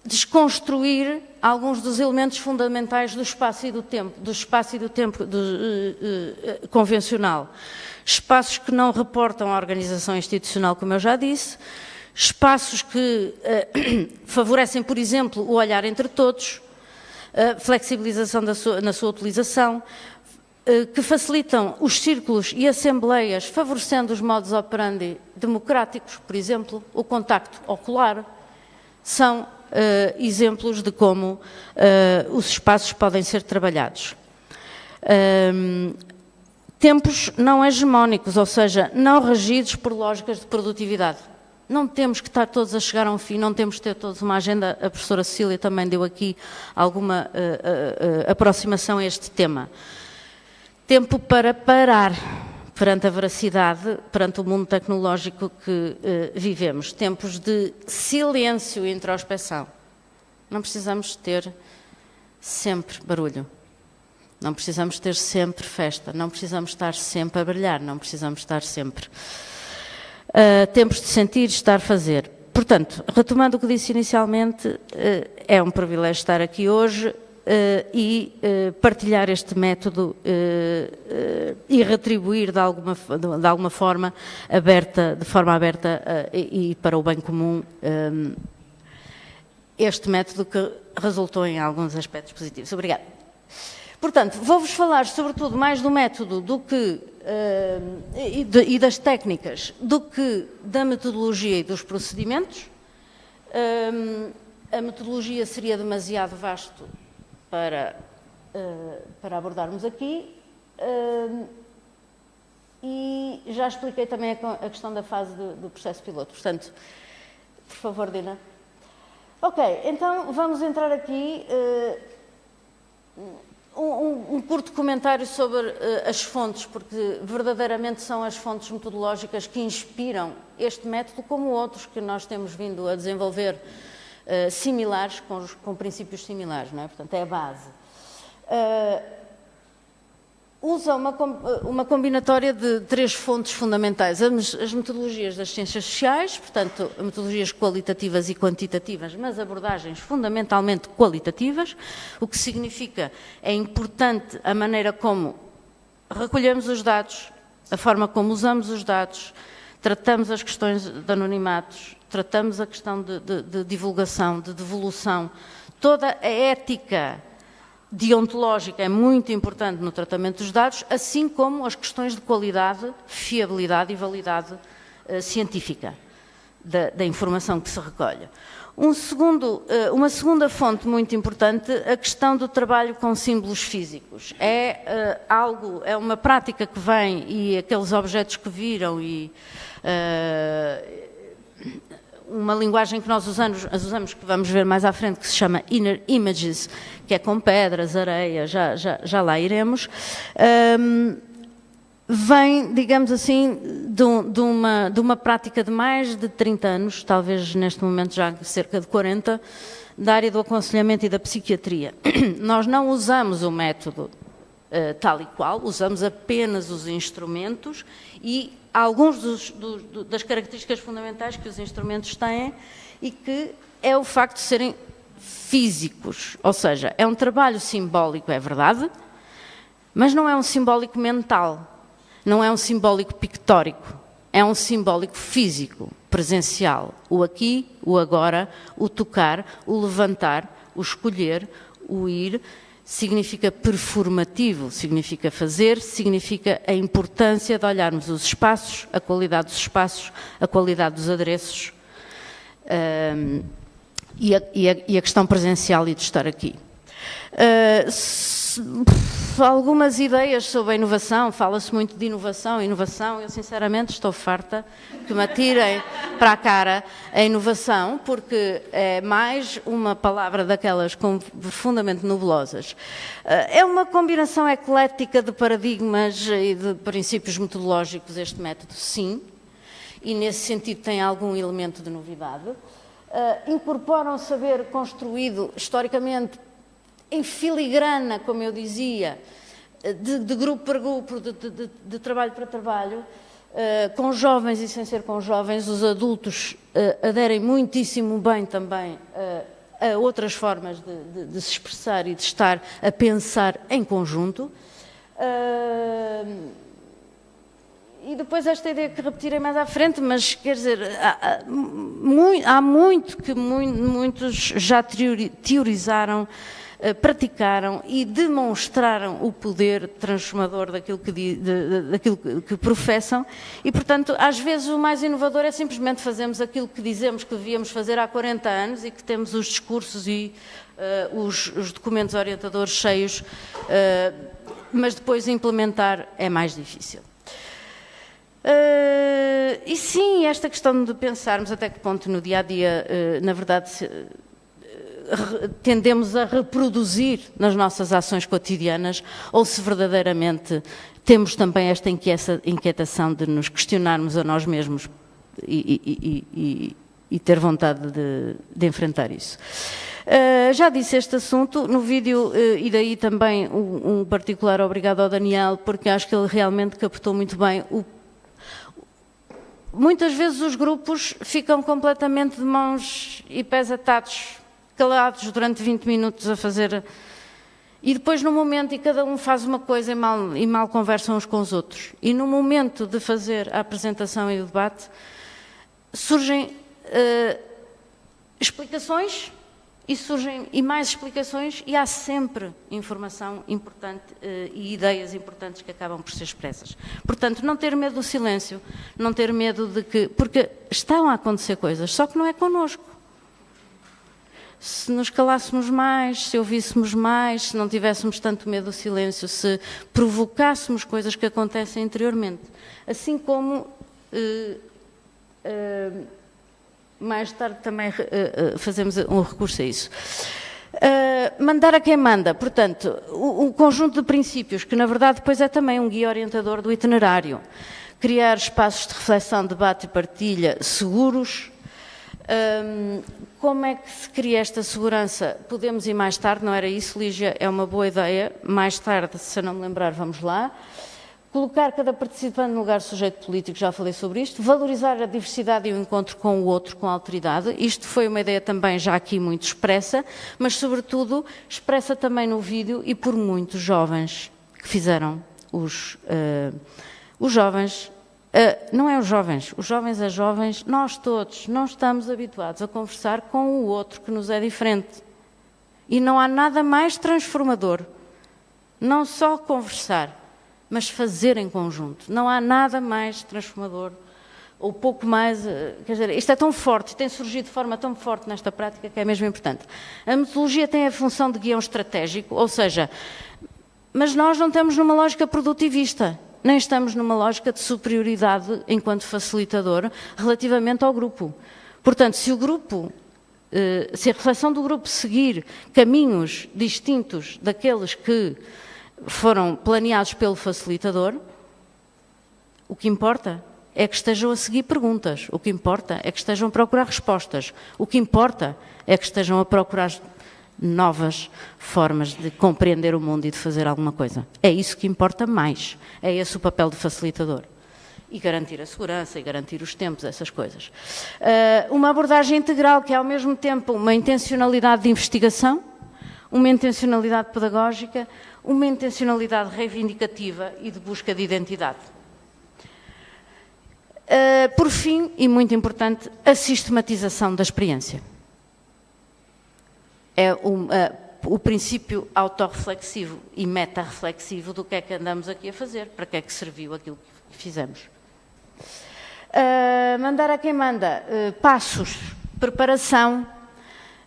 desconstruir alguns dos elementos fundamentais do espaço e do tempo, convencional. Espaços que não reportam à organização institucional, como eu já disse, espaços que favorecem, por exemplo, o olhar entre todos, a flexibilização na sua utilização, que facilitam os círculos e assembleias, favorecendo os modus operandi democráticos, por exemplo, o contacto ocular, são exemplos de como os espaços podem ser trabalhados. Tempos não hegemónicos, ou seja, não regidos por lógicas de produtividade. Não temos que estar todos a chegar a um fim, não temos que ter todos uma agenda. A professora Cecília também deu aqui alguma aproximação a este tema. Tempo para parar perante a veracidade, perante o mundo tecnológico que vivemos. Tempos de silêncio e introspeção. Não precisamos ter sempre barulho. Não precisamos ter sempre festa. Não precisamos estar sempre a brilhar. Não precisamos estar sempre... tempos de sentir, estar, fazer. Portanto, retomando o que disse inicialmente, é um privilégio estar aqui hoje e partilhar este método e retribuir de alguma forma de forma aberta e para o bem comum este método que resultou em alguns aspectos positivos. Obrigada. Portanto, vou-vos falar sobretudo mais do método do que, e das técnicas do que da metodologia e dos procedimentos. A metodologia seria demasiado vasto para abordarmos aqui e já expliquei também a questão da fase do processo piloto. Portanto, por favor, Dina. Ok, então vamos entrar aqui... Um curto comentário sobre as fontes, porque verdadeiramente são as fontes metodológicas que inspiram este método, como outros que nós temos vindo a desenvolver similares, com princípios similares, não é? Portanto, é a base. usa uma combinatória de 3 fontes fundamentais. As metodologias das ciências sociais, portanto, metodologias qualitativas e quantitativas, mas abordagens fundamentalmente qualitativas, o que significa é importante a maneira como recolhemos os dados, a forma como usamos os dados, tratamos as questões de anonimatos, tratamos a questão de divulgação, de devolução, toda a ética deontológica é muito importante no tratamento dos dados, assim como as questões de qualidade, fiabilidade e validade científica da informação que se recolhe. Uma segunda fonte muito importante, a questão do trabalho com símbolos físicos. É uma prática que vem, e aqueles objetos que viram, e uma linguagem que nós usamos, que vamos ver mais à frente, que se chama Inner Images, que é com pedras, areia, já lá iremos, vem, digamos assim, de uma prática de mais de 30 anos, talvez neste momento já cerca de 40, da área do aconselhamento e da psiquiatria. Nós não usamos o método tal e qual, usamos apenas os instrumentos e alguns das características fundamentais que os instrumentos têm, e que é o facto de serem físicos, ou seja, é um trabalho simbólico, é verdade, mas não é um simbólico mental, não é um simbólico pictórico, é um simbólico físico, presencial, o aqui, o agora, o tocar, o levantar, o escolher, o ir. Significa performativo, significa fazer, significa a importância de olharmos os espaços, a qualidade dos espaços, a qualidade dos adereços e a questão presencial e de estar aqui. Algumas ideias sobre a inovação, fala-se muito de inovação, eu sinceramente estou farta que me atirem para a cara a inovação, porque é mais uma palavra daquelas profundamente nebulosas. É uma combinação eclética de paradigmas e de princípios metodológicos, este método, sim, e nesse sentido tem algum elemento de novidade. Incorpora um saber construído historicamente em filigrana, como eu dizia, de grupo para grupo, de trabalho para trabalho, com jovens e sem ser com jovens. Os adultos aderem muitíssimo bem também a outras formas de se expressar e de estar a pensar em conjunto. E depois esta ideia que repetirei mais à frente, mas quer dizer, há muito que muitos já teorizaram, praticaram e demonstraram o poder transformador daquilo que professam, e portanto às vezes o mais inovador é simplesmente fazermos aquilo que dizemos que devíamos fazer há 40 anos e que temos os discursos e os documentos orientadores cheios, mas depois implementar é mais difícil. E sim, esta questão de pensarmos até que ponto no dia-a-dia, na verdade, tendemos a reproduzir nas nossas ações cotidianas, ou se verdadeiramente temos também esta inquietação de nos questionarmos a nós mesmos e ter vontade de enfrentar isso. Já disse este assunto no vídeo, e daí também um particular obrigado ao Daniel, porque acho que ele realmente captou muito bem muitas vezes os grupos ficam completamente de mãos e pés atados, calados durante 20 minutos a fazer... E depois no momento, e cada um faz uma coisa e mal conversam uns com os outros. E no momento de fazer a apresentação e o debate, surgem explicações e mais explicações, e há sempre informação importante e ideias importantes que acabam por ser expressas. Portanto, não ter medo do silêncio, não ter medo de que... Porque estão a acontecer coisas, só que não é connosco. Se nos calássemos mais, se ouvíssemos mais, se não tivéssemos tanto medo do silêncio, se provocássemos coisas que acontecem interiormente. Assim como... mais tarde também fazemos um recurso a isso. Mandar a quem manda, portanto, o conjunto de princípios, que na verdade depois é também um guia orientador do itinerário. Criar espaços de reflexão, debate e partilha seguros, Como é que se cria esta segurança? Podemos ir mais tarde, não era isso, Lígia? É uma boa ideia. Mais tarde, se eu não me lembrar, vamos lá. Colocar cada participante no lugar de sujeito político, já falei sobre isto. Valorizar a diversidade e o encontro com o outro, com a alteridade. Isto foi uma ideia também já aqui muito expressa, mas sobretudo expressa também no vídeo e por muitos jovens que fizeram os jovens. Não é os jovens é jovens, nós todos não estamos habituados a conversar com o outro que nos é diferente. E não há nada mais transformador, não só conversar, mas fazer em conjunto. Não há nada mais transformador, ou pouco mais, quer dizer, isto é tão forte, tem surgido de forma tão forte nesta prática que é mesmo importante. A metodologia tem a função de guião estratégico, ou seja, mas nós não estamos numa lógica produtivista, nem estamos numa lógica de superioridade enquanto facilitador relativamente ao grupo. Portanto, se a reflexão do grupo seguir caminhos distintos daqueles que foram planeados pelo facilitador, o que importa é que estejam a seguir perguntas, o que importa é que estejam a procurar respostas, o que importa é que estejam a procurar novas formas de compreender o mundo e de fazer alguma coisa. É isso que importa mais. É esse o papel do facilitador. E garantir a segurança, e garantir os tempos, essas coisas. Uma abordagem integral que é ao mesmo tempo uma intencionalidade de investigação, uma intencionalidade pedagógica, uma intencionalidade reivindicativa e de busca de identidade. Por fim, e muito importante, a sistematização da experiência. É o princípio autorreflexivo e meta-reflexivo do que é que andamos aqui a fazer, para que é que serviu aquilo que fizemos. Mandar a quem manda, passos, preparação,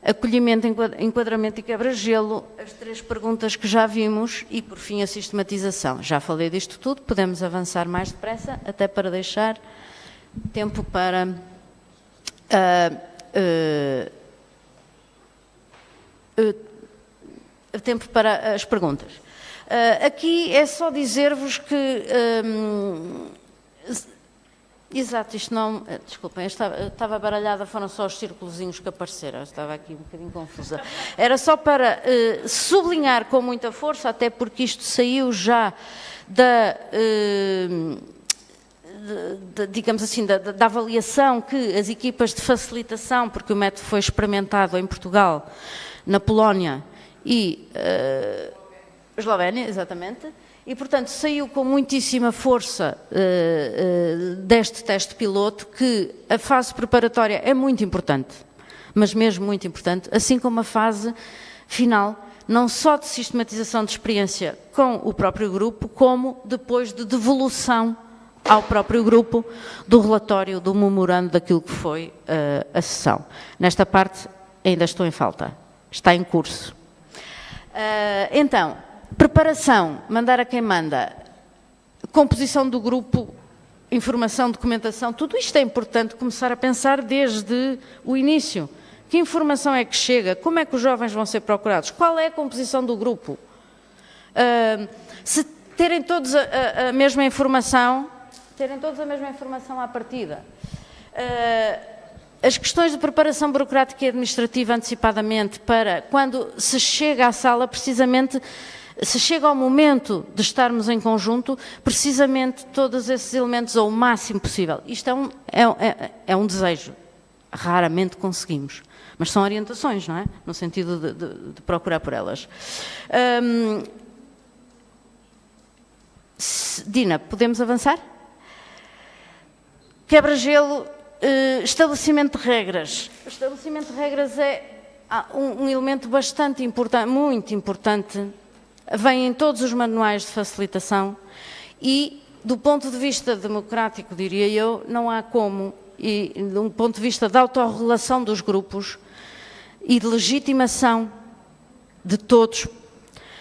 acolhimento, enquadramento e quebra-gelo, as 3 perguntas que já vimos e, por fim, a sistematização. Já falei disto tudo, podemos avançar mais depressa, até para deixar tempo para as perguntas. Aqui é só dizer-vos que... exato, isto não... Desculpem, estava baralhada, foram só os círculozinhos que apareceram, estava aqui um bocadinho confusa. Era só para sublinhar com muita força, até porque isto saiu já digamos assim, da avaliação que as equipas de facilitação, porque o método foi experimentado em Portugal, na Polónia e Eslovénia, exatamente, e, portanto, saiu com muitíssima força deste teste piloto que a fase preparatória é muito importante, mas mesmo muito importante, assim como a fase final, não só de sistematização de experiência com o próprio grupo, como depois de devolução ao próprio grupo do relatório, do memorando daquilo que foi a sessão. Nesta parte ainda estou em falta, está em curso. Então, preparação, mandar a quem manda, composição do grupo, informação, documentação, tudo isto é importante começar a pensar desde o início. Que informação é que chega? Como é que os jovens vão ser procurados? Qual é a composição do grupo? Se terem todos a mesma informação, à partida. As questões de preparação burocrática e administrativa antecipadamente para quando se chega à sala, precisamente, se chega ao momento de estarmos em conjunto, precisamente todos esses elementos ao máximo possível. Isto é um desejo. Raramente conseguimos. Mas são orientações, não é? No sentido de procurar por elas. Dina, podemos avançar? Quebra-gelo, estabelecimento de regras. O estabelecimento de regras é um elemento bastante importante, muito importante, vem em todos os manuais de facilitação e, do ponto de vista democrático, diria eu, não há como, e de um ponto de vista da autorregulação dos grupos e de legitimação de todos,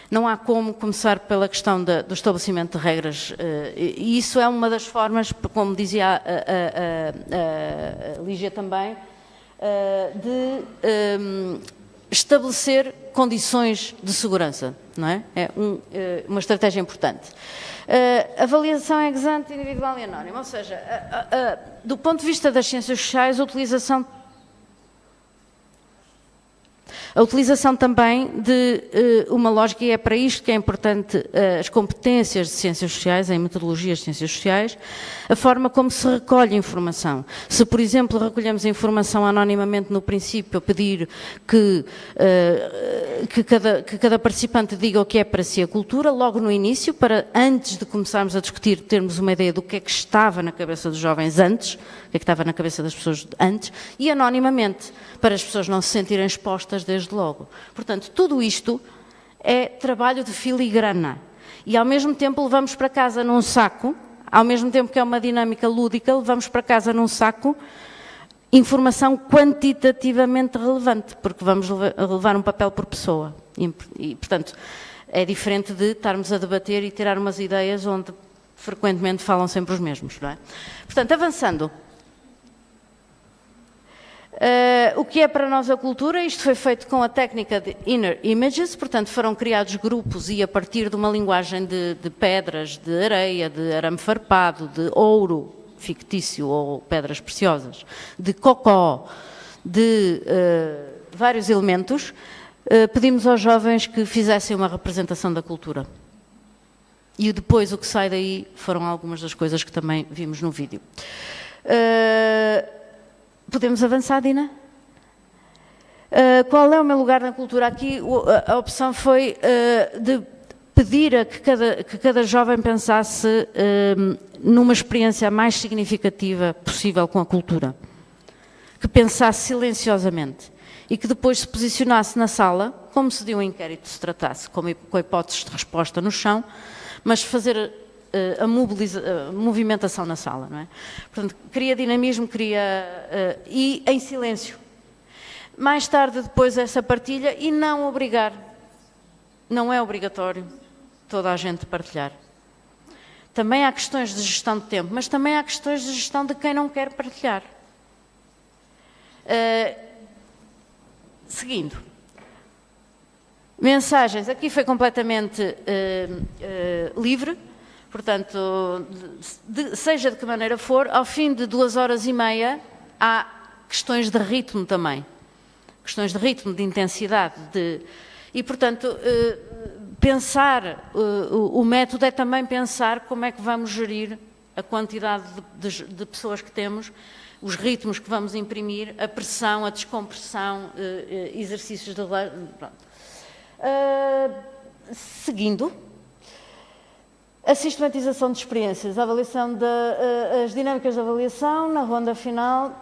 não há como começar pela questão do estabelecimento de regras. E isso é uma das formas, como dizia a Lígia também, de estabelecer condições de segurança, não é? É uma estratégia importante. Avaliação ex ante, individual e anónima, ou seja, do ponto de vista das ciências sociais, a utilização A utilização também de uma lógica, e é para isto que é importante as competências de ciências sociais, em metodologias de ciências sociais, a forma como se recolhe informação. Se, por exemplo, recolhemos a informação anonimamente no princípio, a pedir que cada participante diga o que é para si a cultura, logo no início, para antes de começarmos a discutir, termos uma ideia do que é que estava na cabeça dos jovens antes, o que é que estava na cabeça das pessoas antes, e anonimamente, para as pessoas não se sentirem expostas desde logo. Portanto, tudo isto é trabalho de filigrana. E ao mesmo tempo levamos para casa num saco, ao mesmo tempo que é uma dinâmica lúdica, levamos para casa num saco informação quantitativamente relevante, porque vamos levar um papel por pessoa. E, portanto, é diferente de estarmos a debater e tirar umas ideias onde frequentemente falam sempre os mesmos, não é? Portanto, avançando. O que é para nós a cultura? Isto foi feito com a técnica de Inner Images, portanto foram criados grupos e a partir de uma linguagem de pedras, de areia, de arame farpado, de ouro fictício ou pedras preciosas, de cocó, de vários elementos, pedimos aos jovens que fizessem uma representação da cultura. E depois o que sai daí foram algumas das coisas que também vimos no vídeo. Podemos avançar, Dina? Qual é o meu lugar na cultura? Aqui a opção foi de pedir a que cada jovem pensasse numa experiência mais significativa possível com a cultura. Que pensasse silenciosamente e que depois se posicionasse na sala, como se de um inquérito se tratasse, com a hipótese de resposta no chão, mas fazer a movimentação na sala, não é? Portanto, cria dinamismo, e em silêncio. Mais tarde, depois, essa partilha e não obrigar. Não é obrigatório toda a gente partilhar. Também há questões de gestão de tempo, mas também há questões de gestão de quem não quer partilhar. Seguindo. Mensagens. Aqui foi completamente livre. Portanto, seja de que maneira for, ao fim de 2h30 há questões de ritmo também. Questões de ritmo, de intensidade. E, portanto, pensar, o método é também pensar como é que vamos gerir a quantidade de pessoas que temos, os ritmos que vamos imprimir, a pressão, a descompressão, exercícios de... Seguindo. A sistematização de experiências, a avaliação as dinâmicas de avaliação na ronda final,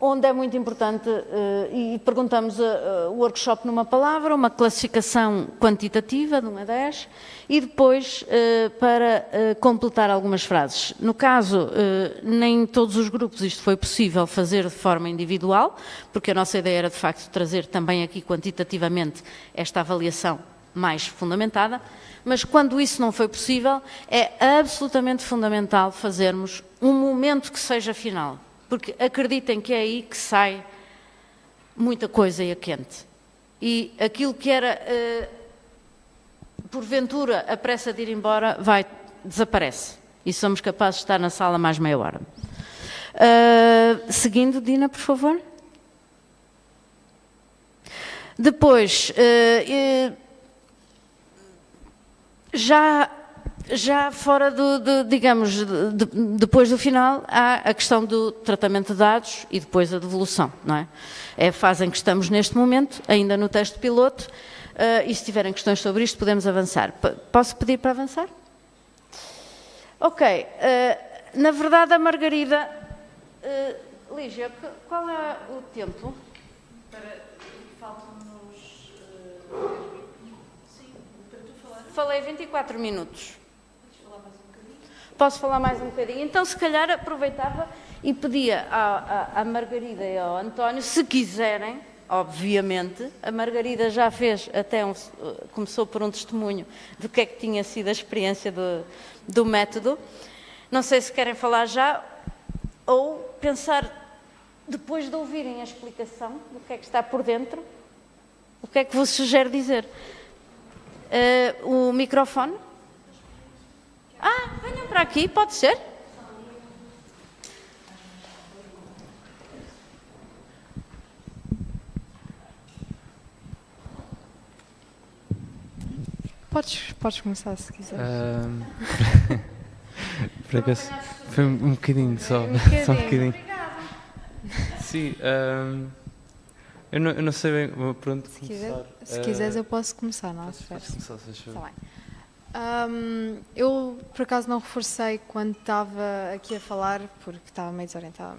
onde é muito importante, e perguntamos o workshop numa palavra, uma classificação quantitativa de 1 a 10, e depois para completar algumas frases. No caso, nem todos os grupos isto foi possível fazer de forma individual, porque a nossa ideia era de facto trazer também aqui quantitativamente esta avaliação mais fundamentada, mas quando isso não foi possível, é absolutamente fundamental fazermos um momento que seja final, porque acreditem que é aí que sai muita coisa e a quente. E aquilo que era, porventura, a pressa de ir embora, desaparece. E somos capazes de estar na sala mais meia hora. Seguindo, Dina, por favor. Depois... Já fora digamos, depois do final, há a questão do tratamento de dados e depois a devolução, não é? É a fase em que estamos neste momento, ainda no teste piloto, e se tiverem questões sobre isto, podemos avançar. Posso pedir para avançar? Ok. Na verdade, a Margarida... Lígia, qual é o tempo? Faltam-nos... Falei 24 minutos. Posso falar mais um bocadinho? Então, se calhar, aproveitava e pedia à Margarida e ao António, se quiserem, obviamente, a Margarida já fez, começou por um testemunho do que é que tinha sido a experiência do método. Não sei se querem falar já ou pensar, depois de ouvirem a explicação do que é que está por dentro, o que é que vos sugere dizer? O microfone? Venham para aqui, pode ser? Podes começar se quiseres. Por acaso, foi um bocadinho só. Só um bocadinho. Sim, eu não sei bem por onde começar. Se quiseres eu posso começar, não há stress. Tá bem. Eu, por acaso, não reforcei quando estava aqui a falar, porque estava meio desorientada.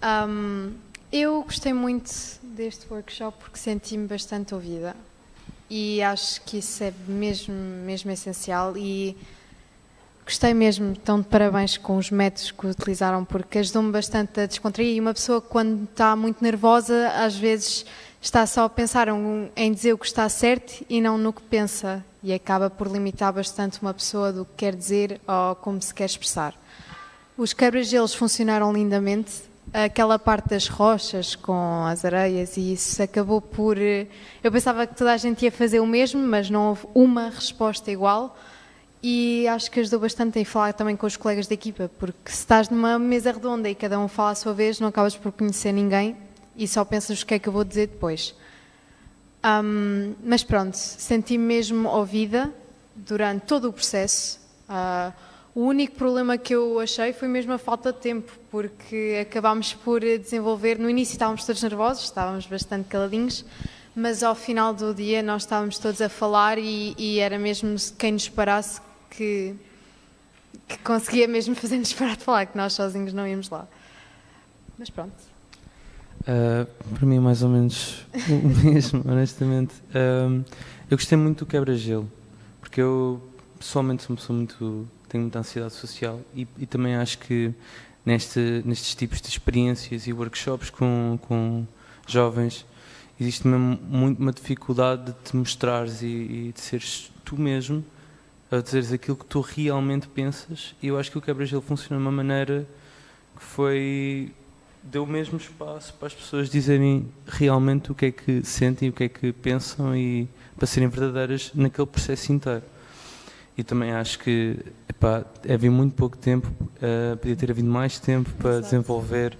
Mas eu gostei muito deste workshop porque senti-me bastante ouvida. E acho que isso é mesmo essencial. E gostei mesmo, então, de parabéns com os métodos que utilizaram, porque ajudou-me bastante a descontrair. E uma pessoa, quando está muito nervosa, às vezes está só a pensar em dizer o que está certo e não no que pensa. E acaba por limitar bastante uma pessoa do que quer dizer ou como se quer expressar. Os quebra-gelos funcionaram lindamente. Aquela parte das rochas com as areias e isso acabou por... Eu pensava que toda a gente ia fazer o mesmo, mas não houve uma resposta igual. E acho que ajudou bastante a falar também com os colegas da equipa, porque se estás numa mesa redonda e cada um fala à sua vez, não acabas por conhecer ninguém e só pensas o que é que eu vou dizer depois. Mas pronto, senti-me mesmo ouvida durante todo o processo. O único problema que eu achei foi mesmo a falta de tempo, porque acabámos por desenvolver... No início estávamos todos nervosos, estávamos bastante caladinhos, mas ao final do dia nós estávamos todos a falar e era mesmo quem nos parasse que conseguia mesmo fazer-nos parar de falar, que nós sozinhos não íamos lá. Mas pronto. Para mim é mais ou menos o mesmo, honestamente. Eu gostei muito do quebra-gelo, porque eu pessoalmente sou uma pessoa tenho muita ansiedade social e também acho que nestes tipos de experiências e workshops com jovens existe mesmo muito uma dificuldade de te mostrares e de seres tu mesmo, a dizeres aquilo que tu realmente pensas, e eu acho que o quebra-gelo funciona de uma maneira que deu o mesmo espaço para as pessoas dizerem realmente o que é que sentem, o que é que pensam e para serem verdadeiras naquele processo inteiro. E também acho que havia muito pouco tempo, podia ter havido mais tempo para desenvolver,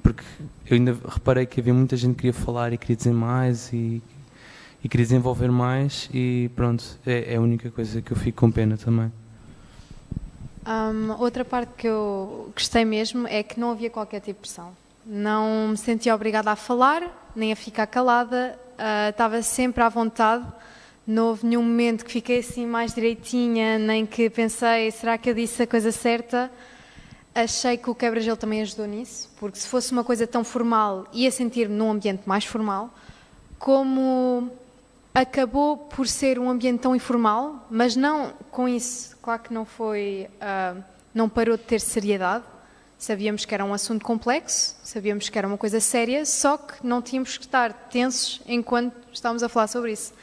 porque eu ainda reparei que havia muita gente que queria falar e queria dizer mais e queria desenvolver mais e pronto, é a única coisa que eu fico com pena também. Outra parte que eu gostei mesmo é que não havia qualquer tipo de pressão. Não me sentia obrigada a falar, nem a ficar calada, estava sempre à vontade. Não houve nenhum momento que fiquei assim mais direitinha, nem que pensei, será que eu disse a coisa certa? Achei que o quebra-gelo também ajudou nisso, porque se fosse uma coisa tão formal, ia sentir-me num ambiente mais formal, como acabou por ser um ambiente tão informal, mas não com isso, claro que não foi, não parou de ter seriedade. Sabíamos que era um assunto complexo, sabíamos que era uma coisa séria, só que não tínhamos que estar tensos enquanto estávamos a falar sobre isso.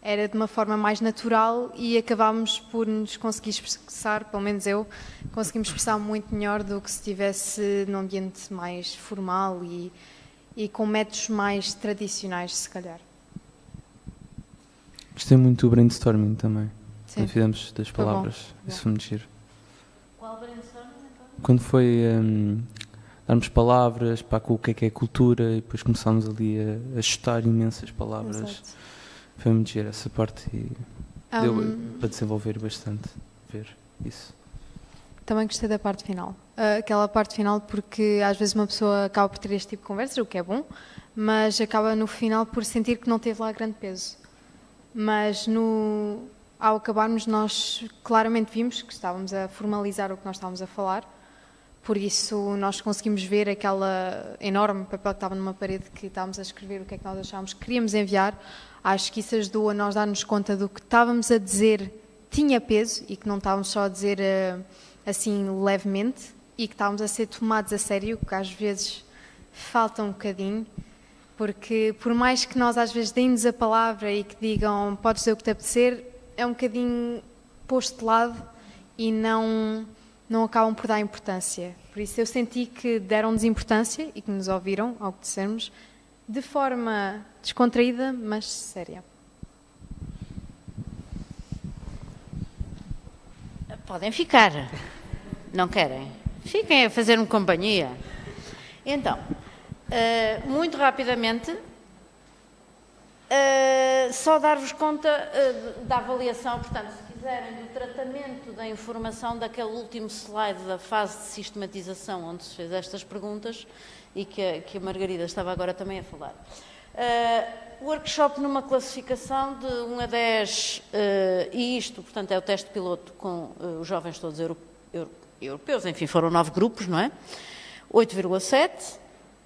Era de uma forma mais natural e acabámos por nos conseguir expressar, pelo menos eu, conseguimos expressar muito melhor do que se estivesse num ambiente mais formal e com métodos mais tradicionais, se calhar. Gostei muito do brainstorming também, Sim. quando fizemos das palavras, isso foi muito giro. Qual brainstorming, então? Quando foi darmos palavras para o que é cultura e depois começámos ali a chutar imensas palavras. Exato. Foi muito giro essa parte e deu para desenvolver bastante, ver isso. Também gostei da parte final. Aquela parte final porque às vezes uma pessoa acaba por ter este tipo de conversas, o que é bom, mas acaba no final por sentir que não teve lá grande peso. Mas ao acabarmos nós claramente vimos que estávamos a formalizar o que nós estávamos a falar, por isso nós conseguimos ver aquela enorme papel que estava numa parede que estávamos a escrever o que é que nós achávamos que queríamos enviar. Acho que isso ajudou a nós darmos conta do que estávamos a dizer tinha peso e que não estávamos só a dizer assim levemente e que estávamos a ser tomados a sério, que às vezes falta um bocadinho, porque por mais que nós às vezes deem-nos a palavra e que digam podes dizer o que te apetecer, é um bocadinho posto de lado e não acabam por dar importância. Por isso eu senti que deram-nos importância e que nos ouviram ao que dissemos, de forma descontraída, mas séria. Podem ficar. Não querem? Fiquem a fazer-me companhia. Então, muito rapidamente, Só dar-vos conta da avaliação, portanto, se quiserem, do tratamento da informação daquele último slide da fase de sistematização, onde se fez estas perguntas e que a Margarida estava agora também a falar. Workshop numa classificação de 1 a 10, e isto, portanto, é o teste piloto com os jovens todos europeus, enfim, foram 9 grupos, não é? 8,7,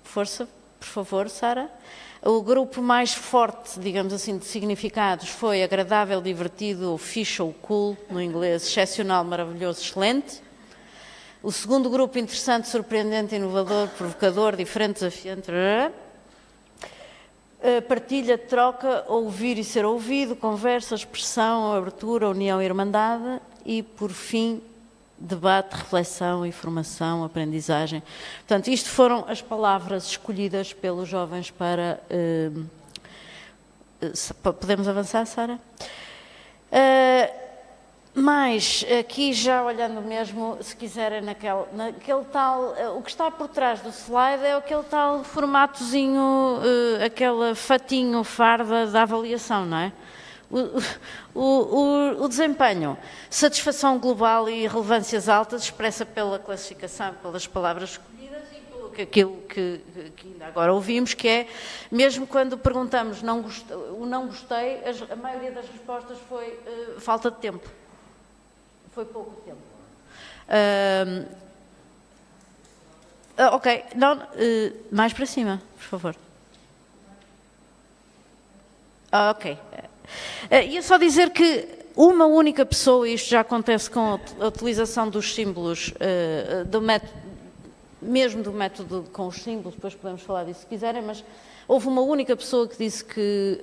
força, por favor, Sara. O grupo mais forte, digamos assim, de significados foi agradável, divertido, fixe ou cool, no inglês, excepcional, maravilhoso, excelente. O segundo grupo, interessante, surpreendente, inovador, provocador, diferente, desafiante. Partilha, troca, ouvir e ser ouvido, conversa, expressão, abertura, união e irmandade. E, por fim, debate, reflexão, informação, aprendizagem. Portanto, isto foram as palavras escolhidas pelos jovens para... podemos avançar, Sara? Mas, aqui já olhando mesmo, se quiserem, naquele tal... O que está por trás do slide é aquele tal formatozinho, aquele fatinho, farda da avaliação, não é? O desempenho, satisfação global e relevâncias altas expressa pela classificação, pelas palavras escolhidas e pelo aquilo que ainda agora ouvimos, que é, mesmo quando perguntamos o não gostei, a maioria das respostas foi falta de tempo. Foi pouco tempo. Ok, não, mais para cima, por favor. Ok. Ia só dizer que uma única pessoa, e isto já acontece com a utilização dos símbolos, do método com os símbolos, depois podemos falar disso se quiserem, mas houve uma única pessoa que disse que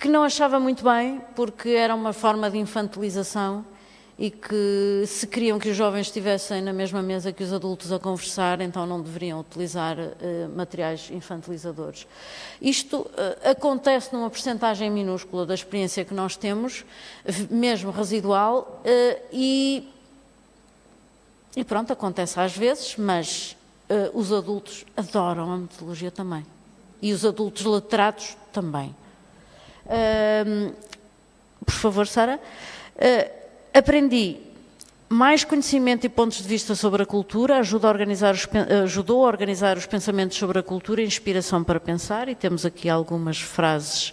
não achava muito bem, porque era uma forma de infantilização e que se queriam que os jovens estivessem na mesma mesa que os adultos a conversar, então não deveriam utilizar materiais infantilizadores. Isto acontece numa percentagem minúscula da experiência que nós temos, mesmo residual, e pronto, acontece às vezes, mas os adultos adoram a metodologia também. E os adultos letrados também. Por favor, Sara. Aprendi mais conhecimento e pontos de vista sobre a cultura, ajudou a organizar os pensamentos sobre a cultura e inspiração para pensar, e temos aqui algumas frases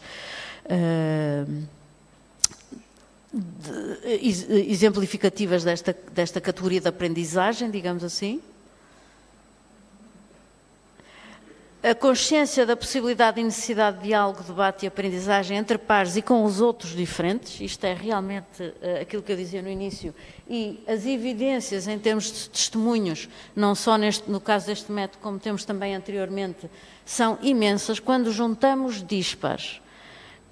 exemplificativas desta categoria de aprendizagem, digamos assim. A consciência da possibilidade e necessidade de diálogo, debate e aprendizagem entre pares e com os outros diferentes, isto é realmente aquilo que eu dizia no início, e as evidências em termos de testemunhos, não só no caso deste método, como temos também anteriormente, são imensas. Quando juntamos dispares,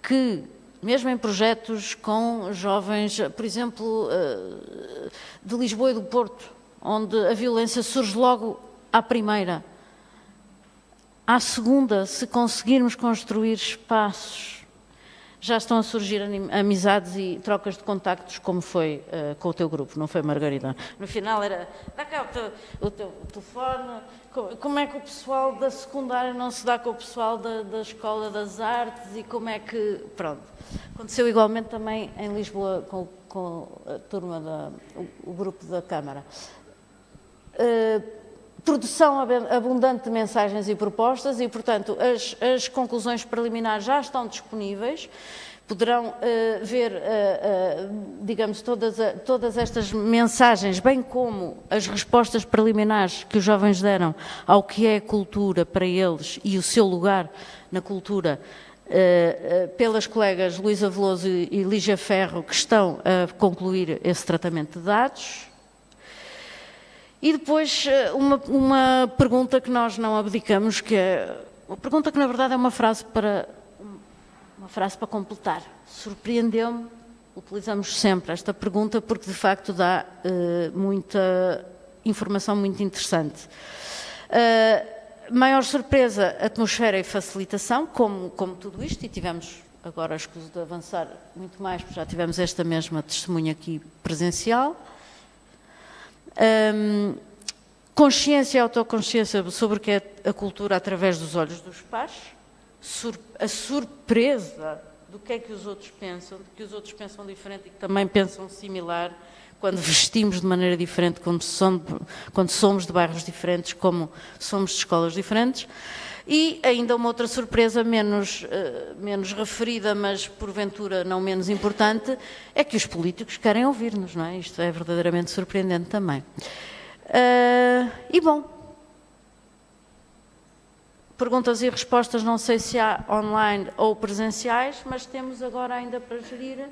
que mesmo em projetos com jovens, por exemplo, de Lisboa e do Porto, onde a violência surge logo à primeira, à segunda, se conseguirmos construir espaços, já estão a surgir amizades e trocas de contactos, como foi com o teu grupo, não foi, Margarida? No final era, dá cá o teu telefone, como é que o pessoal da secundária não se dá com o pessoal da Escola das Artes e como é que... Pronto. Aconteceu igualmente também em Lisboa com a turma, o grupo da Câmara. Produção abundante de mensagens e propostas e, portanto, as conclusões preliminares já estão disponíveis. Poderão ver, digamos, todas estas mensagens, bem como as respostas preliminares que os jovens deram ao que é a cultura para eles e o seu lugar na cultura, pelas colegas Luísa Veloso e Lígia Ferro, que estão a concluir esse tratamento de dados. E depois uma pergunta que nós não abdicamos, que é uma pergunta que na verdade é uma frase para completar. Surpreendeu-me, utilizamos sempre esta pergunta porque de facto dá muita informação muito interessante. Maior surpresa, atmosfera e facilitação, como tudo isto, e tivemos agora a escusa de avançar muito mais, porque já tivemos esta mesma testemunha aqui presencial. Consciência e autoconsciência sobre o que é a cultura através dos olhos dos pares, a surpresa do que é que os outros pensam, de que os outros pensam diferente e que também pensam similar, quando vestimos de maneira diferente, quando somos de bairros diferentes, como somos de escolas diferentes. E ainda uma outra surpresa menos referida, mas porventura não menos importante, é que os políticos querem ouvir-nos, não é? Isto é verdadeiramente surpreendente também. E bom, perguntas e respostas não sei se há online ou presenciais, mas temos agora ainda para gerir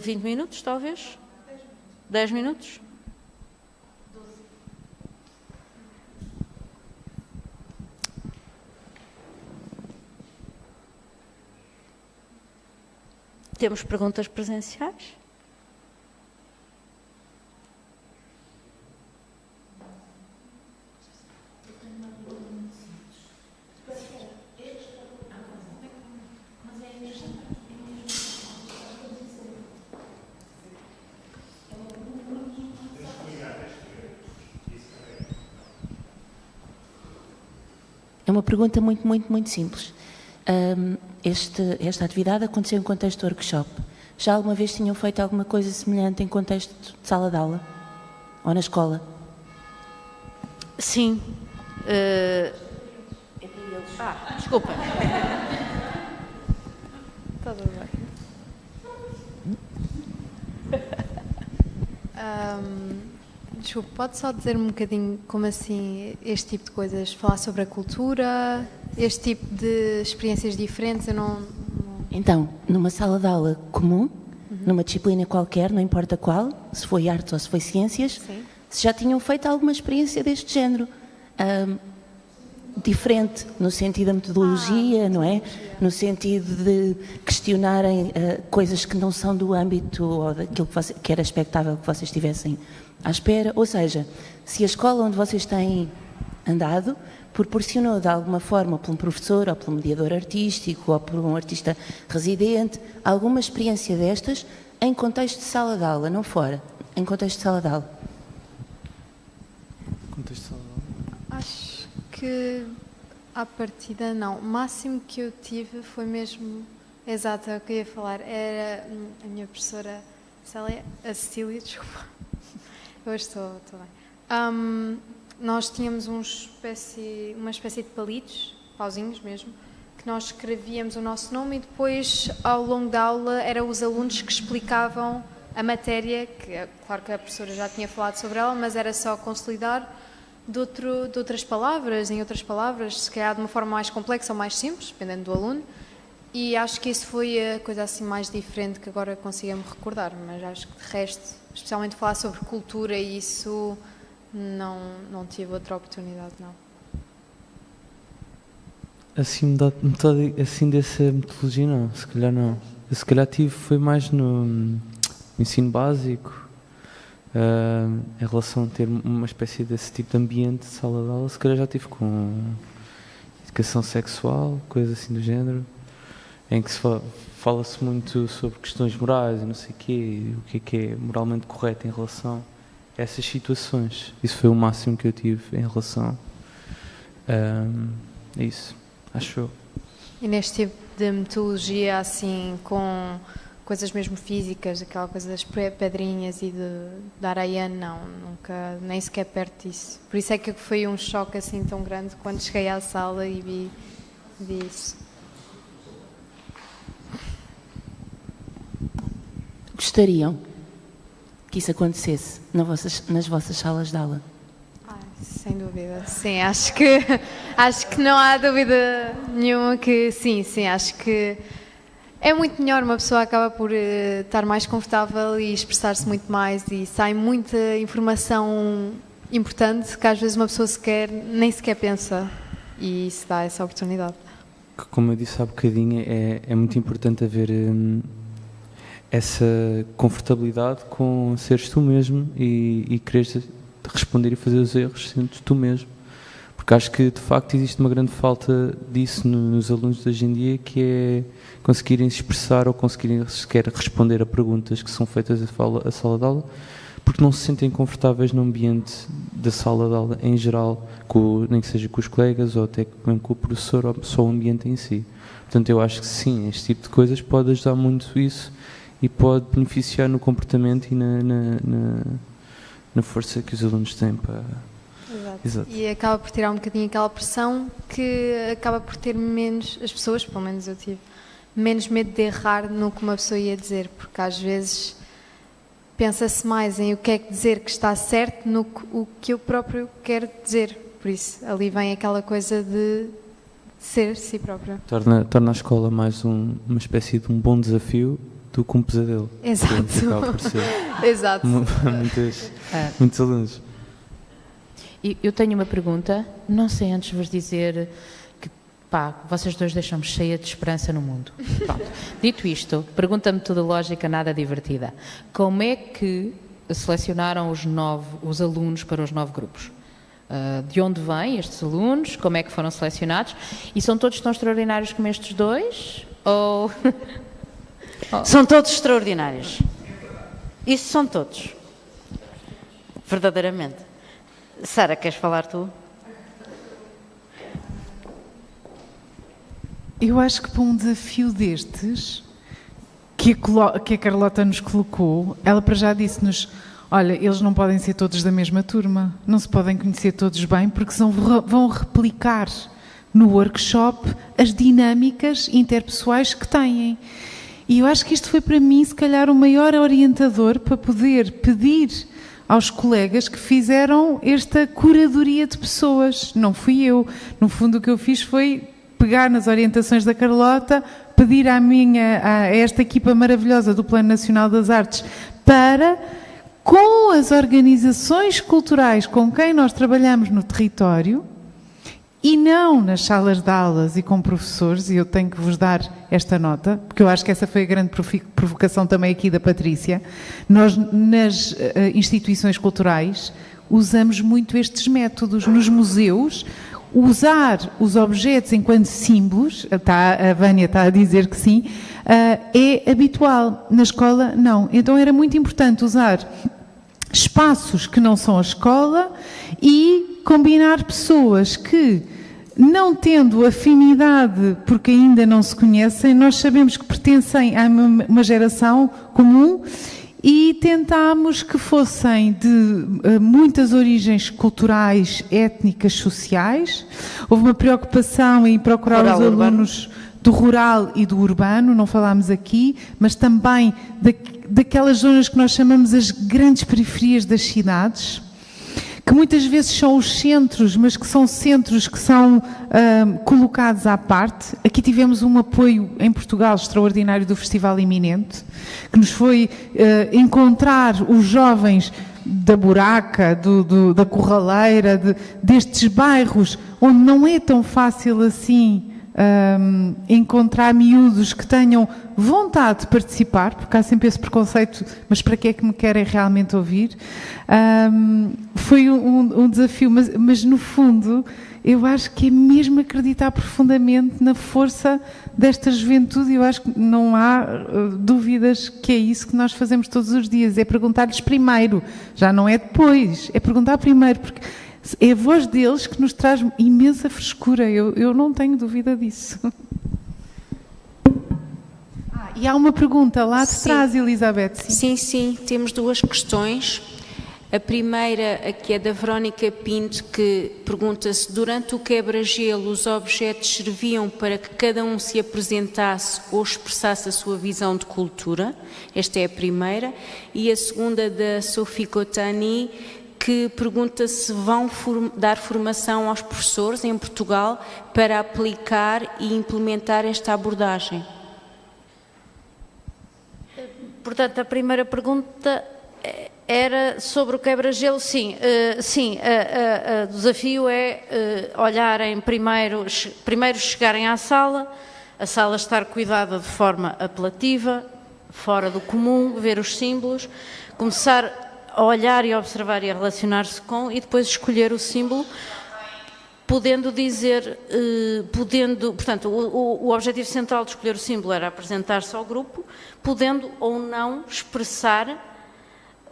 20 minutos, talvez? 10 minutos? Temos perguntas presenciais? É uma pergunta muito simples. Esta atividade aconteceu em contexto de workshop. Já alguma vez tinham feito alguma coisa semelhante em contexto de sala de aula? Ou na escola? Sim. Desculpa. Está tudo bem. Desculpa, pode só dizer-me um bocadinho como assim este tipo de coisas? Falar sobre a cultura, este tipo de experiências diferentes? Eu não... Então, numa sala de aula comum, numa disciplina qualquer, não importa qual, se foi artes ou se foi ciências, Sim. se já tinham feito alguma experiência deste género. Diferente, no sentido da metodologia, não é? No sentido de questionarem coisas que não são do âmbito ou daquilo que era expectável que vocês estivessem à espera. Ou seja, se a escola onde vocês têm andado proporcionou de alguma forma, por um professor ou por um mediador artístico ou por um artista residente, alguma experiência destas em contexto de sala de aula, não fora, em contexto de sala de aula. Contexto de sala de aula? Acho que à partida não. O máximo que eu tive foi mesmo, exato, é o que eu ia falar, era a minha professora Célia, a Cecília, desculpa, hoje estou bem. Nós tínhamos uma espécie de palitos, pauzinhos mesmo, que nós escrevíamos o nosso nome e depois, ao longo da aula, eram os alunos que explicavam a matéria, que claro que a professora já tinha falado sobre ela, mas era só consolidar de outras palavras, em outras palavras, se calhar de uma forma mais complexa ou mais simples, dependendo do aluno, e acho que isso foi a coisa assim mais diferente que agora consigo-me recordar, mas acho que de resto, especialmente falar sobre cultura e isso... Não tive outra oportunidade, não. Assim, assim dessa metodologia, não. Se calhar não. Eu, se calhar foi mais no ensino básico, em relação a ter uma espécie desse tipo de ambiente de sala de aula. Se calhar já tive com educação sexual, coisa assim do género, em que fala-se muito sobre questões morais e não sei o quê, o que é moralmente correto em relação essas situações. Isso foi o máximo que eu tive em relação a isso, acho eu. E neste tipo de metodologia, assim, com coisas mesmo físicas, aquela coisa das pedrinhas e da areia, não, nunca, nem sequer perto disso. Por isso é que foi um choque assim tão grande quando cheguei à sala e vi isso. Gostariam que isso acontecesse nas vossas salas de aula? Sem dúvida, sim, acho que não há dúvida nenhuma que sim, acho que é muito melhor, uma pessoa acaba por estar mais confortável e expressar-se muito mais e sai muita informação importante que às vezes uma pessoa nem sequer pensa e isso dá essa oportunidade. Como eu disse há bocadinho, é muito importante haver essa confortabilidade com seres tu mesmo e quereres responder e fazer os erros sendo tu mesmo. Porque acho que, de facto, existe uma grande falta disso nos alunos de hoje em dia, que é conseguirem se expressar ou conseguirem sequer responder a perguntas que são feitas à sala de aula, porque não se sentem confortáveis no ambiente da sala de aula em geral, nem que seja com os colegas ou até mesmo com o professor, ou só o ambiente em si. Portanto, eu acho que sim, este tipo de coisas pode ajudar muito isso e pode beneficiar no comportamento e na força que os alunos têm para... Exato. E acaba por tirar um bocadinho aquela pressão que acaba por ter menos, as pessoas, pelo menos eu tive, menos medo de errar no que uma pessoa ia dizer, porque às vezes pensa-se mais em o que é que dizer que está certo no que o que eu próprio quero dizer. Por isso, ali vem aquela coisa de ser si própria. Torna a escola mais uma espécie de um bom desafio do que um pesadelo. Exato. Acaba por ser. Exato. Muitos alunos. Eu tenho uma pergunta, não sei antes vos dizer que, vocês dois deixam-me cheia de esperança no mundo. Pronto. Dito isto, pergunta metodológica nada divertida. Como é que selecionaram os alunos para os 9 grupos? De onde vêm estes alunos? Como é que foram selecionados? E são todos tão extraordinários como estes dois? Ou... São todos extraordinários. Isso são todos. Verdadeiramente. Sara, queres falar tu? Eu acho que para um desafio destes, que a Carlota nos colocou, ela para já disse-nos, olha, eles não podem ser todos da mesma turma, não se podem conhecer todos bem, porque vão replicar no workshop as dinâmicas interpessoais que têm. E eu acho que isto foi para mim, se calhar, o maior orientador para poder pedir aos colegas que fizeram esta curadoria de pessoas. Não fui eu. No fundo, o que eu fiz foi pegar nas orientações da Carlota, pedir a esta equipa maravilhosa do Plano Nacional das Artes para, com as organizações culturais com quem nós trabalhamos no território, e não nas salas de aulas e com professores, e eu tenho que vos dar esta nota, porque eu acho que essa foi a grande provocação também aqui da Patrícia. Nós, nas instituições culturais, usamos muito estes métodos. Nos museus, usar os objetos enquanto símbolos, a Vânia está a dizer que sim, é habitual. Na escola, não. Então era muito importante usar espaços que não são a escola e combinar pessoas que, não tendo afinidade, porque ainda não se conhecem, nós sabemos que pertencem a uma geração comum e tentámos que fossem de muitas origens culturais, étnicas, sociais. Houve uma preocupação em procurar os alunos do rural e do urbano, não falámos aqui, mas também daquelas zonas que nós chamamos as grandes periferias das cidades, que muitas vezes são os centros, mas que são centros que são colocados à parte. Aqui tivemos um apoio em Portugal extraordinário do Festival Iminente, que nos foi encontrar os jovens da Buraca, da Corraleira, destes bairros onde não é tão fácil assim encontrar miúdos que tenham vontade de participar, porque há sempre esse preconceito, mas para que é que me querem realmente ouvir? Foi um desafio, mas no fundo eu acho que é mesmo acreditar profundamente na força desta juventude, e eu acho que não há dúvidas que é isso que nós fazemos todos os dias, é perguntar-lhes primeiro, já não é depois, é perguntar primeiro, porque é a voz deles que nos traz imensa frescura, eu não tenho dúvida disso. E há uma pergunta lá de trás, Elizabeth. Sim, temos 2 questões. A primeira, aqui é da Verónica Pinto, que pergunta-se: durante o quebra-gelo os objetos serviam para que cada um se apresentasse ou expressasse a sua visão de cultura? Esta é a primeira. E a segunda, da Sophie Cotani, que pergunta se vão dar formação aos professores em Portugal para aplicar e implementar esta abordagem. Portanto, a primeira pergunta era sobre o quebra-gelo. Sim, o desafio é olharem primeiro chegarem à sala, a sala estar cuidada de forma apelativa, fora do comum, ver os símbolos, começar a olhar e a observar e a relacionar-se com, e depois escolher o símbolo, podendo dizer, portanto, o objetivo central de escolher o símbolo era apresentar-se ao grupo, podendo ou não expressar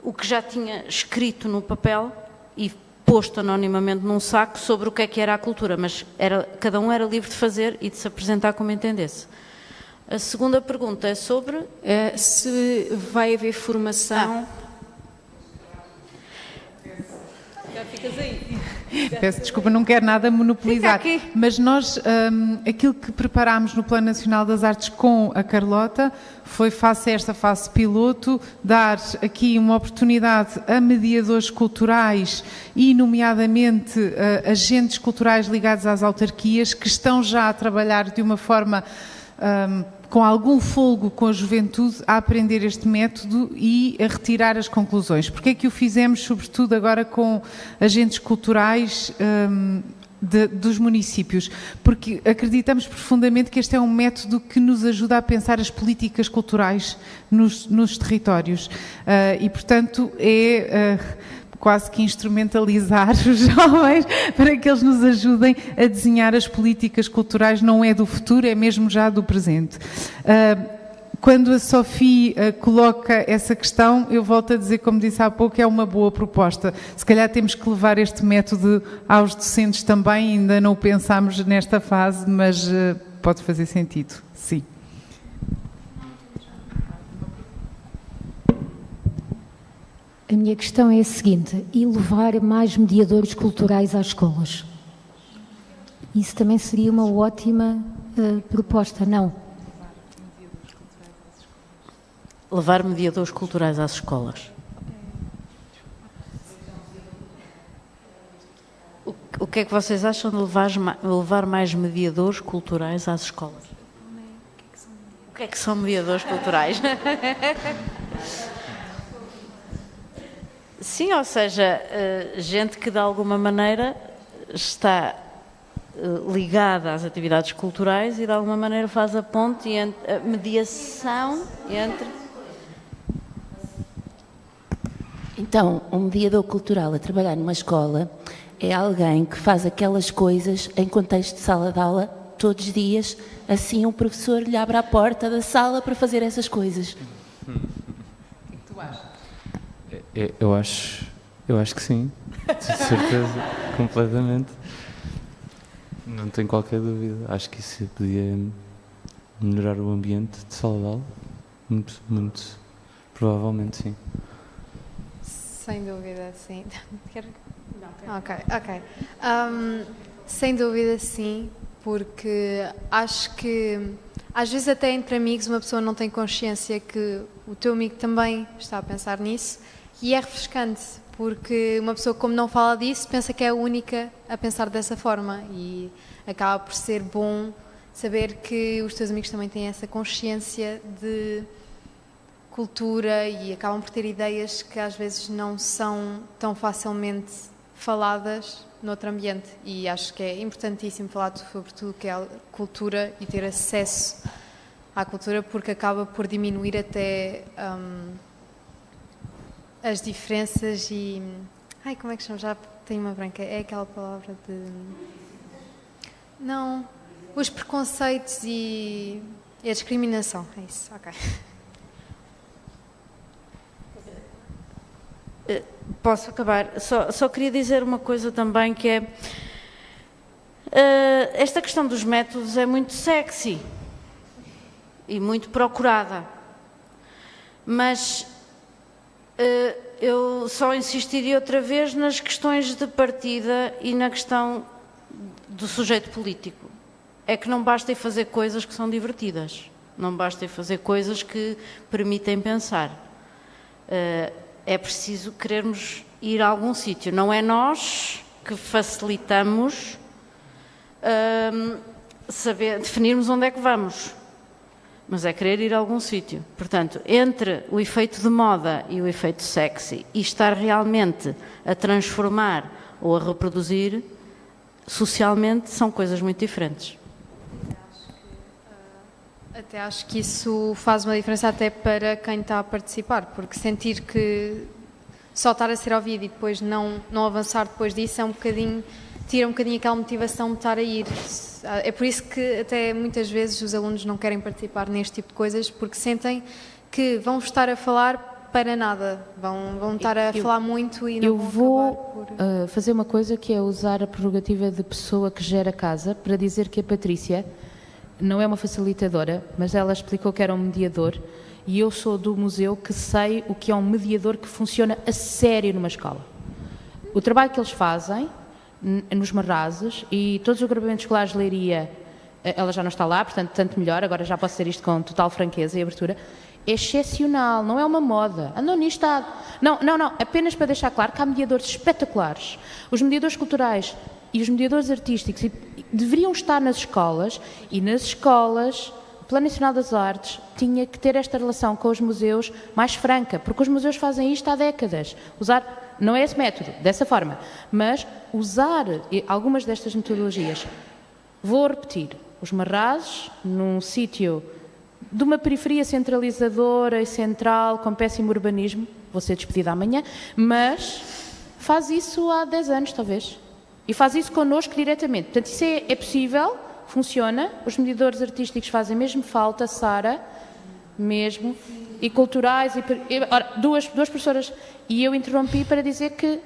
o que já tinha escrito no papel e posto anonimamente num saco sobre o que era a cultura, mas cada um era livre de fazer e de se apresentar como entendesse. A segunda pergunta é sobre... se vai haver formação... Já ficas aí. Peço desculpa, não quero nada monopolizar, mas nós, aquilo que preparámos no Plano Nacional das Artes com a Carlota foi, face a esta fase piloto, dar aqui uma oportunidade a mediadores culturais e, nomeadamente, agentes culturais ligados às autarquias que estão já a trabalhar de uma forma... com algum folgo com a juventude, a aprender este método e a retirar as conclusões. Porque é que o fizemos, sobretudo agora com agentes culturais dos municípios? Porque acreditamos profundamente que este é um método que nos ajuda a pensar as políticas culturais nos territórios. E, portanto, quase que instrumentalizar os jovens para que eles nos ajudem a desenhar as políticas culturais, não é do futuro, é mesmo já do presente. Quando a Sofia coloca essa questão, eu volto a dizer, como disse há pouco, é uma boa proposta. Se calhar temos que levar este método aos docentes também, ainda não o pensámos nesta fase, mas pode fazer sentido, sim. A minha questão é a seguinte: e levar mais mediadores culturais às escolas? Isso também seria uma ótima proposta, não? Levar mediadores culturais às escolas. O que é que vocês acham de levar mais mediadores culturais às escolas? O que é que são mediadores culturais? Sim, ou seja, gente que de alguma maneira está ligada às atividades culturais e de alguma maneira faz a ponte entre a mediação entre... Então, um mediador cultural a trabalhar numa escola é alguém que faz aquelas coisas em contexto de sala de aula todos os dias, assim um professor lhe abre a porta da sala para fazer essas coisas. O que tu achas? Eu acho que sim, de certeza, completamente. Não tenho qualquer dúvida. Acho que isso podia melhorar o ambiente de sala de aula. Muito provavelmente, sim. Sem dúvida, sim. Ok. Sem dúvida, sim, porque acho que às vezes até entre amigos uma pessoa não tem consciência que o teu amigo também está a pensar nisso. E é refrescante, porque uma pessoa, como não fala disso, pensa que é a única a pensar dessa forma e acaba por ser bom saber que os teus amigos também têm essa consciência de cultura e acabam por ter ideias que às vezes não são tão facilmente faladas noutro ambiente. E acho que é importantíssimo falar sobre tudo que é a cultura e ter acesso à cultura, porque acaba por diminuir até... as diferenças e... Ai, como é que chama? Já tenho uma branca. É aquela palavra de... Não. Os preconceitos e a discriminação. É isso, ok. Posso acabar? Só queria dizer uma coisa também, que é... esta questão dos métodos é muito sexy e muito procurada. Mas... eu só insistiria outra vez nas questões de partida e na questão do sujeito político. É que não basta fazer coisas que são divertidas, não basta fazer coisas que permitem pensar. É preciso querermos ir a algum sítio. Não é nós que facilitamos definirmos onde é que vamos. Mas é querer ir a algum sítio. Portanto, entre o efeito de moda e o efeito sexy e estar realmente a transformar ou a reproduzir, socialmente são coisas muito diferentes. Até acho que isso faz uma diferença até para quem está a participar, porque sentir que só estar a ser ouvido e depois não avançar depois disso é um bocadinho... tira um bocadinho aquela motivação de estar a ir. É por isso que até muitas vezes os alunos não querem participar neste tipo de coisas, porque sentem que vão estar a falar para nada. Vão estar a falar muito e não vão vou fazer uma coisa que é usar a prerrogativa de pessoa que gera a casa para dizer que a Patrícia não é uma facilitadora, mas ela explicou que era um mediador, e eu sou do museu que sei o que é um mediador que funciona a sério numa escola. O trabalho que eles fazem nos Marrazes e todos os agrupamentos escolares de Leiria, ela já não está lá, portanto, tanto melhor, agora já posso dizer isto com total franqueza e abertura, é excepcional, não é uma moda. Andam nisto. Não, apenas para deixar claro que há mediadores espetaculares. Os mediadores culturais e os mediadores artísticos deveriam estar nas escolas, e nas escolas o Plano Nacional das Artes tinha que ter esta relação com os museus mais franca, porque os museus fazem isto há décadas. Usar, não é esse método, dessa forma, mas usar algumas destas metodologias. Vou repetir, os Marrazes, num sítio de uma periferia centralizadora e central, com péssimo urbanismo, vou ser despedida amanhã, mas faz isso há 10 anos, talvez. E faz isso connosco diretamente. Portanto, isso é possível, funciona. Os mediadores artísticos fazem mesmo falta, Sara, mesmo, e culturais. Ora, duas professoras, e eu interrompi para dizer que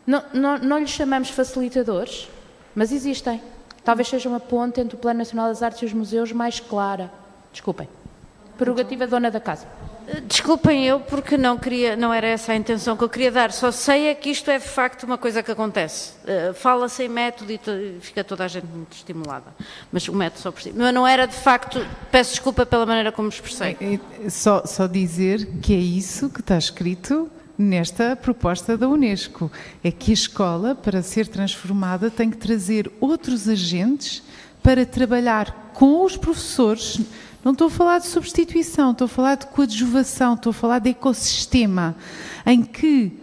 não lhes chamamos facilitadores, mas existem. Talvez seja uma ponte entre o Plano Nacional das Artes e os museus mais clara. Desculpem. Prerrogativa dona da casa. Desculpem porque não era essa a intenção que eu queria dar. Só sei é que isto é de facto uma coisa que acontece. Fala-se em método e fica toda a gente muito estimulada. Mas o método só por si. Mas não era de facto, peço desculpa pela maneira como me expressei. Só dizer que é isso que está escrito nesta proposta da Unesco. É que a escola, para ser transformada, tem que trazer outros agentes para trabalhar com os professores. Não estou a falar de substituição, estou a falar de coadjuvação, estou a falar de ecossistema, em que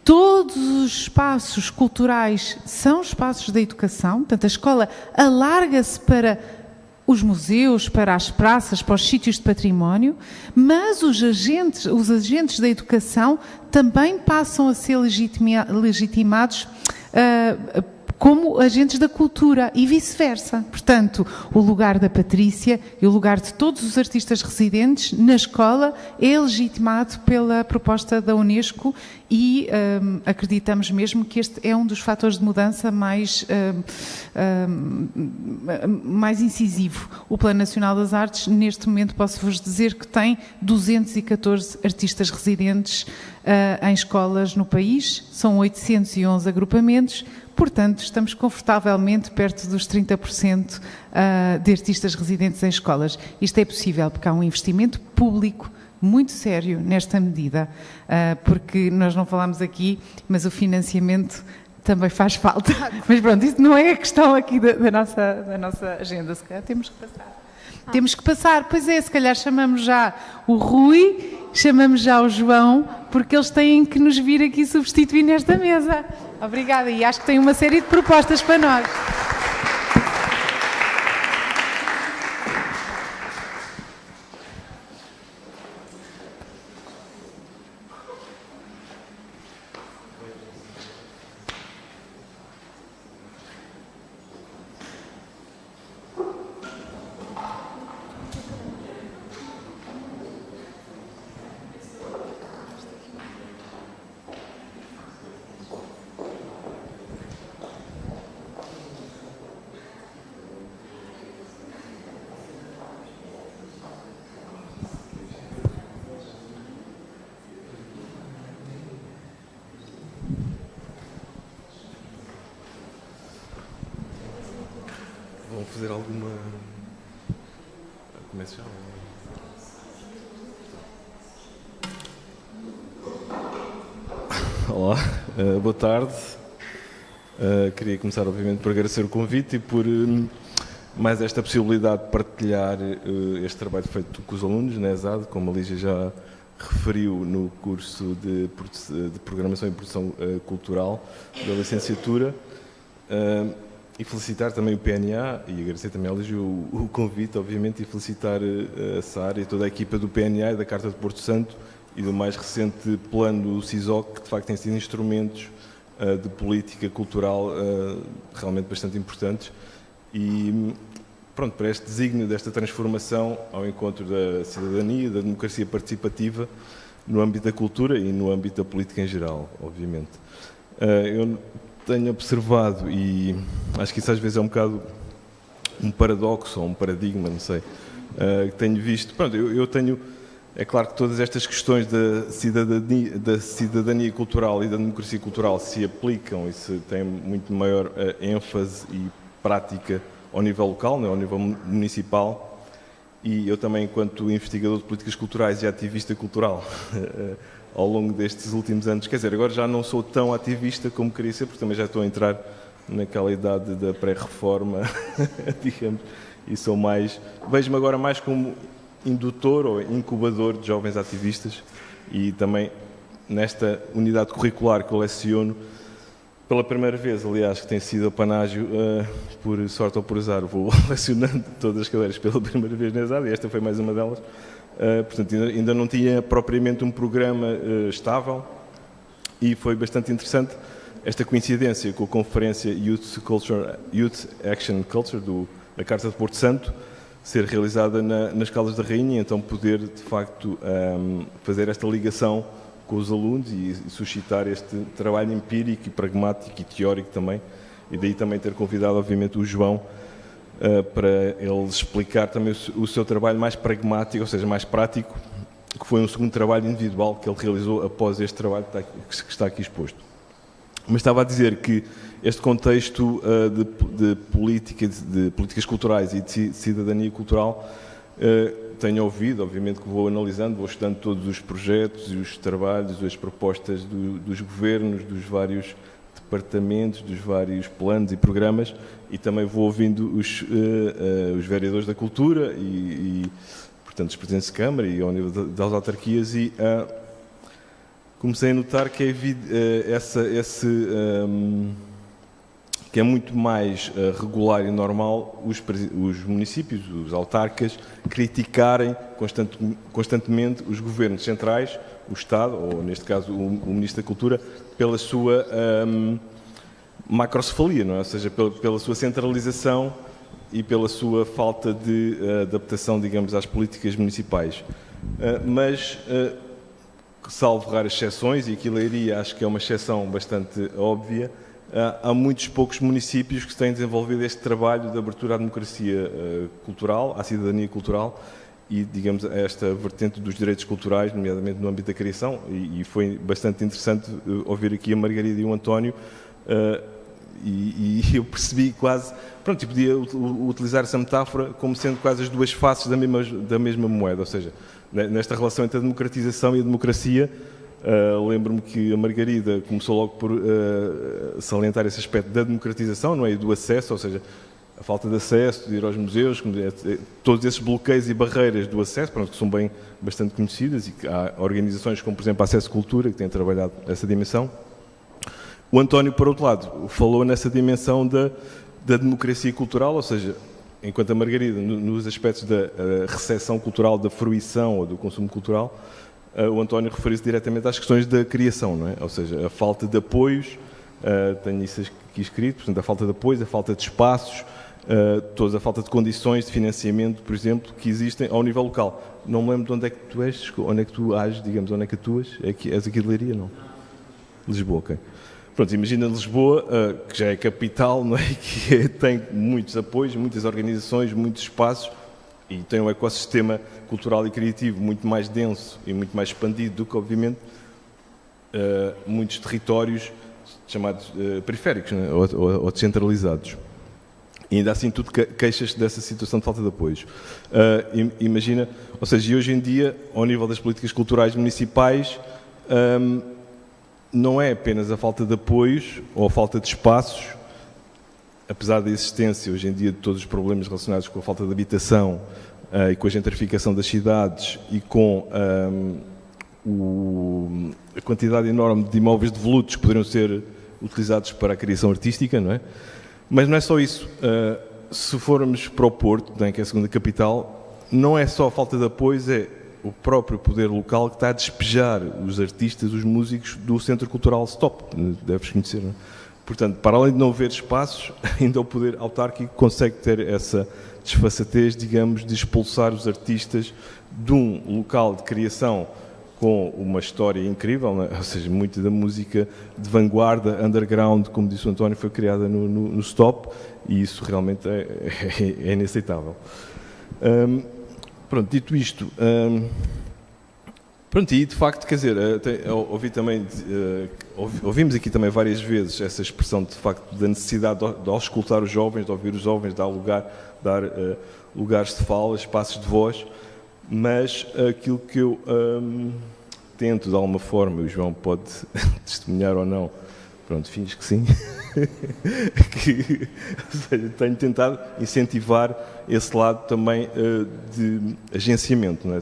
todos os espaços culturais são espaços da educação. Portanto, a escola alarga-se para os museus, para as praças, para os sítios de património, mas os agentes da educação também passam a ser legitimados como agentes da cultura e vice-versa. Portanto, o lugar da Patrícia e o lugar de todos os artistas residentes na escola é legitimado pela proposta da Unesco e acreditamos mesmo que este é um dos fatores de mudança mais incisivo. O Plano Nacional das Artes, neste momento, posso-vos dizer que tem 214 artistas residentes em escolas no país, são 811 agrupamentos. Portanto, estamos confortavelmente perto dos 30% de artistas residentes em escolas. Isto é possível porque há um investimento público muito sério nesta medida, porque nós não falamos aqui, mas o financiamento também faz falta. Mas pronto, isso não é a questão aqui da nossa agenda, se calhar temos que passar. Temos que passar, pois é, se calhar chamamos já o Rui, chamamos já o João, porque eles têm que nos vir aqui substituir nesta mesa. Obrigada, e acho que tem uma série de propostas para nós. Vão fazer alguma... Como é que se chama? Olá, boa tarde. Queria começar, obviamente, por agradecer o convite e por mais esta possibilidade de partilhar este trabalho feito com os alunos na ESAD, como a Lígia já referiu no curso de Programação e Produção Cultural da licenciatura. E felicitar também o PNA e agradecer também a Lígia o convite, obviamente, e felicitar a Sara e toda a equipa do PNA e da Carta de Porto Santo e do mais recente plano do CISOC, que de facto têm sido instrumentos de política cultural realmente bastante importantes. E pronto, para este desígnio desta transformação ao encontro da cidadania, da democracia participativa, no âmbito da cultura e no âmbito da política em geral, obviamente. Eu tenho observado, e acho que isso às vezes é um bocado um paradoxo ou um paradigma, não sei, que tenho visto. Pronto, eu tenho... É claro que todas estas questões da cidadania cultural e da democracia cultural se aplicam e se têm muito maior ênfase e prática ao nível local, não é? Ao nível municipal, e eu também, enquanto investigador de políticas culturais e ativista cultural, ao longo destes últimos anos, quer dizer, agora já não sou tão ativista como queria ser, porque também já estou a entrar naquela idade da pré-reforma, digamos, e sou mais... Vejo-me agora mais como indutor ou incubador de jovens ativistas, e também nesta unidade curricular que eu leciono, pela primeira vez, aliás, que tem sido apanágio, por sorte ou por azar, vou lecionando todas as cadeiras pela primeira vez na ESAD, e esta foi mais uma delas. Portanto, ainda não tinha propriamente um programa estável, e foi bastante interessante esta coincidência com a conferência Youth Action Culture da Carta de Porto Santo, ser realizada nas Caldas da Rainha, e então poder, de facto, fazer esta ligação com os alunos e suscitar este trabalho empírico e pragmático e teórico também, e daí também ter convidado, obviamente, o João para ele explicar também o seu trabalho mais pragmático, ou seja, mais prático, que foi um segundo trabalho individual que ele realizou após este trabalho que está aqui exposto. Mas estava a dizer que este contexto de políticas culturais e de cidadania cultural, tenho ouvido, obviamente que vou analisando, vou estudando todos os projetos e os trabalhos, as propostas dos governos, dos vários departamentos, dos vários planos e programas, e também vou ouvindo os vereadores da cultura e portanto, os presidentes de Câmara e ao nível das autarquias, e comecei a notar que que é muito mais regular e normal os municípios, os autarcas, criticarem constantemente os governos centrais, o Estado, ou neste caso o Ministro da Cultura, pela sua macrocefalia, não é? Ou seja, pela sua centralização e pela sua falta de adaptação, digamos, às políticas municipais. Mas, salvo raras exceções, e aqui Leiria acho que é uma exceção bastante óbvia, há muitos poucos municípios que têm desenvolvido este trabalho de abertura à democracia cultural, à cidadania cultural e, digamos, a esta vertente dos direitos culturais, nomeadamente no âmbito da criação, e foi bastante interessante ouvir aqui a Margarida e o António, e eu percebi quase, pronto, eu podia utilizar essa metáfora como sendo quase as duas faces da mesma moeda, ou seja, nesta relação entre a democratização e a democracia. Lembro-me que a Margarida começou logo por salientar esse aspecto da democratização, não é? E do acesso, ou seja, a falta de acesso, de ir aos museus, todos esses bloqueios e barreiras do acesso, pronto, que são bastante conhecidas, e que há organizações como, por exemplo, a Acesso Cultura, que têm trabalhado essa dimensão. O António, por outro lado, falou nessa dimensão da democracia cultural, ou seja, enquanto a Margarida, nos aspectos da recepção cultural, da fruição ou do consumo cultural, o António referiu-se diretamente às questões da criação, não é? Ou seja, a falta de apoios, tenho isso aqui escrito, portanto, a falta de apoios, a falta de espaços, toda a falta de condições de financiamento, por exemplo, que existem ao nível local. Não me lembro de onde é que tu és, onde é que tu ages, digamos, onde é que atuas? És aqui de Leiria, não? Lisboa, ok. Pronto, imagina Lisboa, que já é capital, não é? Que tem muitos apoios, muitas organizações, muitos espaços, e tem um ecossistema cultural e criativo muito mais denso e muito mais expandido do que, obviamente, muitos territórios chamados periféricos, né? ou descentralizados. E ainda assim tudo queixas dessa situação de falta de apoios. Imagina, ou seja, e hoje em dia, ao nível das políticas culturais municipais, não é apenas a falta de apoios ou a falta de espaços, apesar da existência hoje em dia de todos os problemas relacionados com a falta de habitação e com a gentrificação das cidades e com a quantidade enorme de imóveis devolutos que poderiam ser utilizados para a criação artística, não é? Mas não é só isso. Se formos para o Porto, que é a segunda capital, não é só a falta de apoios, é o próprio poder local que está a despejar os artistas, os músicos do Centro Cultural Stop, deves conhecer, não é? Portanto, para além de não haver espaços, ainda o poder autárquico consegue ter essa desfaçatez, digamos, de expulsar os artistas de um local de criação com uma história incrível, né? Ou seja, muita da música de vanguarda, underground, como disse o António, foi criada no Stop, e isso realmente é inaceitável. Pronto, dito isto, pronto, e de facto, quer dizer, ouvimos aqui também várias vezes essa expressão de facto da necessidade de auscultar os jovens, de ouvir os jovens, dar lugares de fala, espaços de voz, mas aquilo que eu tento de alguma forma, o João pode testemunhar ou não, pronto, finge que sim, ou seja, tenho tentado incentivar esse lado também de agenciamento, não é?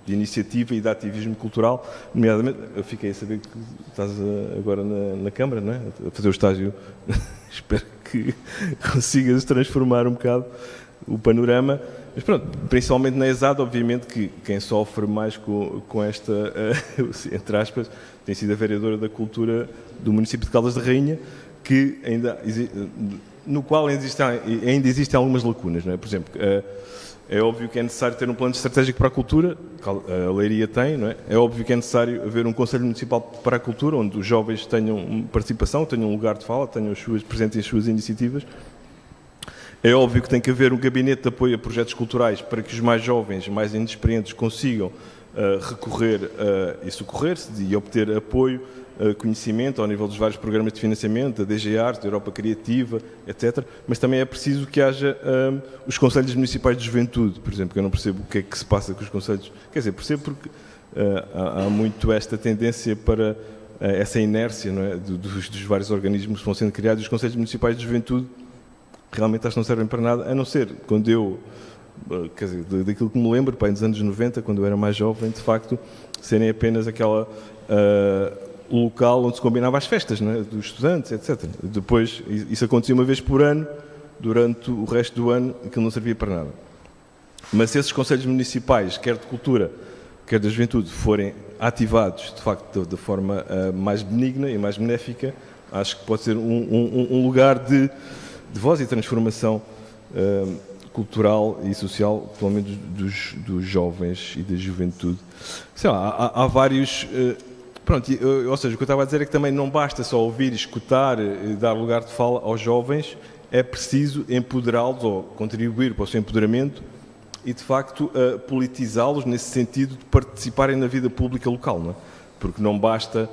De iniciativa e de ativismo cultural, nomeadamente, eu fiquei a saber que estás agora na Câmara, não é? A fazer o estágio, espero que consigas transformar um bocado o panorama, mas pronto, principalmente na ESAD, obviamente que quem sofre mais com esta, entre aspas, tem sido a vereadora da Cultura do município de Caldas da Rainha, que no qual ainda existem algumas lacunas, não é? Por exemplo, é óbvio que é necessário ter um plano estratégico para a cultura, a Leiria tem, não é? É óbvio que é necessário haver um Conselho Municipal para a Cultura, onde os jovens tenham participação, tenham um lugar de fala, tenham presentem as suas iniciativas. É óbvio que tem que haver um gabinete de apoio a projetos culturais para que os mais jovens, mais inexperientes, consigam recorrer e socorrer-se e obter apoio, conhecimento ao nível dos vários programas de financiamento, da DG Arte, da Europa Criativa, etc. Mas também é preciso que haja os Conselhos Municipais de Juventude, por exemplo, que eu não percebo o que é que se passa com os Conselhos. Quer dizer, percebo porque há muito esta tendência para essa inércia, não é, dos vários organismos que vão sendo criados. Os Conselhos Municipais de Juventude realmente acho que não servem para nada, a não ser quando eu, quer dizer, daquilo que me lembro, nos anos 90, quando eu era mais jovem, de facto, serem apenas aquela local onde se combinava as festas, não é? Dos estudantes, etc. Depois, isso acontecia uma vez por ano, durante o resto do ano, aquilo não servia para nada. Mas se esses conselhos municipais, quer de cultura, quer da juventude, forem ativados, de facto, da forma mais benigna e mais benéfica, acho que pode ser um lugar de voz e transformação cultural e social, pelo menos dos jovens e da juventude. Sei lá, há vários... Pronto, ou seja, o que eu estava a dizer é que também não basta só ouvir, escutar e dar lugar de fala aos jovens, é preciso empoderá-los ou contribuir para o seu empoderamento e, de facto, politizá-los nesse sentido de participarem na vida pública local, não é? Porque não basta,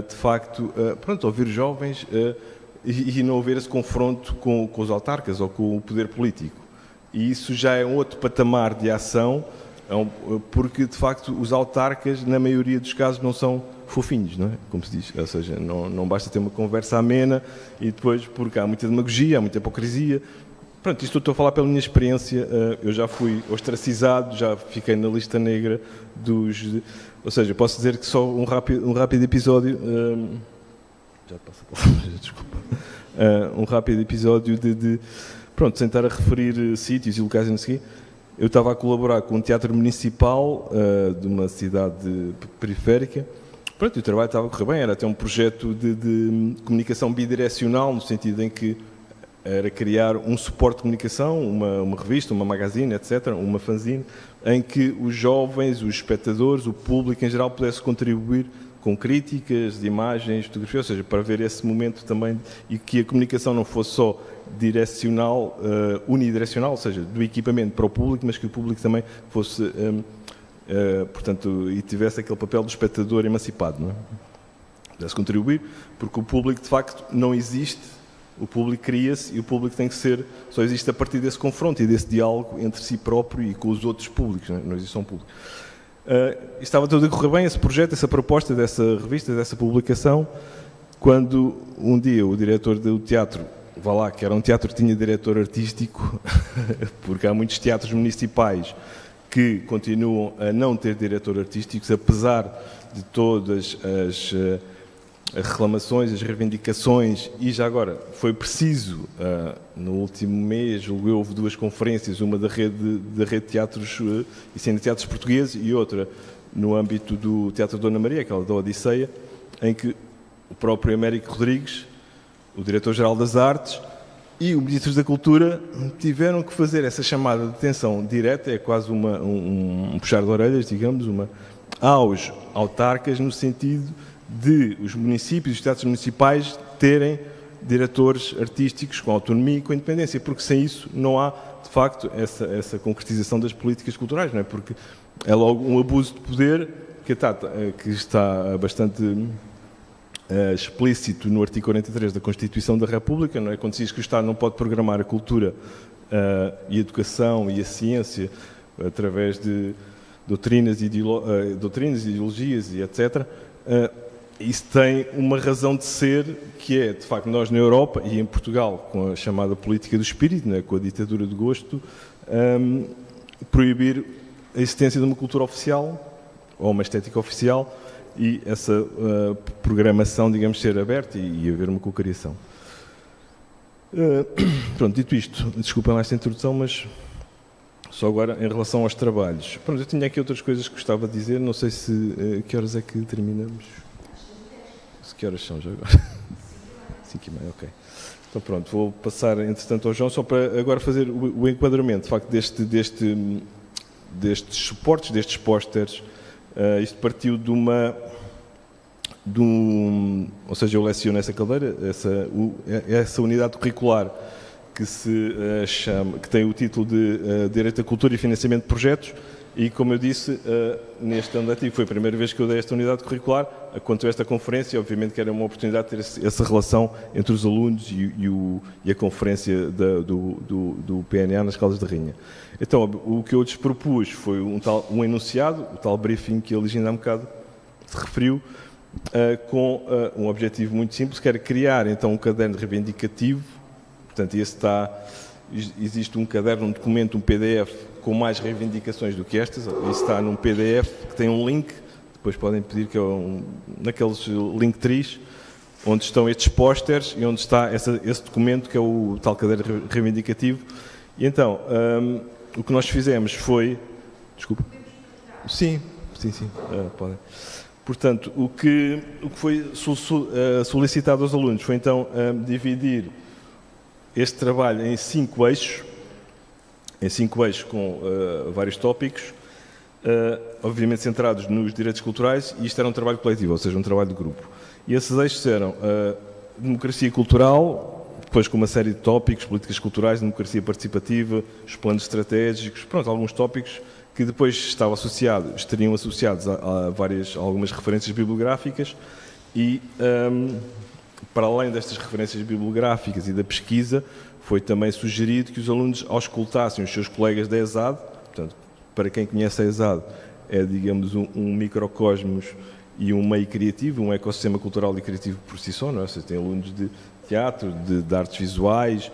de facto, ouvir jovens e não haver esse confronto com os autarcas ou com o poder político. E isso já é um outro patamar de ação, porque, de facto, os autarcas, na maioria dos casos, não são fofinhos, não é? Como se diz. Ou seja, não basta ter uma conversa amena e depois, porque há muita demagogia, há muita hipocrisia. Pronto, isto eu estou a falar pela minha experiência. Eu já fui ostracizado, já fiquei na lista negra dos... Ou seja, posso dizer que só um rápido episódio... já passa a palavra, desculpa. Um rápido episódio de tentar a referir sítios e locais e não sei o quê. Eu estava a colaborar com um teatro municipal de uma cidade periférica. Pronto, e o trabalho estava a correr bem, era até um projeto de comunicação bidirecional, no sentido em que era criar um suporte de comunicação, uma revista, uma magazine, etc., uma fanzine, em que os jovens, os espectadores, o público em geral pudesse contribuir com críticas de imagens, fotografias, ou seja, para ver esse momento também e que a comunicação não fosse só direcional, unidirecional, ou seja, do equipamento para o público, mas que o público também fosse, portanto, e tivesse aquele papel do espectador emancipado, não é? Pudesse contribuir, porque o público de facto não existe, o público cria-se e o público tem que ser, só existe a partir desse confronto e desse diálogo entre si próprio e com os outros públicos, não existe só um público. Estava tudo a correr bem, esse projeto, essa proposta dessa revista, dessa publicação, quando um dia o diretor do teatro, vá lá, que era um teatro que tinha diretor artístico, porque há muitos teatros municipais que continuam a não ter diretor artísticos, apesar de todas as reclamações, as reivindicações, e já agora foi preciso, no último mês, houve duas conferências, uma da rede de teatros e cineteatros portugueses e outra no âmbito do Teatro Dona Maria, aquela da Odisseia, em que o próprio Américo Rodrigues, o Diretor-Geral das Artes e o Ministro da Cultura tiveram que fazer essa chamada de atenção direta, é quase um puxar de orelhas, digamos, aos autarcas, no sentido de os municípios, os teatros municipais terem diretores artísticos com autonomia e com independência, porque sem isso não há, de facto, essa concretização das políticas culturais, não é? Porque é logo um abuso de poder que está bastante explícito no artigo 43 da Constituição da República, não é? Quando se diz que o Estado não pode programar a cultura e a educação e a ciência através de doutrinas, ideologias e etc., isso tem uma razão de ser, que é, de facto, nós na Europa e em Portugal, com a chamada política do espírito, né, com a ditadura de gosto, proibir a existência de uma cultura oficial ou uma estética oficial e essa programação, digamos, ser aberta e haver uma cocriação. Pronto, dito isto, desculpem lá esta introdução, mas só agora em relação aos trabalhos. Pronto, eu tinha aqui outras coisas que gostava de dizer, não sei se que horas é que terminamos. Que horas são já agora? 5h30, ok. Então pronto, vou passar entretanto ao João, só para agora fazer o enquadramento, de facto, destes suportes, destes pósteres. Isto partiu ou seja, eu leciono essa cadeira, essa unidade curricular que se chama, que tem o título de Direito à Cultura e Financiamento de Projetos, e como eu disse, neste ano letivo foi a primeira vez que eu dei esta unidade curricular, quanto a esta conferência, obviamente que era uma oportunidade de ter essa relação entre os alunos e a conferência do PNA nas Caldas da Rainha. Então, o que eu lhes propus foi um enunciado, o tal briefing que a Ligina há um bocado se referiu, com um objetivo muito simples, que era criar então um caderno reivindicativo. Portanto, existe um caderno, um documento, um PDF com mais reivindicações do que estas. Isso está num PDF que tem um link, depois podem pedir que naqueles Linktree, onde estão estes pósteres e onde está esse documento que é o tal caderno reivindicativo. E então, o que nós fizemos foi... Desculpa. Sim, podem. Portanto, o que foi solicitado aos alunos foi então dividir este trabalho em 5 eixos, com vários tópicos, obviamente centrados nos direitos culturais, e isto era um trabalho coletivo, ou seja, um trabalho de grupo. E esses eixos eram democracia cultural, depois com uma série de tópicos, políticas culturais, democracia participativa, os planos estratégicos, pronto, alguns tópicos que depois estariam associados a algumas referências bibliográficas e, para além destas referências bibliográficas e da pesquisa, foi também sugerido que os alunos auscultassem os seus colegas da ESAD. Portanto, para quem conhece a ESAD, é, digamos, um microcosmos e um meio criativo, um ecossistema cultural e criativo por si só, não é? Você tem alunos de teatro, de artes visuais,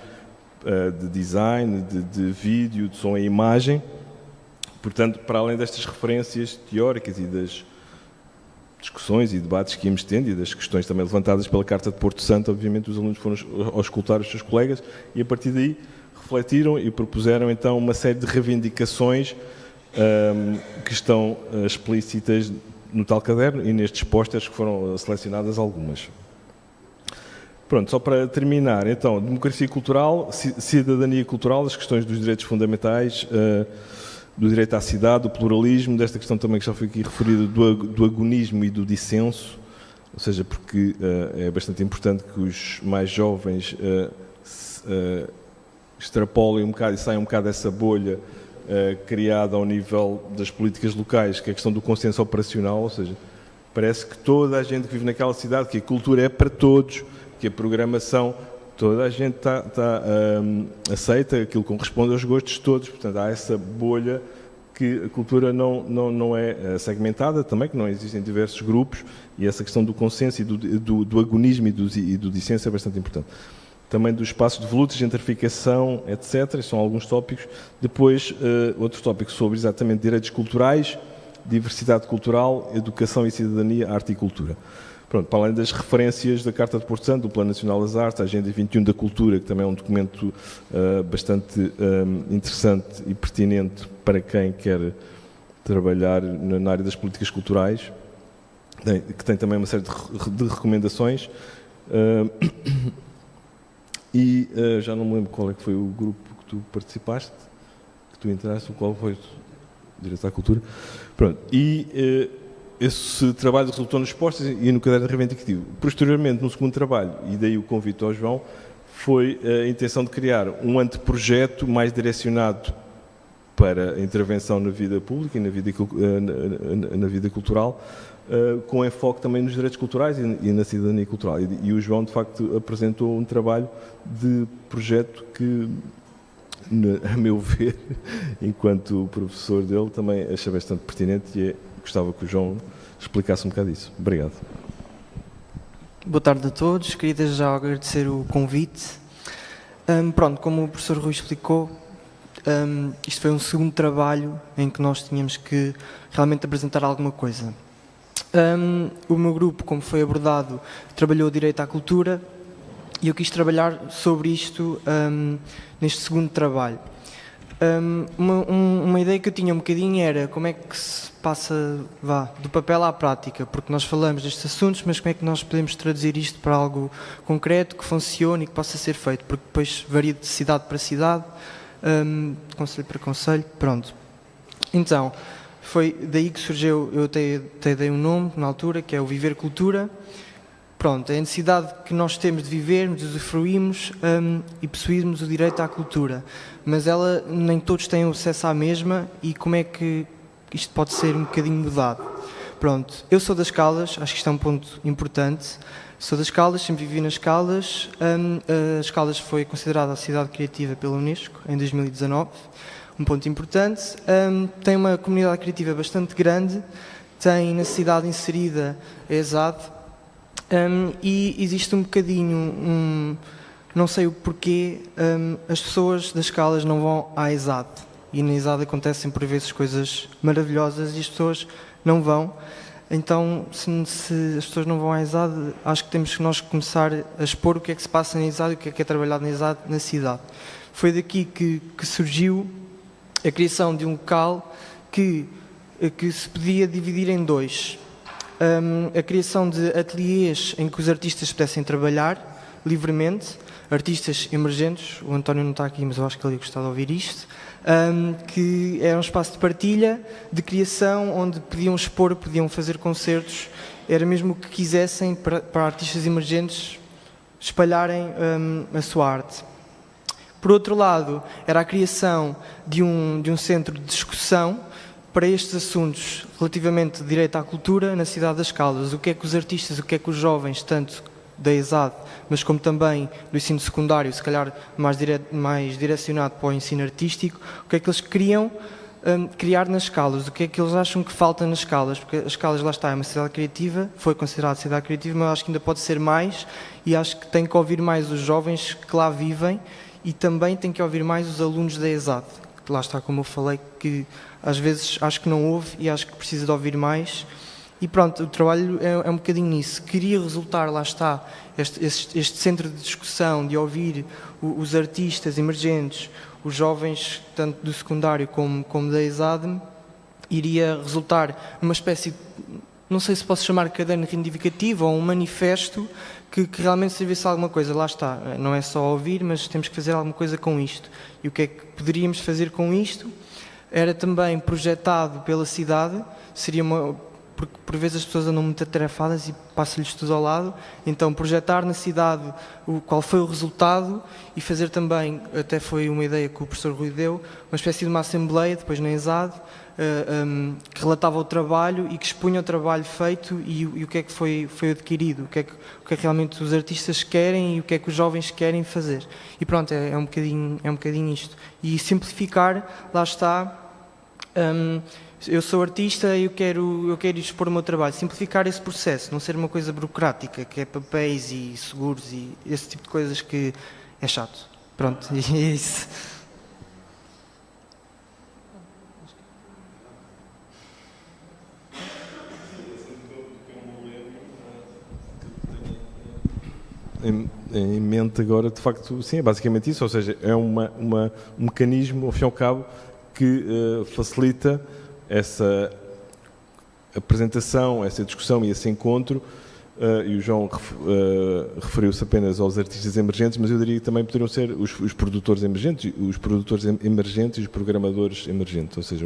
de design, de vídeo, de som e imagem. Portanto, para além destas referências teóricas e das discussões e debates que íamos tendo e das questões também levantadas pela Carta de Porto Santo, obviamente os alunos foram auscultar os seus colegas e a partir daí refletiram e propuseram então uma série de reivindicações que estão explícitas no tal caderno e nestes pósteres que foram selecionadas algumas. Pronto, só para terminar, então, democracia cultural, cidadania cultural, as questões dos direitos fundamentais, do direito à cidade, do pluralismo, desta questão também que já foi aqui referida, do agonismo e do dissenso, ou seja, porque é bastante importante que os mais jovens extrapolem um bocado e saiam um bocado dessa bolha criada ao nível das políticas locais, que é a questão do consenso operacional, ou seja, parece que toda a gente que vive naquela cidade, que a cultura é para todos, que a programação, toda a gente aceita, aquilo corresponde aos gostos de todos, portanto há essa bolha que a cultura não é segmentada também, que não existem diversos grupos e essa questão do consenso e do agonismo e do dissenso é bastante importante. Também do espaço de volutas, gentrificação, etc. São alguns tópicos. Depois, outro tópico sobre exatamente direitos culturais, diversidade cultural, educação e cidadania, arte e cultura. Pronto, para além das referências da Carta de Porto Santo, do Plano Nacional das Artes, a Agenda 21 da Cultura, que também é um documento bastante interessante e pertinente para quem quer trabalhar na área das políticas culturais, que tem também uma série de recomendações. E já não me lembro qual é que foi o grupo que tu participaste, que tu entraste, qual foi o Direito à Cultura. Pronto, e esse trabalho resultou nos posters e no caderno reivindicativo. Posteriormente, no segundo trabalho, e daí o convite ao João, foi a intenção de criar um anteprojeto mais direcionado para a intervenção na vida pública e na vida cultural, com enfoque também nos direitos culturais e na cidadania cultural. E o João, de facto, apresentou um trabalho de projeto que, a meu ver, enquanto professor dele, também achei bastante pertinente e gostava que o João explicasse um bocado isso. Obrigado. Boa tarde a todos. Queria desde já agradecer o convite. Pronto, como o professor Rui explicou, isto foi um segundo trabalho em que nós tínhamos que realmente apresentar alguma coisa. O meu grupo, como foi abordado, trabalhou direito à cultura e eu quis trabalhar sobre isto neste segundo trabalho. Uma ideia que eu tinha um bocadinho era como é que se passa do papel à prática, porque nós falamos destes assuntos, mas como é que nós podemos traduzir isto para algo concreto, que funcione e que possa ser feito, porque depois varia de cidade para cidade, concelho para concelho, pronto. Então, foi daí que surgiu, eu até dei um nome na altura, que é o Viver Cultura. Pronto, é a necessidade que nós temos de vivermos, de usufruirmos e possuirmos o direito à cultura. Mas ela, nem todos têm acesso à mesma e como é que isto pode ser um bocadinho mudado. Pronto, eu sou das Caldas, acho que isto é um ponto importante. Sou das Caldas, sempre vivi nas Caldas. As Caldas foi considerada a cidade criativa pela Unesco em 2019. Um ponto importante. Tem uma comunidade criativa bastante grande. Tem na cidade inserida a ESAD. E existe um bocadinho, não sei o porquê, as pessoas das Caldas não vão à ESAD. E na ESAD acontecem por vezes coisas maravilhosas e as pessoas não vão. Então, se as pessoas não vão à ESAD, acho que temos que nós começar a expor o que é que se passa na ESAD e o que é trabalhado na ESAD na cidade. Foi daqui que surgiu a criação de um local que se podia dividir em dois. A criação de ateliês em que os artistas pudessem trabalhar livremente, artistas emergentes, o António não está aqui, mas eu acho que ele ia gostar de ouvir isto, que era um espaço de partilha, de criação, onde podiam expor, podiam fazer concertos, era mesmo o que quisessem para artistas emergentes espalharem a sua arte. Por outro lado, era a criação de um centro de discussão para estes assuntos relativamente de direito à cultura na cidade das Caldas. O que é que os artistas, o que é que os jovens, tanto da ESAD, mas como também do ensino secundário, se calhar mais direcionado para o ensino artístico, o que é que eles queriam criar nas Caldas, o que é que eles acham que falta nas Caldas, porque as Caldas, lá está, é uma cidade criativa, foi considerada cidade criativa, mas acho que ainda pode ser mais e acho que tem que ouvir mais os jovens que lá vivem e também tem que ouvir mais os alunos da ESAD. Lá está, como eu falei, que às vezes acho que não ouve e acho que precisa de ouvir mais. E pronto, o trabalho é um bocadinho nisso. Queria resultar, lá está, este centro de discussão, de ouvir os artistas emergentes, os jovens, tanto do secundário como da ESAD, iria resultar numa espécie, não sei se posso chamar de caderno reivindicativo ou um manifesto que realmente servisse a alguma coisa. Lá está, não é só ouvir, mas temos que fazer alguma coisa com isto. E o que é que poderíamos fazer com isto? Era também projetado pela cidade, seria porque por vezes as pessoas andam muito atarefadas e passa-lhes tudo ao lado, então projetar na cidade qual foi o resultado e fazer também, até foi uma ideia que o professor Rui deu, uma espécie de uma assembleia, depois na ESAD, que relatava o trabalho e que expunha o trabalho feito e o que é que foi adquirido, o que é que realmente os artistas querem e o que é que os jovens querem fazer. E pronto, é um bocadinho isto. E simplificar, lá está, eu sou artista e eu quero expor o meu trabalho. Simplificar esse processo, não ser uma coisa burocrática, que é papéis e seguros e esse tipo de coisas que é chato. Pronto, é isso. Em mente agora, de facto, sim, é basicamente isso, ou seja, é um mecanismo, ao fim e ao cabo, que facilita essa apresentação, essa discussão e esse encontro e o João referiu-se apenas aos artistas emergentes, mas eu diria que também poderiam ser os produtores emergentes e os programadores emergentes, ou seja,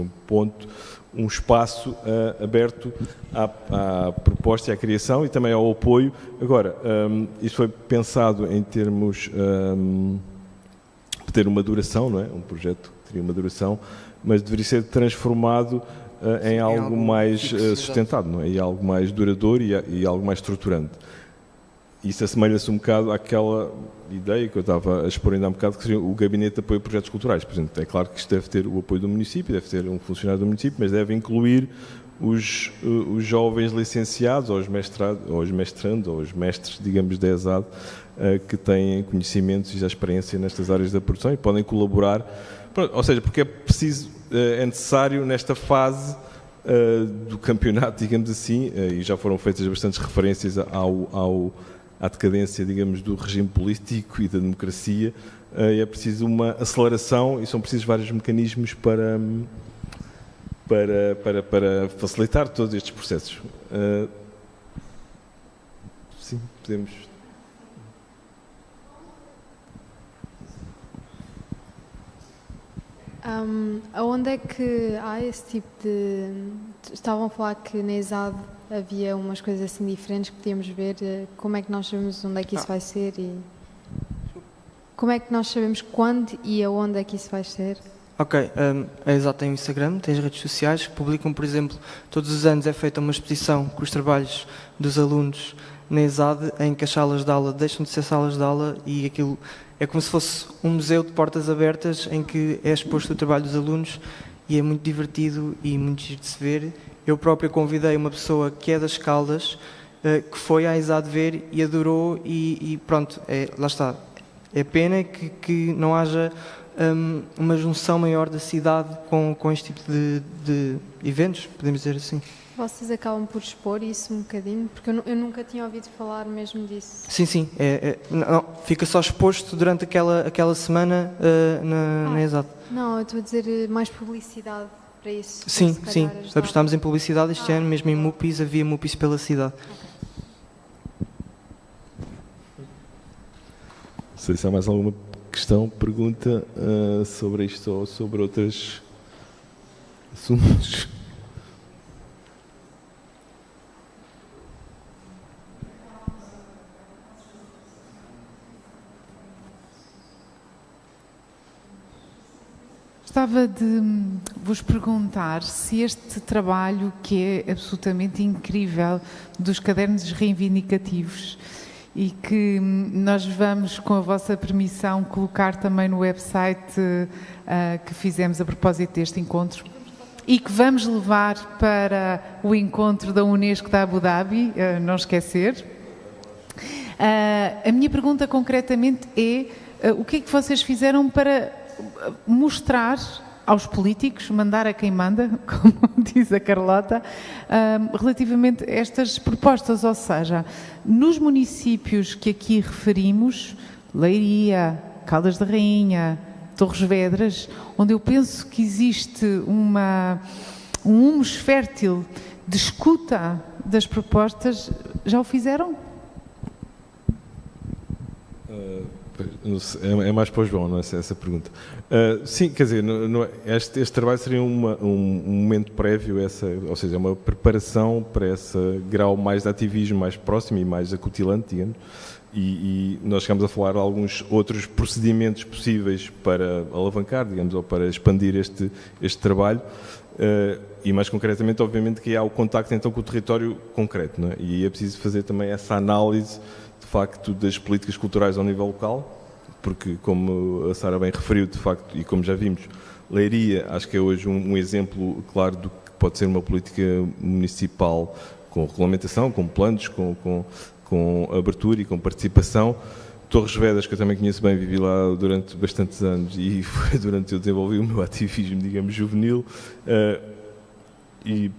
um espaço aberto à proposta e à criação e também ao apoio. Agora, isto foi pensado em termos de ter uma duração, não é? Um projeto que teria uma duração, mas deveria ser transformado em algo mais sustentado, não é? E algo mais duradouro e algo mais estruturante. Isso assemelha-se um bocado àquela ideia que eu estava a expor ainda há um bocado, que seria o Gabinete de Apoio a Projetos Culturais. Por exemplo, é claro que isto deve ter o apoio do município, deve ter um funcionário do município, mas deve incluir os jovens licenciados, ou os mestrandos, ou os mestres, digamos, da ESAD, que têm conhecimentos e já experiência nestas áreas da produção e podem colaborar. Ou seja, porque é necessário nesta fase do campeonato, digamos assim, e já foram feitas bastantes referências à decadência, digamos, do regime político e da democracia, é preciso uma aceleração e são precisos vários mecanismos para facilitar todos estes processos. Sim, podemos... Aonde é que há esse tipo de... Estavam a falar que na ESAD havia umas coisas assim diferentes que podíamos ver. Como é que nós sabemos onde é que isso vai ser? E como é que nós sabemos quando e aonde é que isso vai ser? Ok, a ESAD tem o Instagram, tem as redes sociais que publicam, por exemplo, todos os anos é feita uma exposição com os trabalhos dos alunos na ESAD, em que as salas de aula deixam de ser salas de aula e aquilo é como se fosse um museu de portas abertas em que é exposto o trabalho dos alunos e é muito divertido e muito giro de se ver. Eu próprio convidei uma pessoa que é das Caldas, que foi à ESAD ver e adorou e pronto, lá está. É pena que não haja uma junção maior da cidade com este tipo de eventos, podemos dizer assim. Vocês acabam por expor isso um bocadinho? Porque eu nunca tinha ouvido falar mesmo disso. Sim. Não, fica só exposto durante aquela semana na ESAD. Não, eu estou a dizer mais publicidade para isso. Sim. Apostámos em publicidade este ano, mesmo em MUPIs, havia MUPIs pela cidade. Não sei se há mais alguma questão, pergunta sobre isto ou sobre outros assuntos. Gostava de vos perguntar se este trabalho, que é absolutamente incrível, dos cadernos reivindicativos e que nós vamos, com a vossa permissão, colocar também no website que fizemos a propósito deste encontro e que vamos levar para o encontro da Unesco da Abu Dhabi, não esquecer. A minha pergunta concretamente é o que é que vocês fizeram para mostrar aos políticos, mandar a quem manda, como diz a Carlota, relativamente a estas propostas, ou seja, nos municípios que aqui referimos, Leiria, Caldas da Rainha, Torres Vedras, onde eu penso que existe um humus fértil de escuta das propostas, já o fizeram? É mais para o João, não é essa pergunta. Sim, quer dizer, este trabalho seria um momento prévio, ou seja, uma preparação para esse grau mais de ativismo mais próximo e mais acutilante, digamos, e nós chegamos a falar de alguns outros procedimentos possíveis para alavancar, digamos, ou para expandir este trabalho, e mais concretamente, obviamente, que há o contacto então com o território concreto, não é? E é preciso fazer também essa análise de facto das políticas culturais ao nível local, porque como a Sara bem referiu, de facto, e como já vimos, Leiria acho que é hoje um exemplo claro do que pode ser uma política municipal com regulamentação, com planos, com abertura e com participação. Torres Vedras, que eu também conheço bem, vivi lá durante bastantes anos e foi durante que eu desenvolvi o meu ativismo, digamos, juvenil, e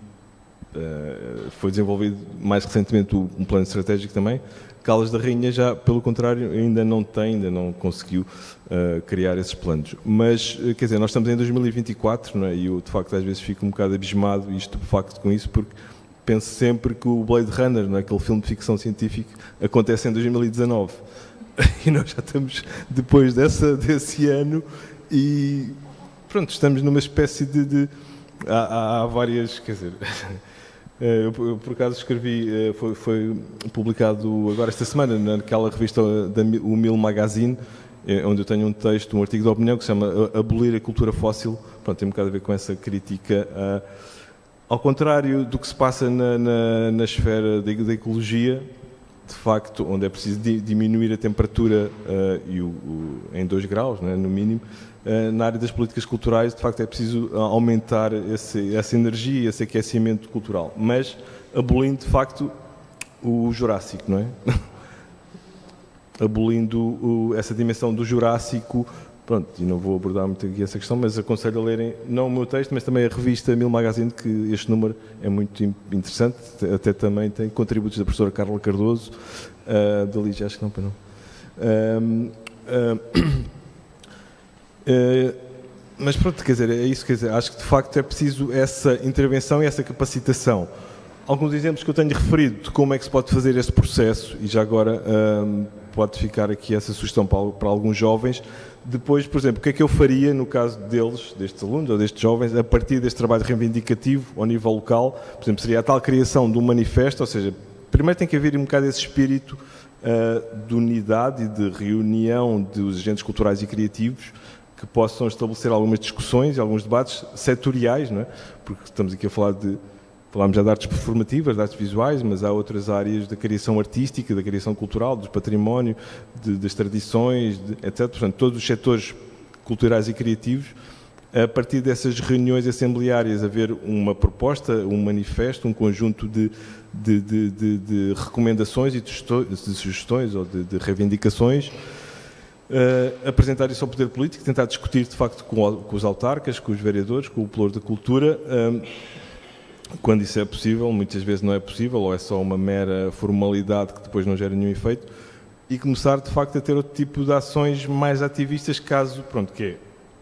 foi desenvolvido mais recentemente um plano estratégico também. Caldas da Rainha já, pelo contrário, ainda não conseguiu criar esses planos. Mas, quer dizer, nós estamos em 2024, não é? E eu, de facto, às vezes fico um bocado abismado e estupefacto com isso, porque penso sempre que o Blade Runner, não é? Aquele filme de ficção científica, acontece em 2019. E nós já estamos depois desse ano e pronto, estamos numa espécie de há várias, quer dizer, eu por acaso escrevi, foi publicado agora esta semana naquela revista o Mill Magazine, onde eu tenho um texto, um artigo de opinião que se chama Abolir a Cultura Fóssil. Pronto, tem um bocado a ver com essa crítica, ao contrário do que se passa na esfera da ecologia, de facto, onde é preciso diminuir a temperatura em 2 graus, né, no mínimo. Na área das políticas culturais, de facto, é preciso aumentar essa energia, esse aquecimento cultural, mas abolindo, de facto, o Jurássico, não é? Abolindo essa dimensão do Jurássico. Pronto, e não vou abordar muito aqui essa questão, mas aconselho a lerem, não o meu texto, mas também a revista Mill Magazine, que este número é muito interessante, até também tem contributos da professora Carla Cardoso, da Lígia, acho que não, para não. Mas pronto, quer dizer, é isso, quer dizer, acho que de facto é preciso essa intervenção e essa capacitação. Alguns exemplos que eu tenho referido de como é que se pode fazer esse processo, e já agora pode ficar aqui essa sugestão para alguns jovens. Depois, por exemplo, o que é que eu faria no caso destes alunos ou destes jovens, a partir deste trabalho reivindicativo ao nível local? Por exemplo, seria a tal criação de um manifesto, ou seja, primeiro tem que haver um bocado esse espírito de unidade e de reunião dos agentes culturais e criativos que possam estabelecer algumas discussões e alguns debates setoriais, não é? Porque estamos aqui a falar falámos já de artes performativas, de artes visuais, mas há outras áreas da criação artística, da criação cultural, do património, das tradições, etc. Portanto, todos os setores culturais e criativos, a partir dessas reuniões assembleárias, haver uma proposta, um manifesto, um conjunto de recomendações e de sugestões ou de reivindicações, apresentar isso ao poder político, tentar discutir, de facto, com os autarcas, com os vereadores, com o Pelouro da Cultura, quando isso é possível. Muitas vezes não é possível, ou é só uma mera formalidade que depois não gera nenhum efeito, e começar, de facto, a ter outro tipo de ações mais ativistas, caso, pronto, que é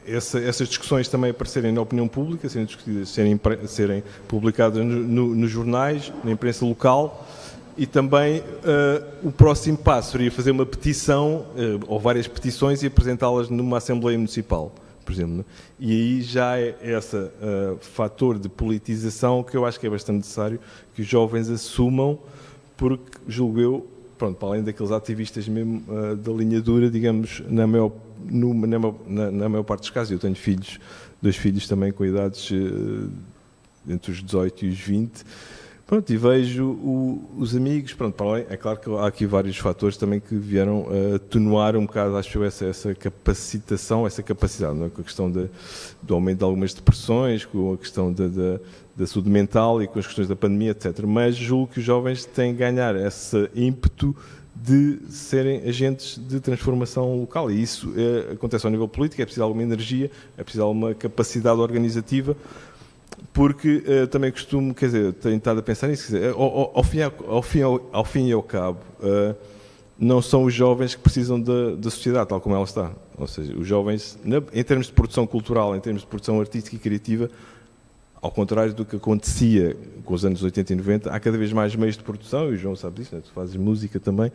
essas discussões também aparecerem na opinião pública, serem discutidas, serem publicadas nos jornais, na imprensa local, e também o próximo passo seria fazer uma petição, ou várias petições, e apresentá-las numa Assembleia Municipal, por exemplo, né? E aí já é esse fator de politização que eu acho que é bastante necessário que os jovens assumam, porque, julgo eu, pronto, para além daqueles ativistas mesmo da linha dura, digamos, na maior parte dos casos, eu tenho dois filhos também com idades entre os 18 e os 20, pronto, e vejo os amigos, pronto, para além, é claro que há aqui vários fatores também que vieram atenuar um bocado, acho eu, essa capacitação, essa capacidade, não é? Com a questão do aumento de algumas depressões, com a questão da saúde mental e com as questões da pandemia, etc. Mas julgo que os jovens têm que ganhar esse ímpeto de serem agentes de transformação local, e isso acontece ao nível político. É preciso alguma energia, é preciso alguma capacidade organizativa, porque também costumo, quer dizer, tenho estado a pensar nisso, quer dizer, ao fim e ao cabo, não são os jovens que precisam da sociedade tal como ela está. Ou seja, os jovens, em termos de produção cultural, em termos de produção artística e criativa, ao contrário do que acontecia com os anos 80 e 90, há cada vez mais meios de produção, e o João sabe disso, né? Tu fazes música também.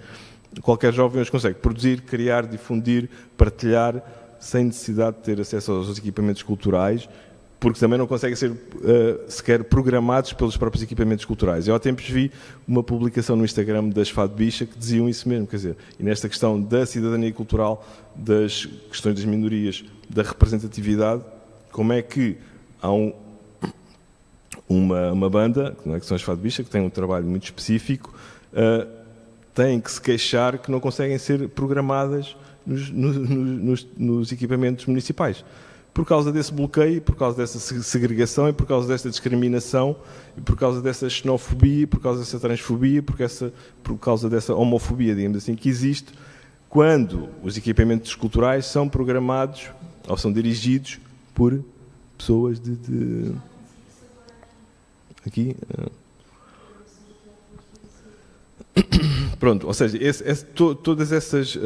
Qualquer jovem hoje consegue produzir, criar, difundir, partilhar, sem necessidade de ter acesso aos equipamentos culturais, porque também não conseguem ser sequer programados pelos próprios equipamentos culturais. Eu há tempos vi uma publicação no Instagram das Fado Bicha que diziam isso mesmo, quer dizer, e nesta questão da cidadania cultural, das questões das minorias, da representatividade, como é que há uma banda, não é, que são as Fado Bicha, que tem um trabalho muito específico, têm que se queixar que não conseguem ser programadas nos equipamentos municipais. Por causa desse bloqueio, por causa dessa segregação, e por causa desta discriminação, e por causa dessa xenofobia, e por causa dessa transfobia, por causa dessa homofobia, digamos assim, que existe quando os equipamentos culturais são programados ou são dirigidos por pessoas aqui. Pronto, ou seja, todas essas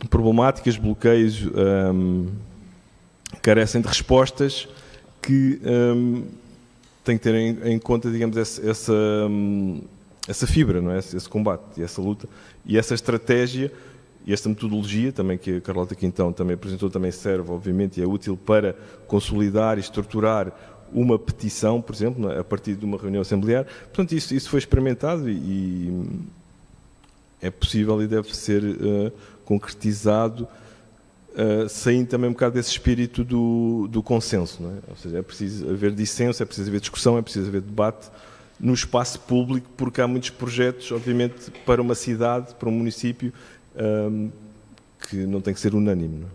problemáticas, bloqueios, carecem de respostas que tem que ter em conta, digamos, essa fibra, não é? Esse combate, essa luta e essa estratégia e esta metodologia também que a Carlota Quintão também apresentou, também serve, obviamente, e é útil para consolidar e estruturar uma petição, por exemplo, não é? A partir de uma reunião assemblear. Portanto, isso foi experimentado e é possível e deve ser concretizado, saindo também um bocado desse espírito do consenso, não é? Ou seja, é preciso haver dissenso, é preciso haver discussão, é preciso haver debate no espaço público, porque há muitos projetos, obviamente, para uma cidade, para um município, que não tem que ser unânime, não é?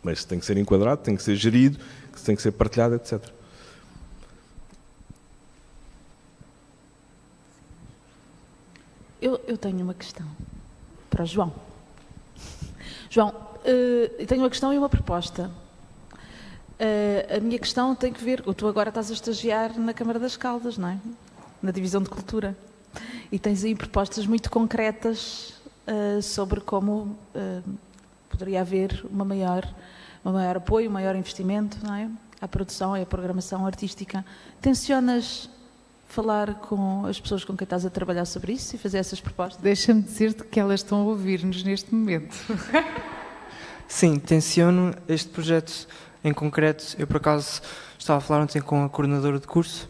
Mas tem que ser enquadrado, tem que ser gerido, tem que ser partilhado, etc. Eu tenho uma questão para o João. João, eu tenho uma questão e uma proposta. A minha questão tem que ver... Tu agora estás a estagiar na Câmara das Caldas, não é? Na Divisão de Cultura. E tens aí propostas muito concretas sobre como poderia haver um maior apoio, um maior investimento, não é? À produção e à programação artística. Tencionas falar com as pessoas com quem estás a trabalhar sobre isso e fazer essas propostas? Deixa-me dizer-te que elas estão a ouvir-nos neste momento. Sim, tenciono este projeto em concreto. Eu, por acaso, estava a falar ontem com a coordenadora de curso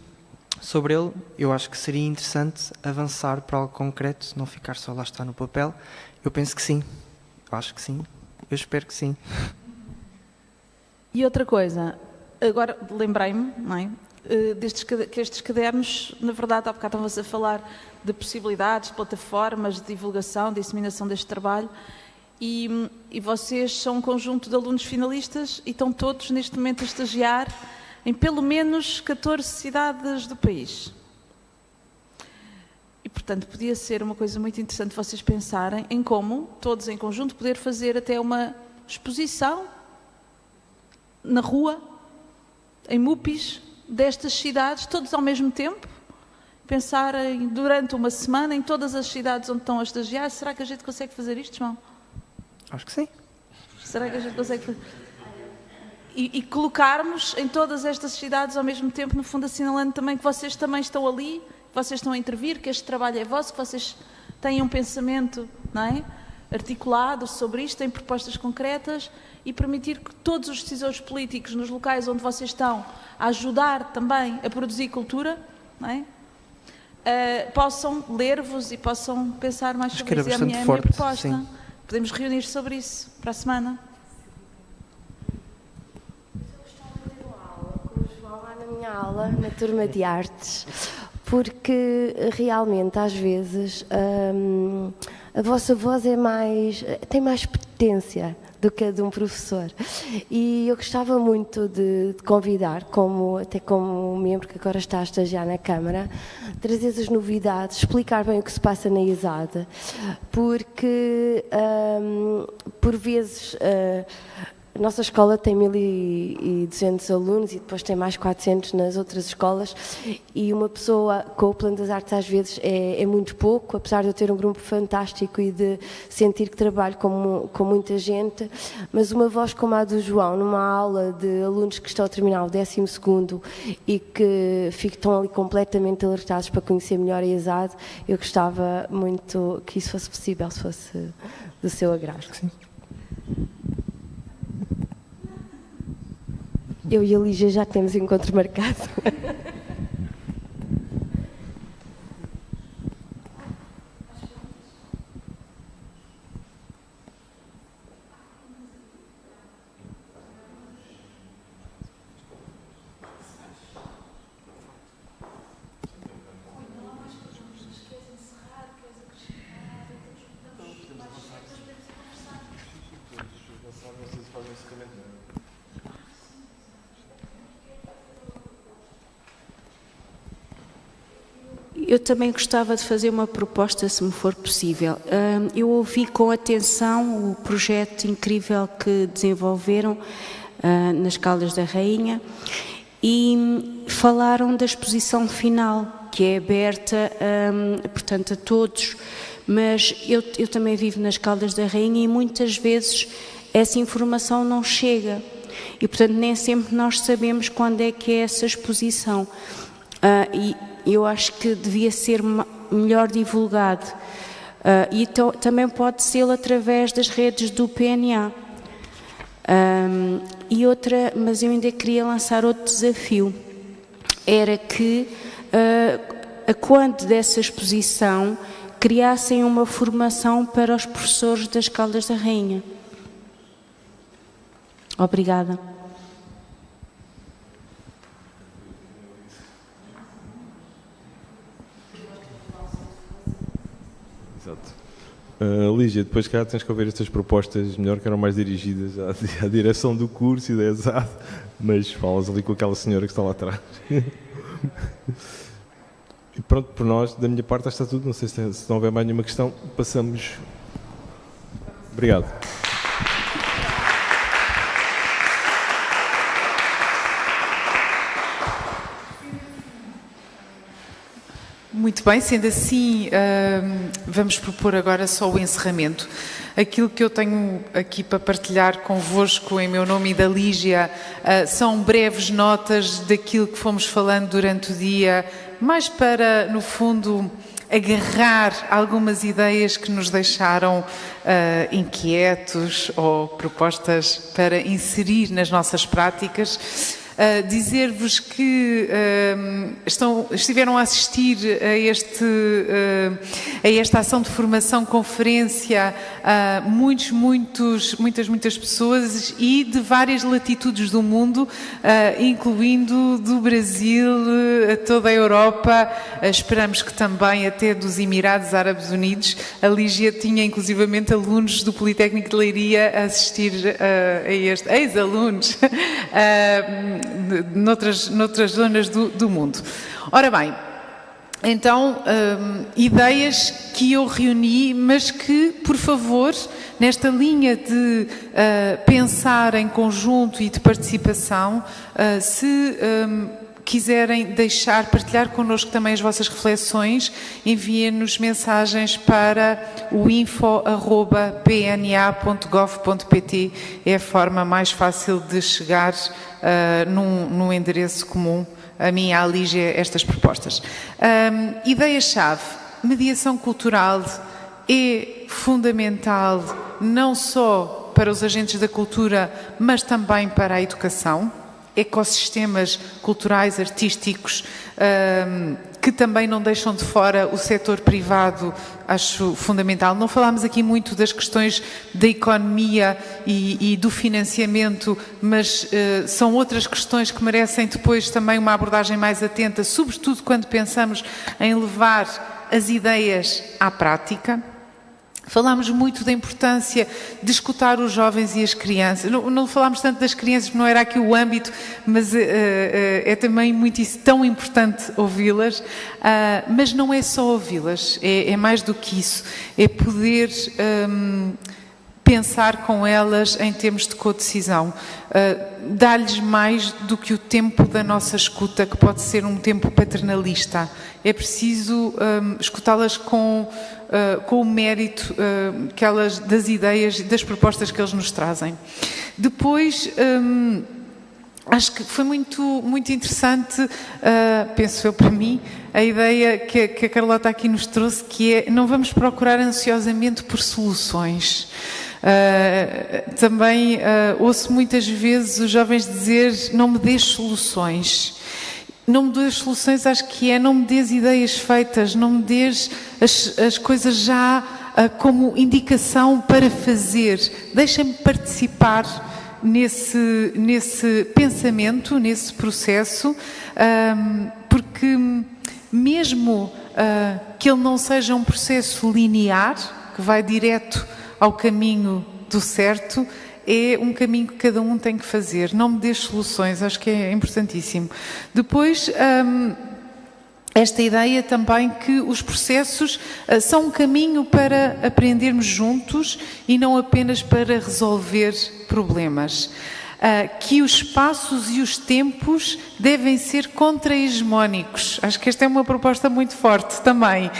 sobre ele. Eu acho que seria interessante avançar para algo concreto, não ficar só lá está no papel. Eu penso que sim. Eu acho que sim. Eu espero que sim. E outra coisa, agora lembrei-me, não é? Que estes cadernos, na verdade, há bocado estavam-vos a falar de possibilidades, plataformas de divulgação, de disseminação deste trabalho, e vocês são um conjunto de alunos finalistas e estão todos neste momento a estagiar em pelo menos 14 cidades do país. E, portanto, podia ser uma coisa muito interessante vocês pensarem em como, todos em conjunto, poder fazer até uma exposição na rua, em MUPIs, destas cidades, todos ao mesmo tempo, pensarem durante uma semana em todas as cidades onde estão a estagiar. Será que a gente consegue fazer isto, João? Acho que sim. Será que a gente consegue fazer? E colocarmos em todas estas cidades ao mesmo tempo, no fundo assinalando também que vocês também estão ali, que vocês estão a intervir, que este trabalho é vosso, que vocês têm um pensamento, não é? Articulado sobre isto, têm propostas concretas, e permitir que todos os decisores políticos nos locais onde vocês estão a ajudar também a produzir cultura, não é? Possam ler-vos e possam pensar mais sobre isso. É a minha proposta. Sim. Podemos reunir sobre isso para a semana. Na minha aula, na turma de artes, porque realmente às vezes a vossa voz tem mais potência do que a de um professor. E eu gostava muito de convidar, até como membro que agora está a estagiar na Câmara, trazer as novidades, explicar bem o que se passa na ISAD, porque por vezes a nossa escola tem 1.200 alunos e depois tem mais 400 nas outras escolas, e uma pessoa com o Plano das Artes às vezes é muito pouco, apesar de eu ter um grupo fantástico e de sentir que trabalho com muita gente, mas uma voz como a do João, numa aula de alunos que estão a terminar o 12º e que estão ali completamente alertados para conhecer melhor a ISAD, eu gostava muito que isso fosse possível, se fosse do seu agrado. Sim. Eu e a Lígia já temos encontro marcado. Eu também gostava de fazer uma proposta, se me for possível. Eu ouvi com atenção o projeto incrível que desenvolveram nas Caldas da Rainha e falaram da exposição final, que é aberta, portanto, a todos, mas eu também vivo nas Caldas da Rainha e muitas vezes essa informação não chega. E, portanto, nem sempre nós sabemos quando é que é essa exposição. E eu acho que devia ser melhor divulgado. E também pode ser através das redes do PNA. Mas eu ainda queria lançar outro desafio. Era que, quando dessa exposição, criassem uma formação para os professores das Caldas da Rainha. Obrigada. Exato. Lígia, depois cá tens que ouvir estas propostas melhor, que eram mais dirigidas à direção do curso e da ESAD, mas falas ali com aquela senhora que está lá atrás. E pronto, por nós, da minha parte, está tudo. Não sei se não houver mais nenhuma questão, passamos. Obrigado. Muito bem, sendo assim, vamos propor agora só o encerramento. Aquilo que eu tenho aqui para partilhar convosco em meu nome e da Lígia são breves notas daquilo que fomos falando durante o dia, mais para, no fundo, agarrar algumas ideias que nos deixaram inquietos ou propostas para inserir nas nossas práticas. Dizer-vos que estiveram a assistir a esta ação de formação, conferência, muitas pessoas e de várias latitudes do mundo, incluindo do Brasil a toda a Europa, esperamos que também até dos Emirados Árabes Unidos. A Lígia tinha inclusivamente alunos do Politécnico de Leiria a assistir a este, ex-alunos, noutras zonas do mundo. Ora bem, então, ideias que eu reuni, mas que, por favor, nesta linha de pensar em conjunto e de participação, se quiserem partilhar connosco também as vossas reflexões, enviem-nos mensagens para o info@pna.gov.pt. É a forma mais fácil de chegar num endereço comum a mim e à Lígia estas propostas. Ideia-chave: mediação cultural é fundamental não só para os agentes da cultura, mas também para a educação. Ecossistemas culturais, artísticos, que também não deixam de fora o setor privado, acho fundamental. Não falámos aqui muito das questões da economia e do financiamento, mas são outras questões que merecem depois também uma abordagem mais atenta, sobretudo quando pensamos em levar as ideias à prática. Falámos muito da importância de escutar os jovens e as crianças. Não falámos tanto das crianças, não era aqui o âmbito, mas é também tão importante ouvi-las. Mas não é só ouvi-las, é mais do que isso. É poder pensar com elas em termos de codecisão. Dar-lhes mais do que o tempo da nossa escuta, que pode ser um tempo paternalista. É preciso escutá-las com o mérito das ideias, das propostas que eles nos trazem. Depois, acho que foi muito interessante, penso eu para mim, a ideia que a Carlota aqui nos trouxe, que é: não vamos procurar ansiosamente por soluções. Também ouço muitas vezes os jovens dizer: não me dês soluções. Não me dês soluções, acho que não me dês ideias feitas, não me dês as coisas já como indicação para fazer. Deixa-me participar nesse pensamento, nesse processo, porque mesmo que ele não seja um processo linear, que vai direto ao caminho do certo, é um caminho que cada um tem que fazer. Não me dês soluções, acho que é importantíssimo. Depois, esta ideia também que os processos são um caminho para aprendermos juntos e não apenas para resolver problemas. Que os espaços e os tempos devem ser contra-hegemónicos. Acho que esta é uma proposta muito forte também.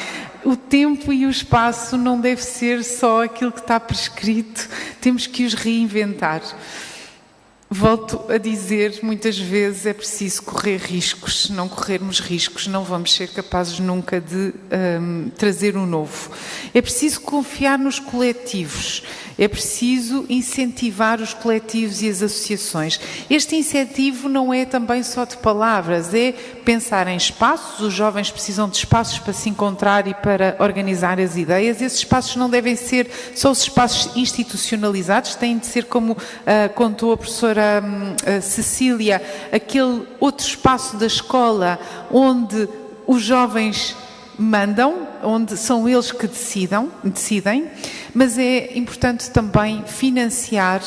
O tempo e o espaço não deve ser só aquilo que está prescrito, temos que os reinventar. Volto a dizer, muitas vezes é preciso correr riscos. Se não corrermos riscos, não vamos ser capazes nunca de trazer o novo. É preciso confiar nos coletivos. É preciso incentivar os coletivos e as associações. Este incentivo não é também só de palavras, é pensar em espaços. Os jovens precisam de espaços para se encontrar e para organizar as ideias. Esses espaços não devem ser só os espaços institucionalizados, têm de ser, como contou a professora Cecília, aquele outro espaço da escola onde os jovens mandam, onde são eles que decidem, mas é importante também financiar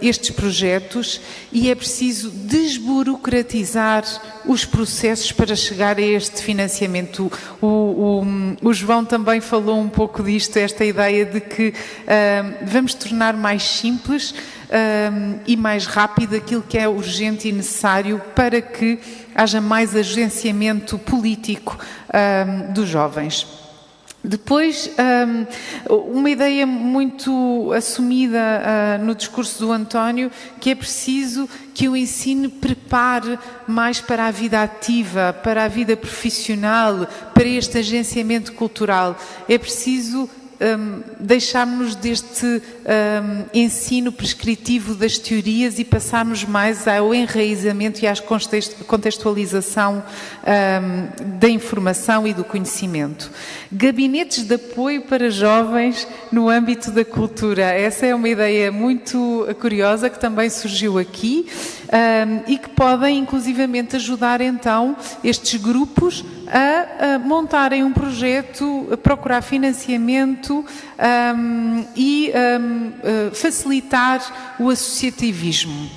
estes projetos e é preciso desburocratizar os processos para chegar a este financiamento. O João também falou um pouco disto, esta ideia de que vamos tornar mais simples e mais rápido aquilo que é urgente e necessário para que haja mais agenciamento político dos jovens. Depois, uma ideia muito assumida no discurso do António, que é preciso que o ensino prepare mais para a vida ativa, para a vida profissional, para este agenciamento cultural. É preciso deixarmos deste ensino prescritivo das teorias e passarmos mais ao enraizamento e à contextualização da informação e do conhecimento. Gabinetes de apoio para jovens no âmbito da cultura. Essa é uma ideia muito curiosa que também surgiu aqui e que podem inclusivamente ajudar então estes grupos a montarem um projeto, a procurar financiamento e facilitar o associativismo.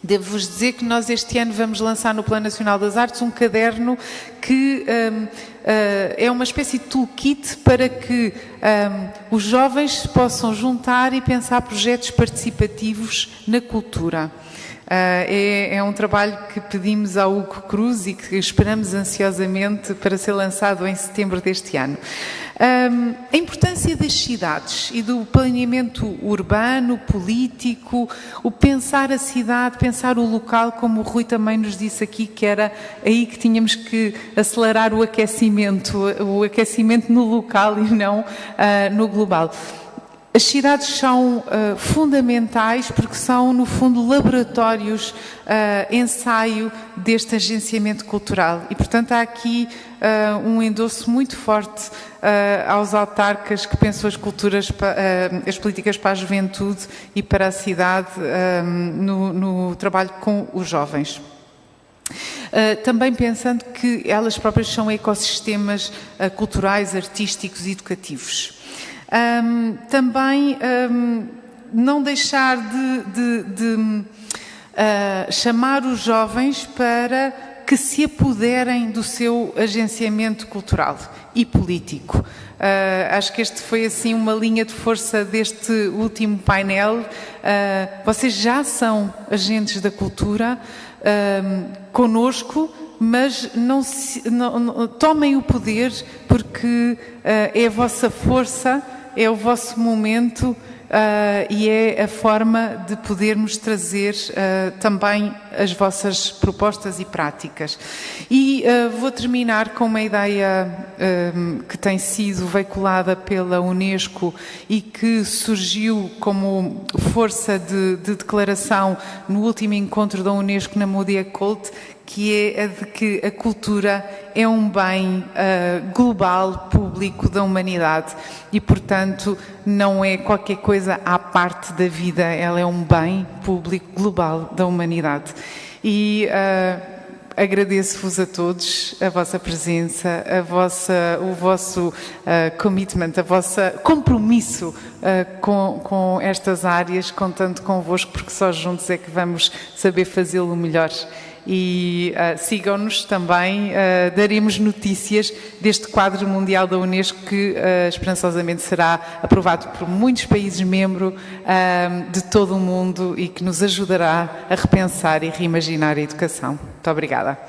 Devo-vos dizer que nós este ano vamos lançar no Plano Nacional das Artes um caderno que é uma espécie de toolkit para que os jovens se possam juntar e pensar projetos participativos na cultura. É um trabalho que pedimos ao Hugo Cruz e que esperamos ansiosamente para ser lançado em setembro deste ano. A importância das cidades e do planeamento urbano, político, o pensar a cidade, pensar o local, como o Rui também nos disse aqui, que era aí que tínhamos que acelerar o aquecimento no local e não no global. As cidades são fundamentais porque são, no fundo, laboratórios, ensaio deste agenciamento cultural. E, portanto, há aqui um endosso muito forte aos autarcas que pensam as políticas para a juventude e para a cidade no trabalho com os jovens. Também pensando que elas próprias são ecossistemas culturais, artísticos e educativos. Também não deixar de chamar os jovens para que se apoderem do seu agenciamento cultural e político. Acho que este foi assim uma linha de força deste último painel. Vocês já são agentes da cultura conosco, mas não tomem o poder porque é a vossa força, é o vosso momento e é a forma de podermos trazer também as vossas propostas e práticas. E vou terminar com uma ideia que tem sido veiculada pela Unesco e que surgiu como força de declaração no último encontro da Unesco na Moody Cult, que é a de que a cultura é um bem global, público da humanidade e, portanto, não é qualquer coisa à parte da vida, ela é um bem público global da humanidade. E agradeço-vos a todos a vossa presença, o vosso commitment, o vosso compromisso com estas áreas, contando convosco, porque só juntos é que vamos saber fazê-lo melhor. E sigam-nos também, daremos notícias deste quadro mundial da Unesco que esperançosamente será aprovado por muitos países membros de todo o mundo e que nos ajudará a repensar e reimaginar a educação. Muito obrigada.